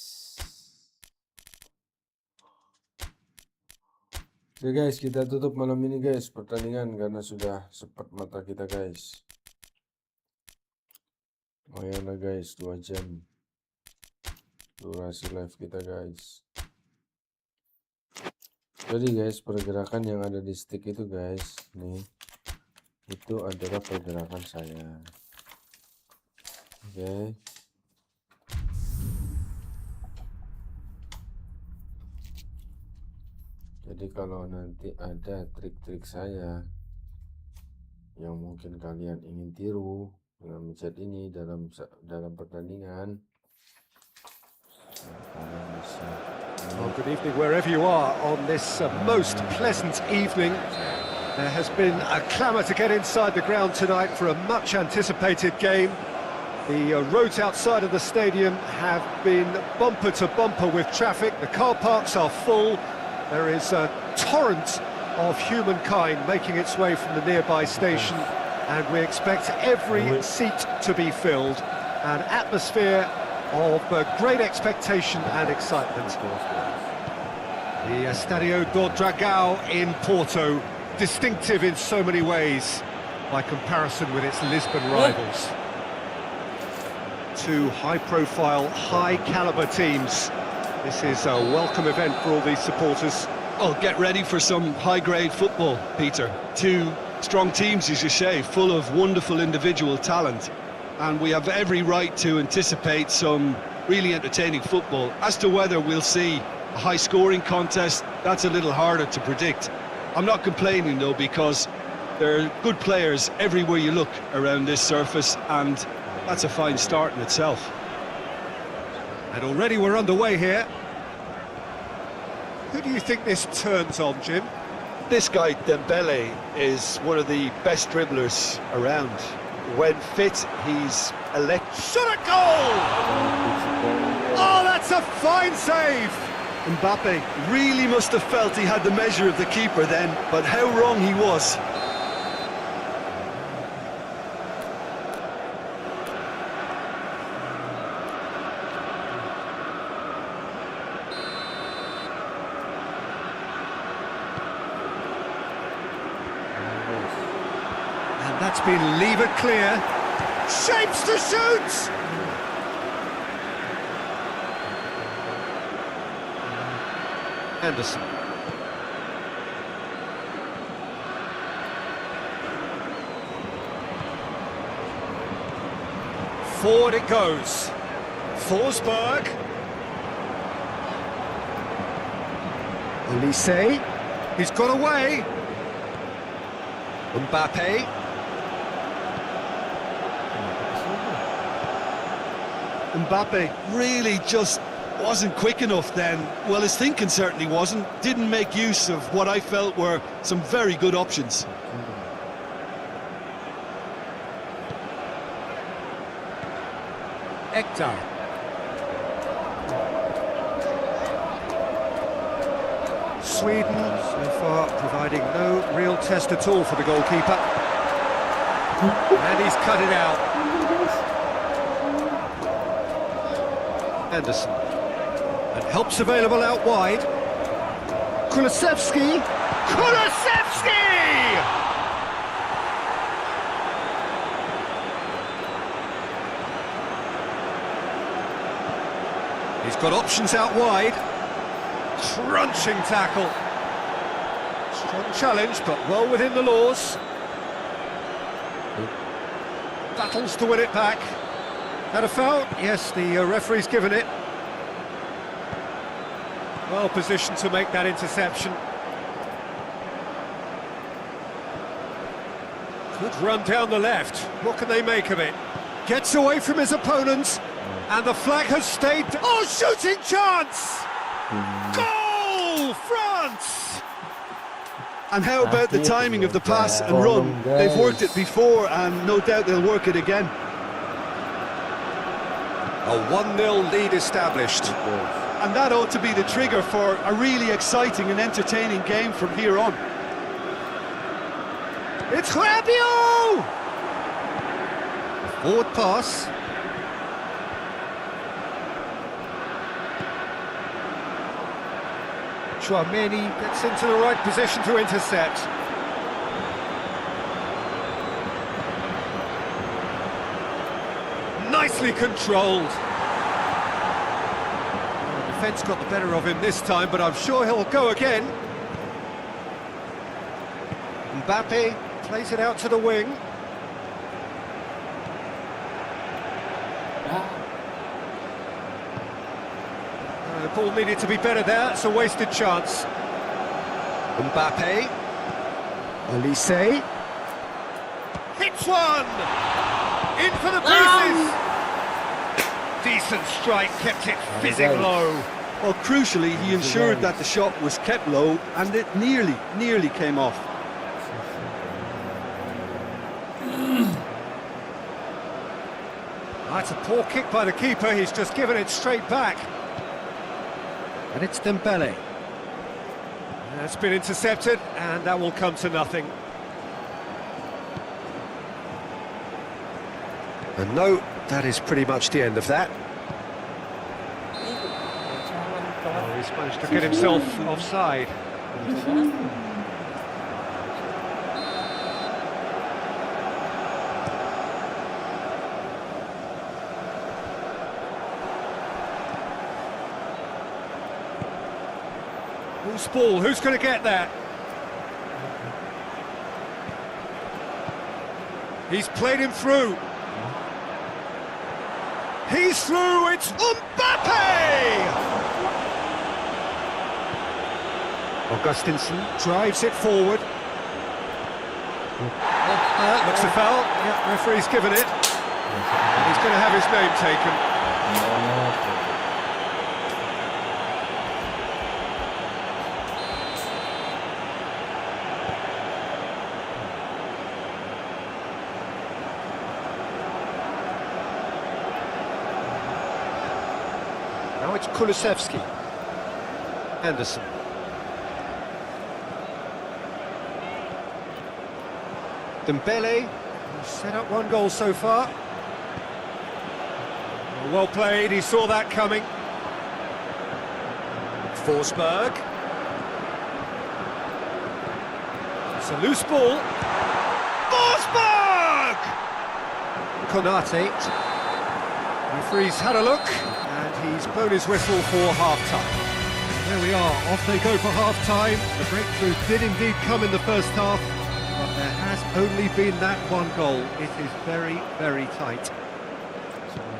Speaker 1: Oke guys, kita tutup malam ini guys pertandingan karena sudah sempat mata kita guys. Oh ya lah guys, 2 jam durasi live kita guys. Jadi guys, pergerakan yang ada di stick itu guys, nih, itu adalah pergerakan saya. Oke. Jadi kalau nanti ada trik-trik saya yang mungkin kalian ingin tiru dengan mencet ini dalam pertandingan, kalian bisa.
Speaker 4: Well, good evening wherever you are on this most pleasant evening. There has been a clamour to get inside the ground tonight for a much anticipated game. The roads outside of the stadium have been bumper to bumper with traffic. The car parks are full. There is a torrent of humankind making its way from the nearby station, and we expect every seat to be filled. An atmosphere of great expectation and excitement. The Estadio do Dragão in Porto, distinctive in so many ways by comparison with its Lisbon rivals. Two high-profile, high-caliber teams. This is a welcome event for all these supporters.
Speaker 5: well, get ready for some high-grade football, Peter. Two strong teams, as you say, full of wonderful individual talent. And we have every right to anticipate some really entertaining football. As to whether we'll see a high-scoring contest, that's a little harder to predict. I'm not complaining, though, because there are good players everywhere you look around this surface, and That's a fine start in itself.
Speaker 4: And already we're underway here. Who do you think this turns on, Jim?
Speaker 5: This guy, Dembele, is one of the best dribblers around. When fit, he's electric.
Speaker 4: Shot at goal! Oh, that's a fine save!
Speaker 5: Mbappe really must have felt he had the measure of the keeper then, but how wrong he was.
Speaker 4: And that's been levered clear. Shapes to shoot! Anderson. Forward it goes. Forsberg. Edisi. He's got away. Mbappe.
Speaker 5: Mbappe really just wasn't quick enough then. Well, his thinking certainly wasn't. Didn't make use of what I felt were some very good options.
Speaker 4: Hector. Sweden so far providing no real test at all for the goalkeeper. And he's cut it out. Anderson. And help's available out wide. Kulusevski. Kulusevski! He's got options out wide. Crunching tackle. Strong challenge, but well within the laws. Battles to win it back. Had a foul? Yes, the referee's given it. Well positioned to make that interception. Good run down the left. What can they make of it? Gets away from his opponents. And the flag has stayed. Oh, shooting chance! Goal, France!
Speaker 5: And how about the timing of the pass and run? They've worked it before and no doubt they'll work it again.
Speaker 4: A 1-0 lead established.
Speaker 5: And that ought to be the trigger for a really exciting and entertaining game from here on.
Speaker 4: It's Rabiot! Forward pass. Chouameni gets into the right position to intercept. Nicely controlled. The defence got the better of him this time, but I'm sure he'll go again. Mbappe plays it out to the wing. The ball needed to be better there, it's a wasted chance. Mbappe. Edisi. Hits one! In for the pieces! Decent strike, kept it fizzing low.
Speaker 5: Well, crucially, he ensured that the shot was kept low and it nearly came off.
Speaker 4: That's a poor kick by the keeper, he's just given it straight back. And it's Dembele. That's been intercepted, and that will come to nothing. And no, that is pretty much the end of that. Oh, he's managed to get himself offside. Loose ball, who's going to get that? He's played him through. He's through, it's Mbappe! Augustinsson drives it forward. Looks a foul. Yeah, referee's given it. And he's going to have his name taken. Now it's Kulusevski. Anderson. Dembele, who's set up one goal so far. Well played, he saw that coming. Forsberg. It's a loose ball. Forsberg! Konate. Referee's had a look, and he's blown his whistle for half-time. There we are, off they go for half-time. The breakthrough did indeed come in the first half, but there has only been that one goal. It is very, very tight.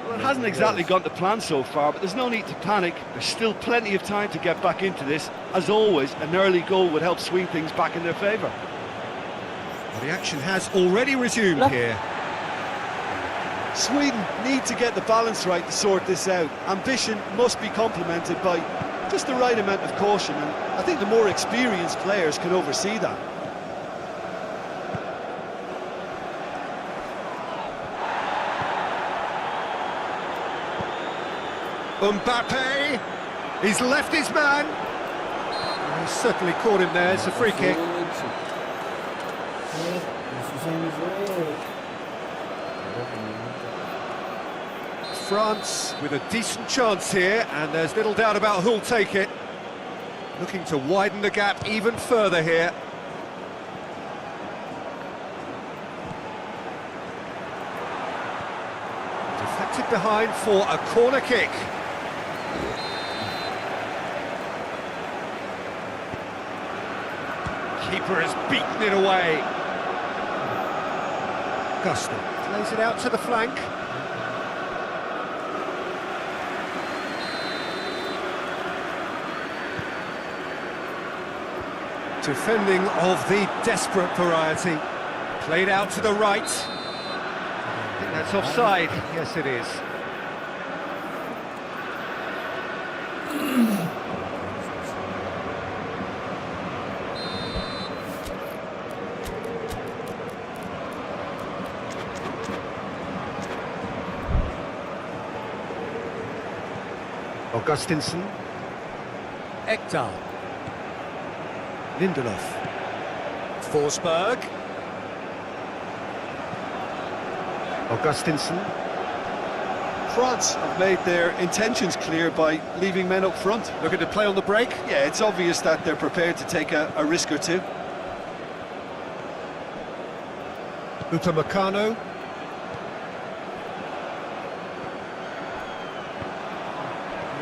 Speaker 5: Well, it hasn't exactly gone to plan so far, but there's no need to panic. There's still plenty of time to get back into this. As always, an early goal would help swing things back in their favour.
Speaker 4: Well, the action has already resumed here.
Speaker 5: Sweden need to get the balance right to sort this out. Ambition must be complemented by just the right amount of caution, and I think the more experienced players can oversee that.
Speaker 4: Mbappe, he's left his man. He's certainly caught him there, it's a free kick. France with a decent chance here, and there's little doubt about who'll take it. Looking to widen the gap even further here. Deflected behind for a corner kick. Keeper has beaten it away. Gusto plays it out to the flank. Defending of the desperate variety. Played out to the right. I think that's offside. Yes, it is. Augustinsson. Ekdal. Lindelof. Forsberg. Augustinsson.
Speaker 5: France have made their intentions clear by leaving men up front.
Speaker 4: Looking to play on the break.
Speaker 5: Yeah, it's obvious that they're prepared to take a risk or two.
Speaker 4: Upamecano.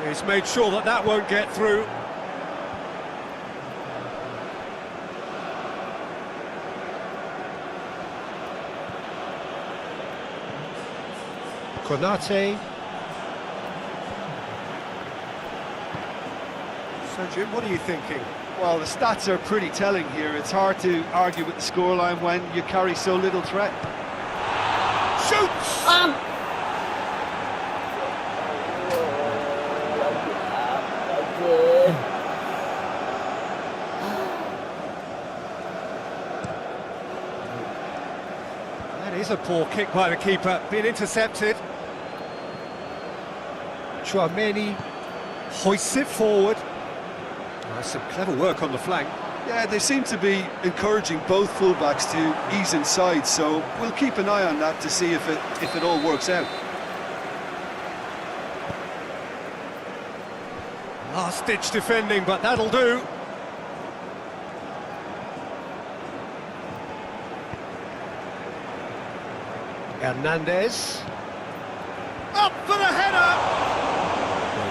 Speaker 4: He's made sure that that won't get through. Konate. So Jim, what are you thinking?
Speaker 5: Well, the stats are pretty telling here. It's hard to argue with the scoreline when you carry so little threat.
Speaker 4: Shoots! That is a poor kick by the keeper, being intercepted. Chouameni hoists it forward. That's some clever work on the flank.
Speaker 5: Yeah, they seem to be encouraging both fullbacks to ease inside, so we'll keep an eye on that to see if it all works out.
Speaker 4: Last-ditch defending, but that'll do. Hernandez. Up for the header!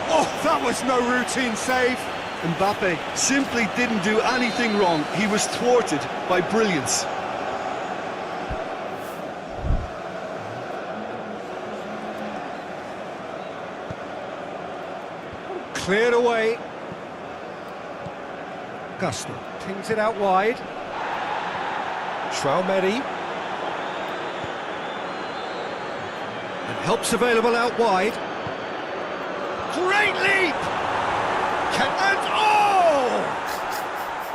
Speaker 4: Oh, that was no routine save.
Speaker 5: Mbappe simply didn't do anything wrong. He was thwarted by brilliance.
Speaker 4: Cleared away. Gusto pings it out wide. Chouameni. And help's available out wide.
Speaker 3: Great leap! And oh!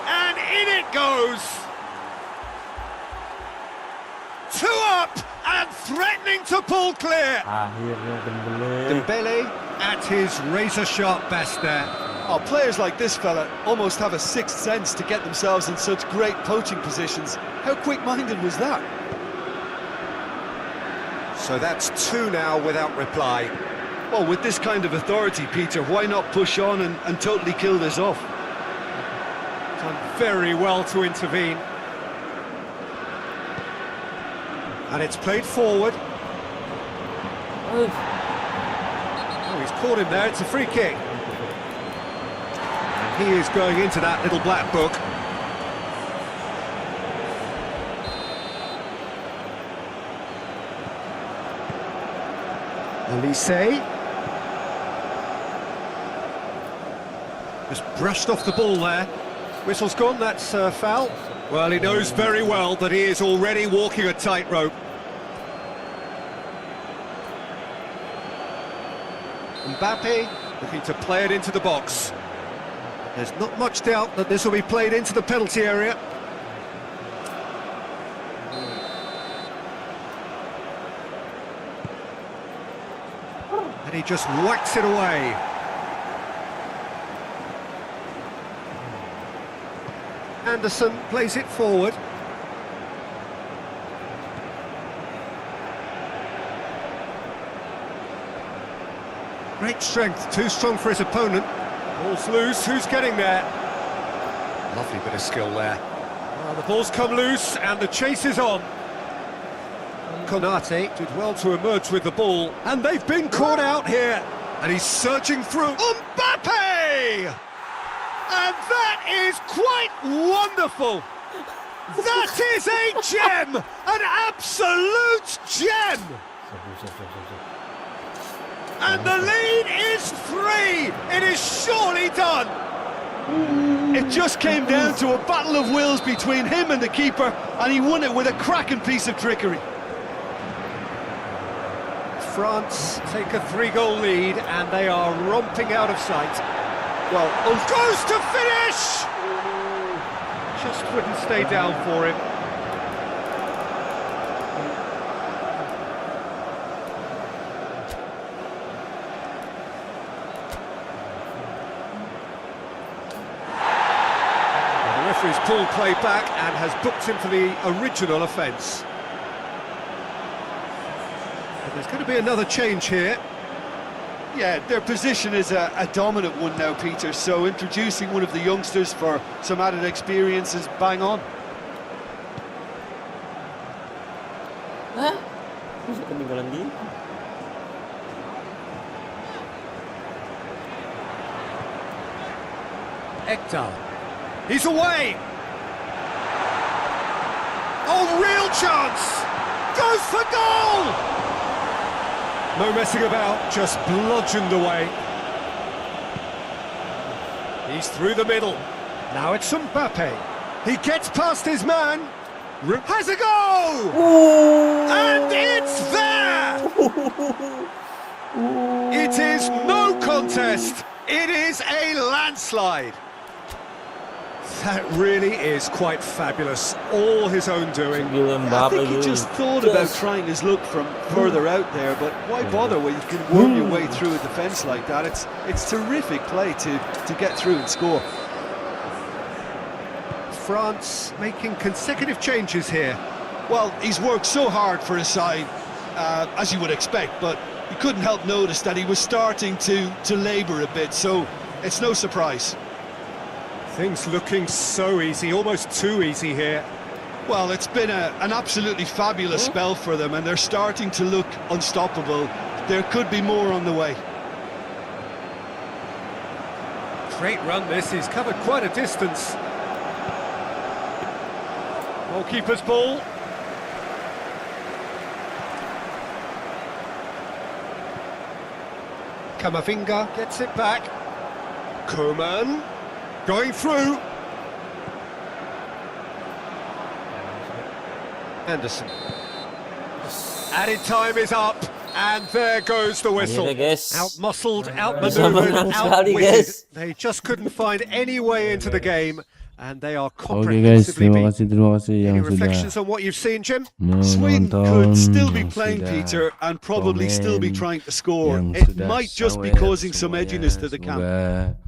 Speaker 3: And in it goes! 2 up and threatening to pull clear!
Speaker 6: Akhirnya Dembele.
Speaker 4: Dembele at his razor-sharp best there.
Speaker 5: Oh, players like this fella almost have a sixth sense to get themselves in such great poaching positions. How quick-minded was that?
Speaker 4: So that's 2 now without reply.
Speaker 5: Well, with this kind of authority, Peter, why not push on and totally kill this off?
Speaker 4: Done very well to intervene. And it's played forward. Oh, he's caught him there, it's a free kick. And he is going into that little black book. Edisi. Just brushed off the ball there. Whistle's gone, that's foul. Well, he knows very well that he is already walking a tightrope. Mbappe looking to play it into the box. There's not much doubt that this will be played into the penalty area. And he just whacks it away. Anderson plays it forward. Great strength, too strong for his opponent. Ball's loose, who's getting there? Lovely bit of skill there. Well, the ball's come loose and the chase is on. Konate did well to emerge with the ball, and they've been caught out here. And he's surging through.
Speaker 3: Mbappe! And that is quite wonderful! That is a gem! An absolute gem! And the lead is 3! It is surely done!
Speaker 5: It just came down to a battle of wills between him and the keeper, and he won it with a cracking piece of trickery.
Speaker 4: France take a 3-goal lead, and they are romping out of sight.
Speaker 3: Well, goes to finish!
Speaker 4: Just wouldn't stay down for him. The referee's pulled play back and has booked him for the original offence. But there's going to be another change here.
Speaker 5: Yeah, their position is a dominant one now, Peter, so introducing one of the youngsters for some added experience is bang on.
Speaker 6: Hah? Bisa ketinggalan dia?
Speaker 4: Ekdal. He's away! Oh, real chance! Goes for goal! No messing about, just bludgeoned away. He's through the middle. Now it's Mbappe. He gets past his man. Has a go! And it's there! It is no contest. It is a landslide. That really is quite fabulous. All his own doing.
Speaker 5: I think he just thought about trying his luck from further out there, but why bother when you can worm your way through a defence like that? It's terrific play to get through and score.
Speaker 4: France making consecutive changes here.
Speaker 5: Well, he's worked so hard for his side, as you would expect, but you couldn't help notice that he was starting to labour a bit, so it's no surprise.
Speaker 4: Things looking so easy, almost too easy here.
Speaker 5: Well, it's been an absolutely fabulous spell for them, and they're starting to look unstoppable. There could be more on the way.
Speaker 4: Great run this, he's covered quite a distance. Goalkeeper's ball. Kamavinga gets it back. Koeman going through. Anderson. Added time is up. And there goes the whistle.
Speaker 6: Akhirnya, guys.
Speaker 4: Out-muscled,
Speaker 6: Bisa
Speaker 4: outmaneuvered,
Speaker 6: menang sekali,
Speaker 4: outwitted.
Speaker 6: guys.
Speaker 4: They just couldn't find any way into the game, and they are
Speaker 2: Oke guys,
Speaker 4: comprehensively beaten.
Speaker 2: terima kasih
Speaker 4: Any
Speaker 2: yang sudah
Speaker 4: reflections on what you've seen, Jim?
Speaker 5: Sweden
Speaker 2: menonton,
Speaker 5: could still be
Speaker 2: yang
Speaker 5: playing,
Speaker 2: sudah
Speaker 5: Peter, and probably still be
Speaker 2: komen,
Speaker 5: trying to score.
Speaker 2: yang
Speaker 5: It
Speaker 2: sudah
Speaker 5: might just be
Speaker 2: sawer
Speaker 5: causing some
Speaker 2: semuanya.
Speaker 5: edginess to the camp.
Speaker 2: Semoga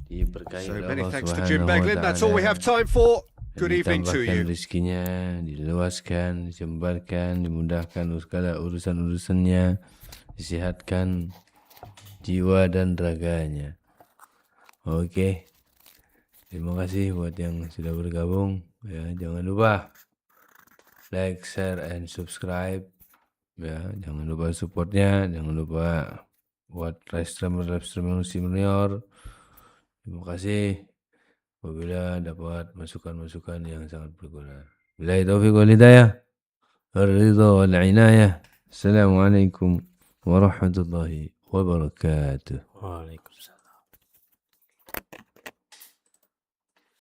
Speaker 2: diberkahi
Speaker 4: So
Speaker 2: oleh
Speaker 4: many
Speaker 2: Allah
Speaker 4: thanks to Jim
Speaker 2: Subhanahu wa
Speaker 4: Beglin. That's all we
Speaker 2: Ta'ala.
Speaker 4: have time for. Good evening to
Speaker 2: Ditambahkan
Speaker 4: you.
Speaker 2: rezekinya, diluaskan, dijembarkan, dimudahkan segala urusan-urusannya, disehatkan jiwa dan raganya. Oke, terima kasih buat yang sudah bergabung. Ya, jangan lupa like, share, and subscribe. Ya, jangan lupa supportnya, jangan lupa buat live streamer senior. Terima kasih. Apabila dapat masukan-masukan yang sangat berguna. Billahi taufiq wal hidayah. Ar-ridha wal inayah. Assalamualaikum warahmatullahi wabarakatuh.
Speaker 6: Waalaikumsalam.